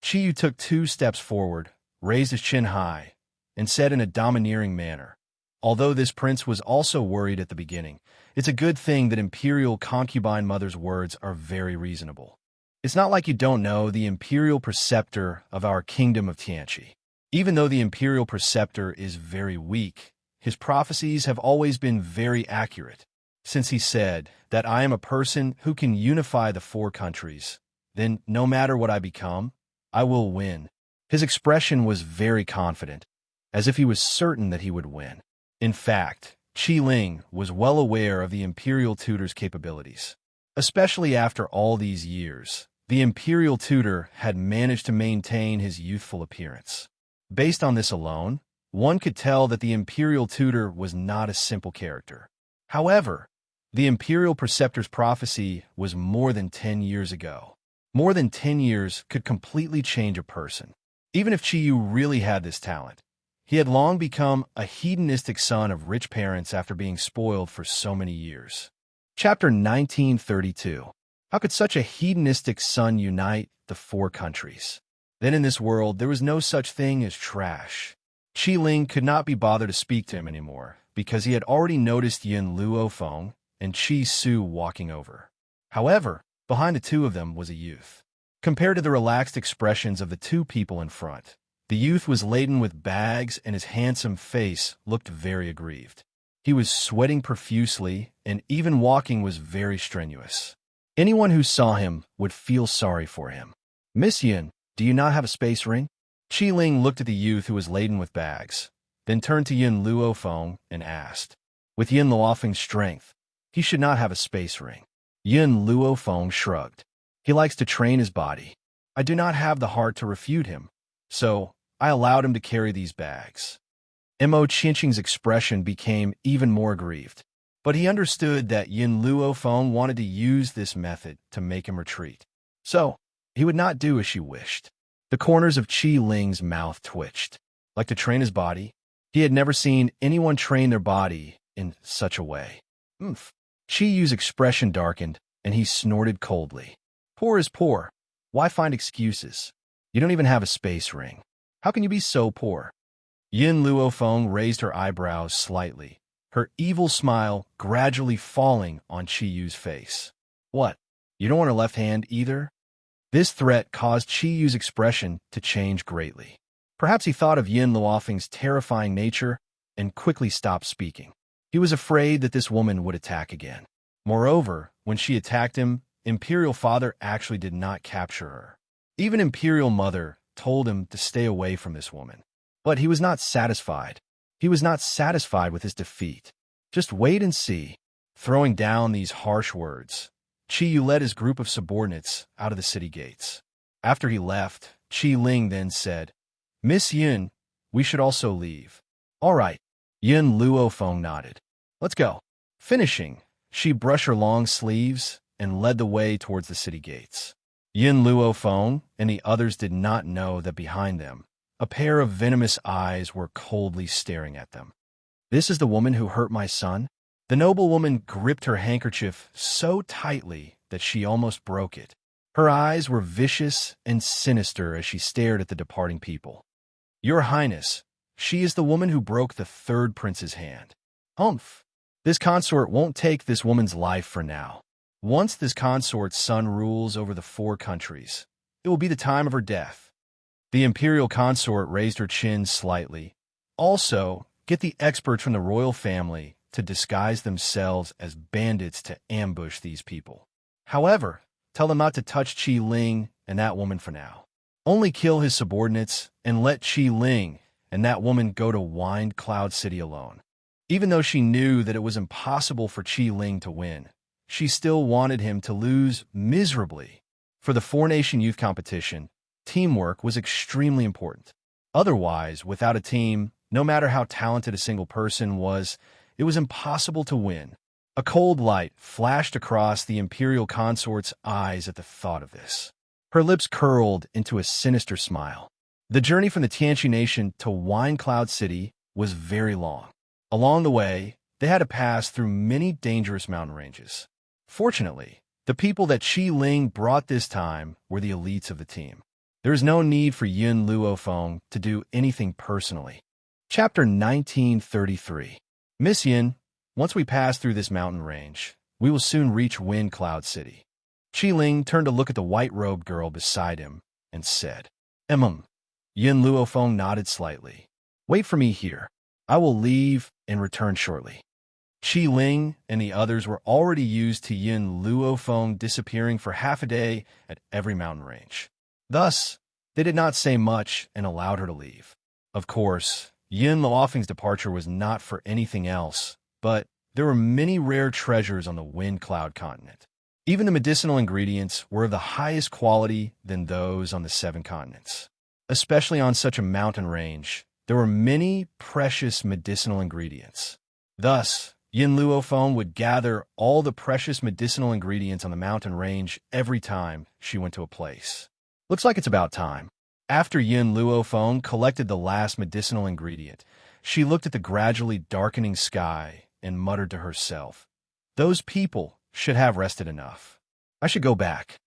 Qi Yu took 2 steps forward, raised his chin high, and said in a domineering manner, although this prince was also worried at the beginning, it's a good thing that Imperial Concubine Mother's words are very reasonable. It's not like you don't know the Imperial Preceptor of our Kingdom of Tianqi. Even though the Imperial Preceptor is very weak, his prophecies have always been very accurate. Since he said that I am a person who can unify the 4 countries, then no matter what I become, I will win. His expression was very confident, as if he was certain that he would win. In fact, Qi Ling was well aware of the Imperial Tutor's capabilities. Especially after all these years, the Imperial Tutor had managed to maintain his youthful appearance. Based on this alone, one could tell that the Imperial Tutor was not a simple character. However, the Imperial Preceptor's prophecy was more than 10 years ago. More than 10 years could completely change a person. Even if Qi Yu really had this talent, he had long become a hedonistic son of rich parents after being spoiled for so many years. Chapter 1932. How could such a hedonistic son unite the 4 countries? Then in this world, there was no such thing as trash. Qi Ling could not be bothered to speak to him anymore, because he had already noticed Yin Luofeng and Qi Su walking over. However, behind the 2 of them was a youth. Compared to the relaxed expressions of the 2 people in front, the youth was laden with bags and his handsome face looked very aggrieved. He was sweating profusely and even walking was very strenuous. Anyone who saw him would feel sorry for him. Miss Yin, do you not have a space ring? Qi Ling looked at the youth who was laden with bags, then turned to Yin Luofeng and asked. With Yin Luofeng's strength, he should not have a space ring. Yin Luofeng shrugged. He likes to train his body. I do not have the heart to refute him, so I allowed him to carry these bags. Mo Qingqing's expression became even more aggrieved, but he understood that Yin Luofeng wanted to use this method to make him retreat. So, he would not do as she wished. The corners of Qi Ling's mouth twitched. Like to train his body? He had never seen anyone train their body in such a way. Qi Yu's expression darkened, and he snorted coldly. Poor is poor. Why find excuses? You don't even have a space ring. How can you be so poor? Yin Luofeng raised her eyebrows slightly, her evil smile gradually falling on Qi Yu's face. What? You don't want her left hand either? This threat caused Qi Yu's expression to change greatly. Perhaps he thought of Yin Luofeng's terrifying nature and quickly stopped speaking. He was afraid that this woman would attack again. Moreover, when she attacked him, Imperial Father actually did not capture her. Even Imperial Mother told him to stay away from this woman. But he was not satisfied. He was not satisfied with his defeat. Just wait and see. Throwing down these harsh words, Qi Yu led his group of subordinates out of the city gates. After he left, Qi Ling then said, Miss Yin, we should also leave. All right. Yin Luofeng nodded. Let's go. Finishing, she brushed her long sleeves and led the way towards the city gates. Yin Luofeng and the others did not know that behind them, a pair of venomous eyes were coldly staring at them. This is the woman who hurt my son? The noblewoman gripped her handkerchief so tightly that she almost broke it. Her eyes were vicious and sinister as she stared at the departing people. Your Highness, she is the woman who broke the 3rd prince's hand. Humph! This consort won't take this woman's life for now. Once this consort's son rules over the 4 countries, it will be the time of her death. The imperial consort raised her chin slightly. Also, get the experts from the royal family to disguise themselves as bandits to ambush these people. However, tell them not to touch Qi Ling and that woman for now. Only kill his subordinates and let Qi Ling and that woman go to Wine Cloud City alone. Even though she knew that it was impossible for Qi Ling to win, she still wanted him to lose miserably. For the 4-nation youth competition, teamwork was extremely important. Otherwise, without a team, no matter how talented a single person was, it was impossible to win. A cold light flashed across the imperial consort's eyes at the thought of this. Her lips curled into a sinister smile. The journey from the Tianqi nation to Wine Cloud City was very long. Along the way, they had to pass through many dangerous mountain ranges. Fortunately, the people that Qi Ling brought this time were the elites of the team. There is no need for Yun Luofeng to do anything personally. Chapter 1933. Miss Yin, once we pass through this mountain range, we will soon reach Wind Cloud City. Qi Ling turned to look at the white-robed girl beside him and said, Yin Luofeng nodded slightly. Wait for me here. I will leave and return shortly. Qi Ling and the others were already used to Yin Luofeng disappearing for half a day at every mountain range. Thus, they did not say much and allowed her to leave. Of course, Yin Luofeng's departure was not for anything else, but there were many rare treasures on the Wind Cloud continent. Even the medicinal ingredients were of the highest quality than those on the 7 continents. Especially on such a mountain range, there were many precious medicinal ingredients. Thus, Yin Luofeng would gather all the precious medicinal ingredients on the mountain range every time she went to a place. Looks like it's about time. After Yin Luofeng collected the last medicinal ingredient, she looked at the gradually darkening sky and muttered to herself, "Those people should have rested enough. I should go back."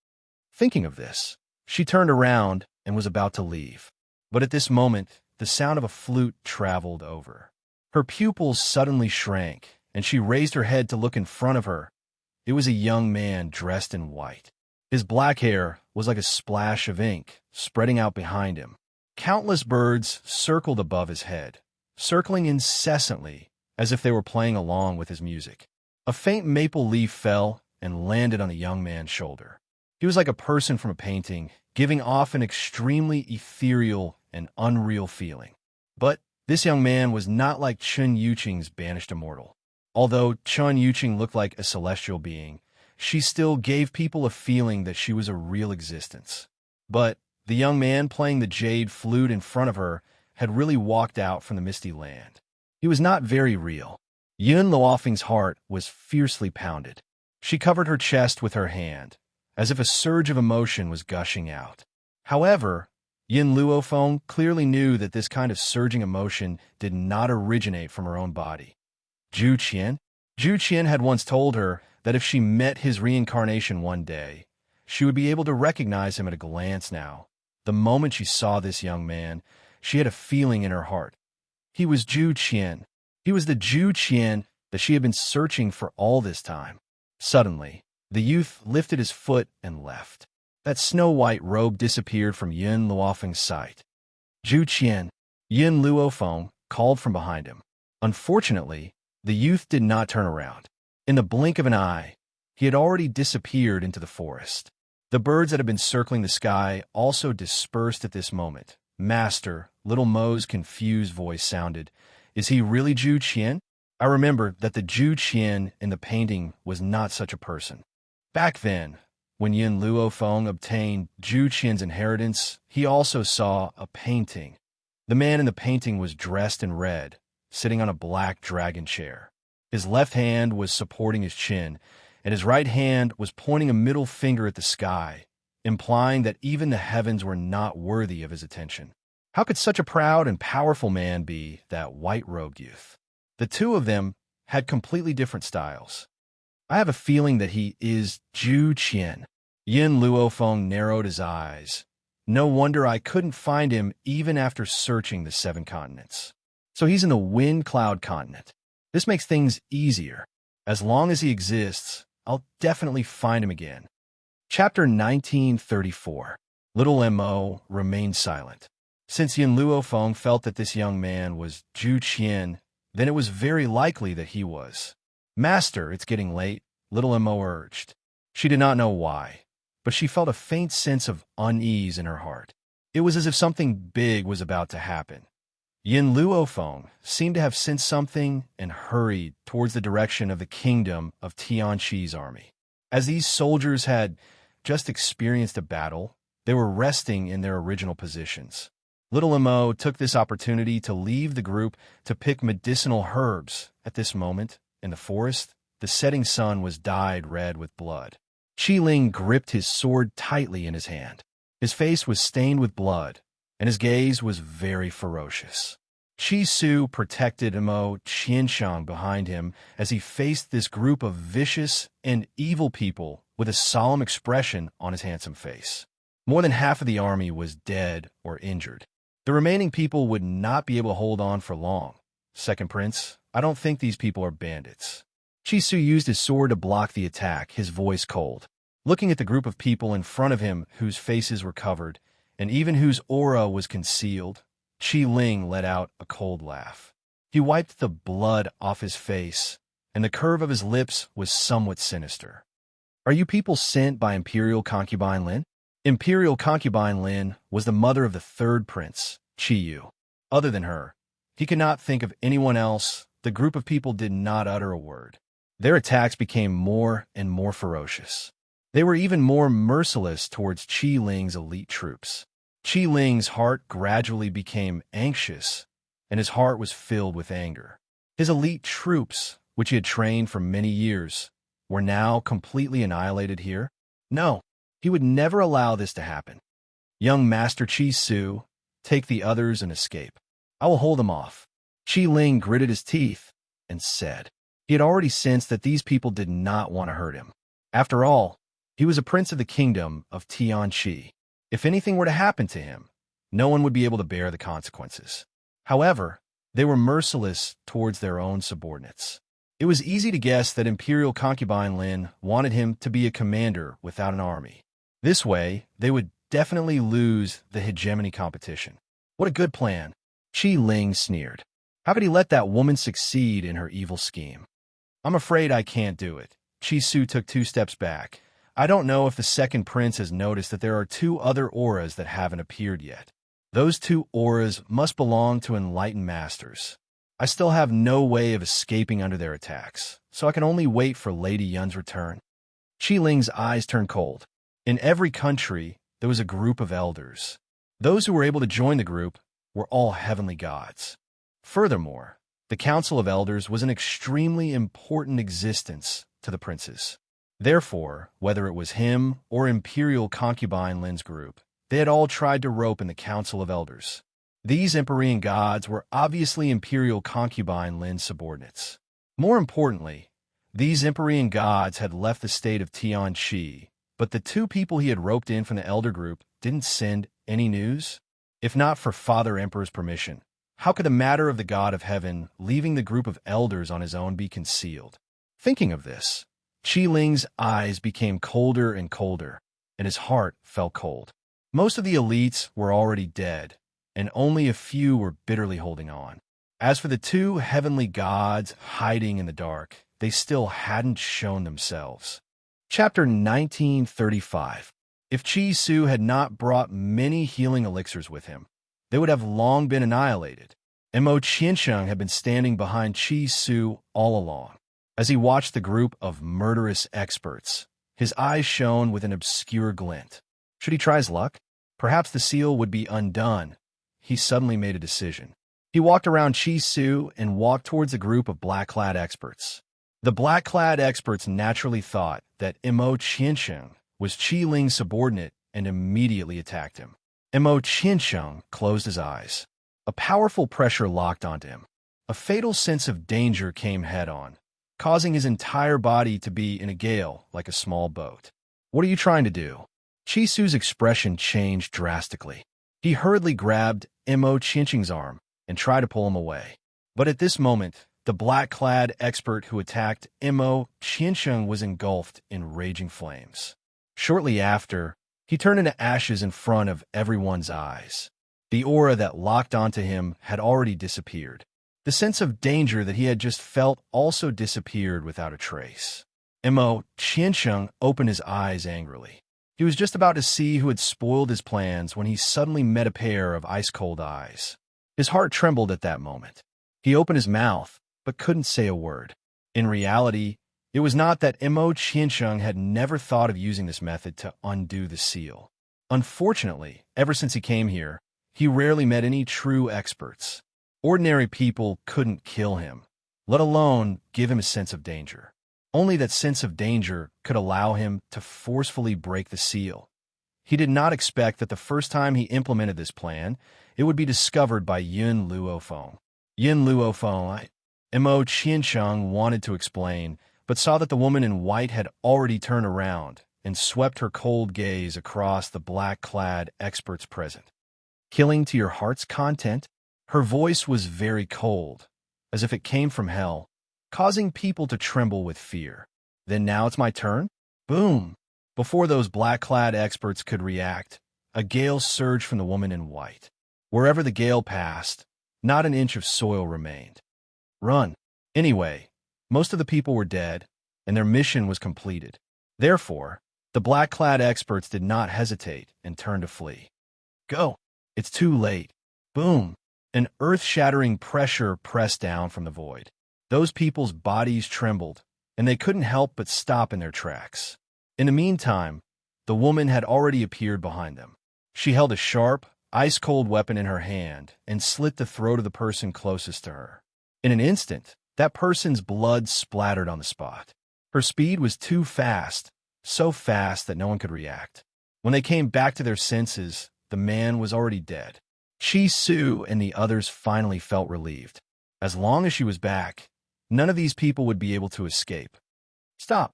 Thinking of this, she turned around and was about to leave. But at this moment, the sound of a flute traveled over. Her pupils suddenly shrank, and she raised her head to look in front of her. It was a young man dressed in white. His black hair was like a splash of ink spreading out behind him. Countless birds circled above his head, circling incessantly as if they were playing along with his music. A faint maple leaf fell and landed on the young man's shoulder. He was like a person from a painting, giving off an extremely ethereal and unreal feeling. But this young man was not like Chun Yuqing's banished immortal. Although Chun Yuqing looked like a celestial being, she still gave people a feeling that she was a real existence. But the young man playing the jade flute in front of her had really walked out from the misty land. He was not very real. Yun Luofeng's heart was fiercely pounded. She covered her chest with her hand, as if a surge of emotion was gushing out. However, Yin Luofeng clearly knew that this kind of surging emotion did not originate from her own body. Zhu Qian had once told her that if she met his reincarnation one day, she would be able to recognize him at a glance now. The moment she saw this young man, she had a feeling in her heart. He was Zhu Qian. He was the Zhu Qian that she had been searching for all this time. Suddenly, the youth lifted his foot and left. That snow-white robe disappeared from Yin Luofeng's sight. Zhu Qian, Yin Luofeng called from behind him. Unfortunately, the youth did not turn around. In the blink of an eye, he had already disappeared into the forest. The birds that had been circling the sky also dispersed at this moment. "Master," little Mo's confused voice sounded. "Is he really Zhu Qian?" I remember that the Zhu Qian in the painting was not such a person. Back then, when Yin Luofeng obtained Zhu Qian's inheritance, he also saw a painting. The man in the painting was dressed in red, sitting on a black dragon chair. His left hand was supporting his chin, and his right hand was pointing a middle finger at the sky, implying that even the heavens were not worthy of his attention. How could such a proud and powerful man be that white-robed youth? The two of them had completely different styles. I have a feeling that he is Zhu Qian. Yin Luofeng narrowed his eyes. No wonder I couldn't find him even after searching the 7 continents. So he's in the Wind Cloud continent. This makes things easier. As long as he exists, I'll definitely find him again. Chapter 1934. Little Mo remained silent. Since Yin Luofeng felt that this young man was Zhu Qian, then it was very likely that he was. "Master, it's getting late," Little Mo urged. She did not know why, but she felt a faint sense of unease in her heart. It was as if something big was about to happen. Yin Luofeng seemed to have sensed something and hurried towards the direction of the kingdom of Tianqi's army. As these soldiers had just experienced a battle, They were resting in their original positions. Little Mo took this opportunity to leave the group to pick medicinal herbs. At this moment, in the forest, the setting sun was dyed red with blood. Qi Ling gripped his sword tightly in his hand. His face was stained with blood, and his gaze was very ferocious. Qi Su protected Mo Qianshang behind him as he faced this group of vicious and evil people with a solemn expression on his handsome face. More than half of the army was dead or injured. The remaining people would not be able to hold on for long. Second Prince, I don't think these people are bandits. Qi Su used his sword to block the attack, his voice cold. Looking at the group of people in front of him whose faces were covered, and even whose aura was concealed, Qi Ling let out a cold laugh. He wiped the blood off his face, and the curve of his lips was somewhat sinister. Are you people sent by Imperial Concubine Lin? Imperial Concubine Lin was the mother of the third prince, Qi Yu. Other than her, he could not think of anyone else. The group of people did not utter a word. Their attacks became more and more ferocious. They were even more merciless towards Qi Ling's elite troops. Qi Ling's heart gradually became anxious, and his heart was filled with anger. His elite troops, which he had trained for many years, were now completely annihilated here? No, he would never allow this to happen. Young Master Qi Su, take the others and escape. I will hold them off. Qi Ling gritted his teeth and said. He had already sensed that these people did not want to hurt him. After all, he was a prince of the kingdom of Tianqi. If anything were to happen to him, no one would be able to bear the consequences. However, they were merciless towards their own subordinates. It was easy to guess that Imperial Concubine Lin wanted him to be a commander without an army. This way, they would definitely lose the hegemony competition. What a good plan, Qi Ling sneered. How could he let that woman succeed in her evil scheme? I'm afraid I can't do it. Qi Su took 2 steps back. I don't know if the second prince has noticed that there are 2 other auras that haven't appeared yet. Those 2 auras must belong to enlightened masters. I still have no way of escaping under their attacks, so I can only wait for Lady Yun's return. Qi Ling's eyes turned cold. In every country, there was a group of elders. Those who were able to join the group were all heavenly gods. Furthermore, the Council of Elders was an extremely important existence to the princes. Therefore, whether it was him or Imperial Concubine Lin's group, they had all tried to rope in the Council of Elders. These Empyrean gods were obviously Imperial Concubine Lin's subordinates. More importantly, these Empyrean gods had left the state of Tianqi, but the 2 people he had roped in from the Elder group didn't send any news. If not for Father Emperor's permission, how could the matter of the God of Heaven leaving the group of elders on his own be concealed? Thinking of this, Qi Ling's eyes became colder and colder, and his heart felt cold. Most of the elites were already dead, and only a few were bitterly holding on. As for the 2 heavenly gods hiding in the dark, they still hadn't shown themselves. Chapter 1935. If Qi Su had not brought many healing elixirs with him, they would have long been annihilated. Mo Qiansheng had been standing behind Qi Su all along. As he watched the group of murderous experts, his eyes shone with an obscure glint. Should he try his luck? Perhaps the seal would be undone. He suddenly made a decision. He walked around Qi Su and walked towards a group of black-clad experts. The black-clad experts naturally thought that Mo Qiansheng was Qi Ling's subordinate and immediately attacked him. Mo Qiansheng closed his eyes. A powerful pressure locked onto him. A fatal sense of danger came head-on, causing his entire body to be in a gale like a small boat. What are you trying to do? Qi Su's expression changed drastically. He hurriedly grabbed Mo Qiansheng's arm and tried to pull him away. But at this moment, the black-clad expert who attacked Mo Qiansheng was engulfed in raging flames. Shortly after, he turned into ashes in front of everyone's eyes. The aura that locked onto him had already disappeared. The sense of danger that he had just felt also disappeared without a trace. Mo Qiansheng opened his eyes angrily. He was just about to see who had spoiled his plans when he suddenly met a pair of ice-cold eyes. His heart trembled at that moment. He opened his mouth, but couldn't say a word. In reality, it was not that Mo Qiansheng had never thought of using this method to undo the seal. Unfortunately, ever since he came here, he rarely met any true experts. Ordinary people couldn't kill him, let alone give him a sense of danger. Only that sense of danger could allow him to forcefully break the seal. He did not expect that the first time he implemented this plan, it would be discovered by Yun Luofeng. Yun Luofeng, Mo Qiancheng wanted to explain, but saw that the woman in white had already turned around and swept her cold gaze across the black-clad experts present. Killing to your heart's content? Her voice was very cold, as if it came from hell, causing people to tremble with fear. Then now it's my turn? Boom! Before those black-clad experts could react, a gale surged from the woman in white. Wherever the gale passed, not an inch of soil remained. Run. Anyway, most of the people were dead, and their mission was completed. Therefore, the black-clad experts did not hesitate and turned to flee. Go! It's too late. Boom! An earth-shattering pressure pressed down from the void. Those people's bodies trembled, and they couldn't help but stop in their tracks. In the meantime, the woman had already appeared behind them. She held a sharp, ice-cold weapon in her hand and slit the throat of the person closest to her. In an instant, that person's blood splattered on the spot. Her speed was too fast, so fast that no one could react. When they came back to their senses, the man was already dead. Chi Su and the others finally felt relieved. As long as she was back, none of these people would be able to escape. Stop!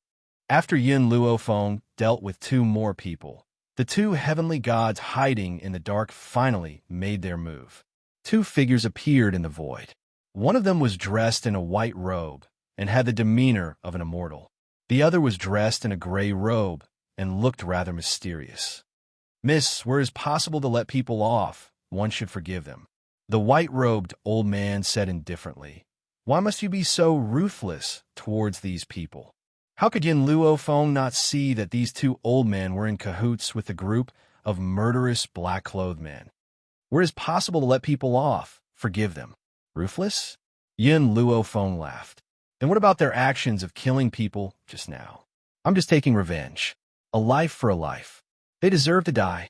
After Yun Luofeng dealt with 2 more people, the 2 heavenly gods hiding in the dark finally made their move. 2 figures appeared in the void. One of them was dressed in a white robe and had the demeanor of an immortal. The other was dressed in a gray robe and looked rather mysterious. Miss, where it is possible to let people off, one should forgive them. The white-robed old man said indifferently, Why must you be so ruthless towards these people? How could Yun Luofeng not see that these 2 old men were in cahoots with a group of murderous black-clothed men? Where it is possible to let people off, forgive them. Ruthless? Yun Luofeng laughed. Then what about their actions of killing people just now? I'm just taking revenge. A life for a life. They deserve to die.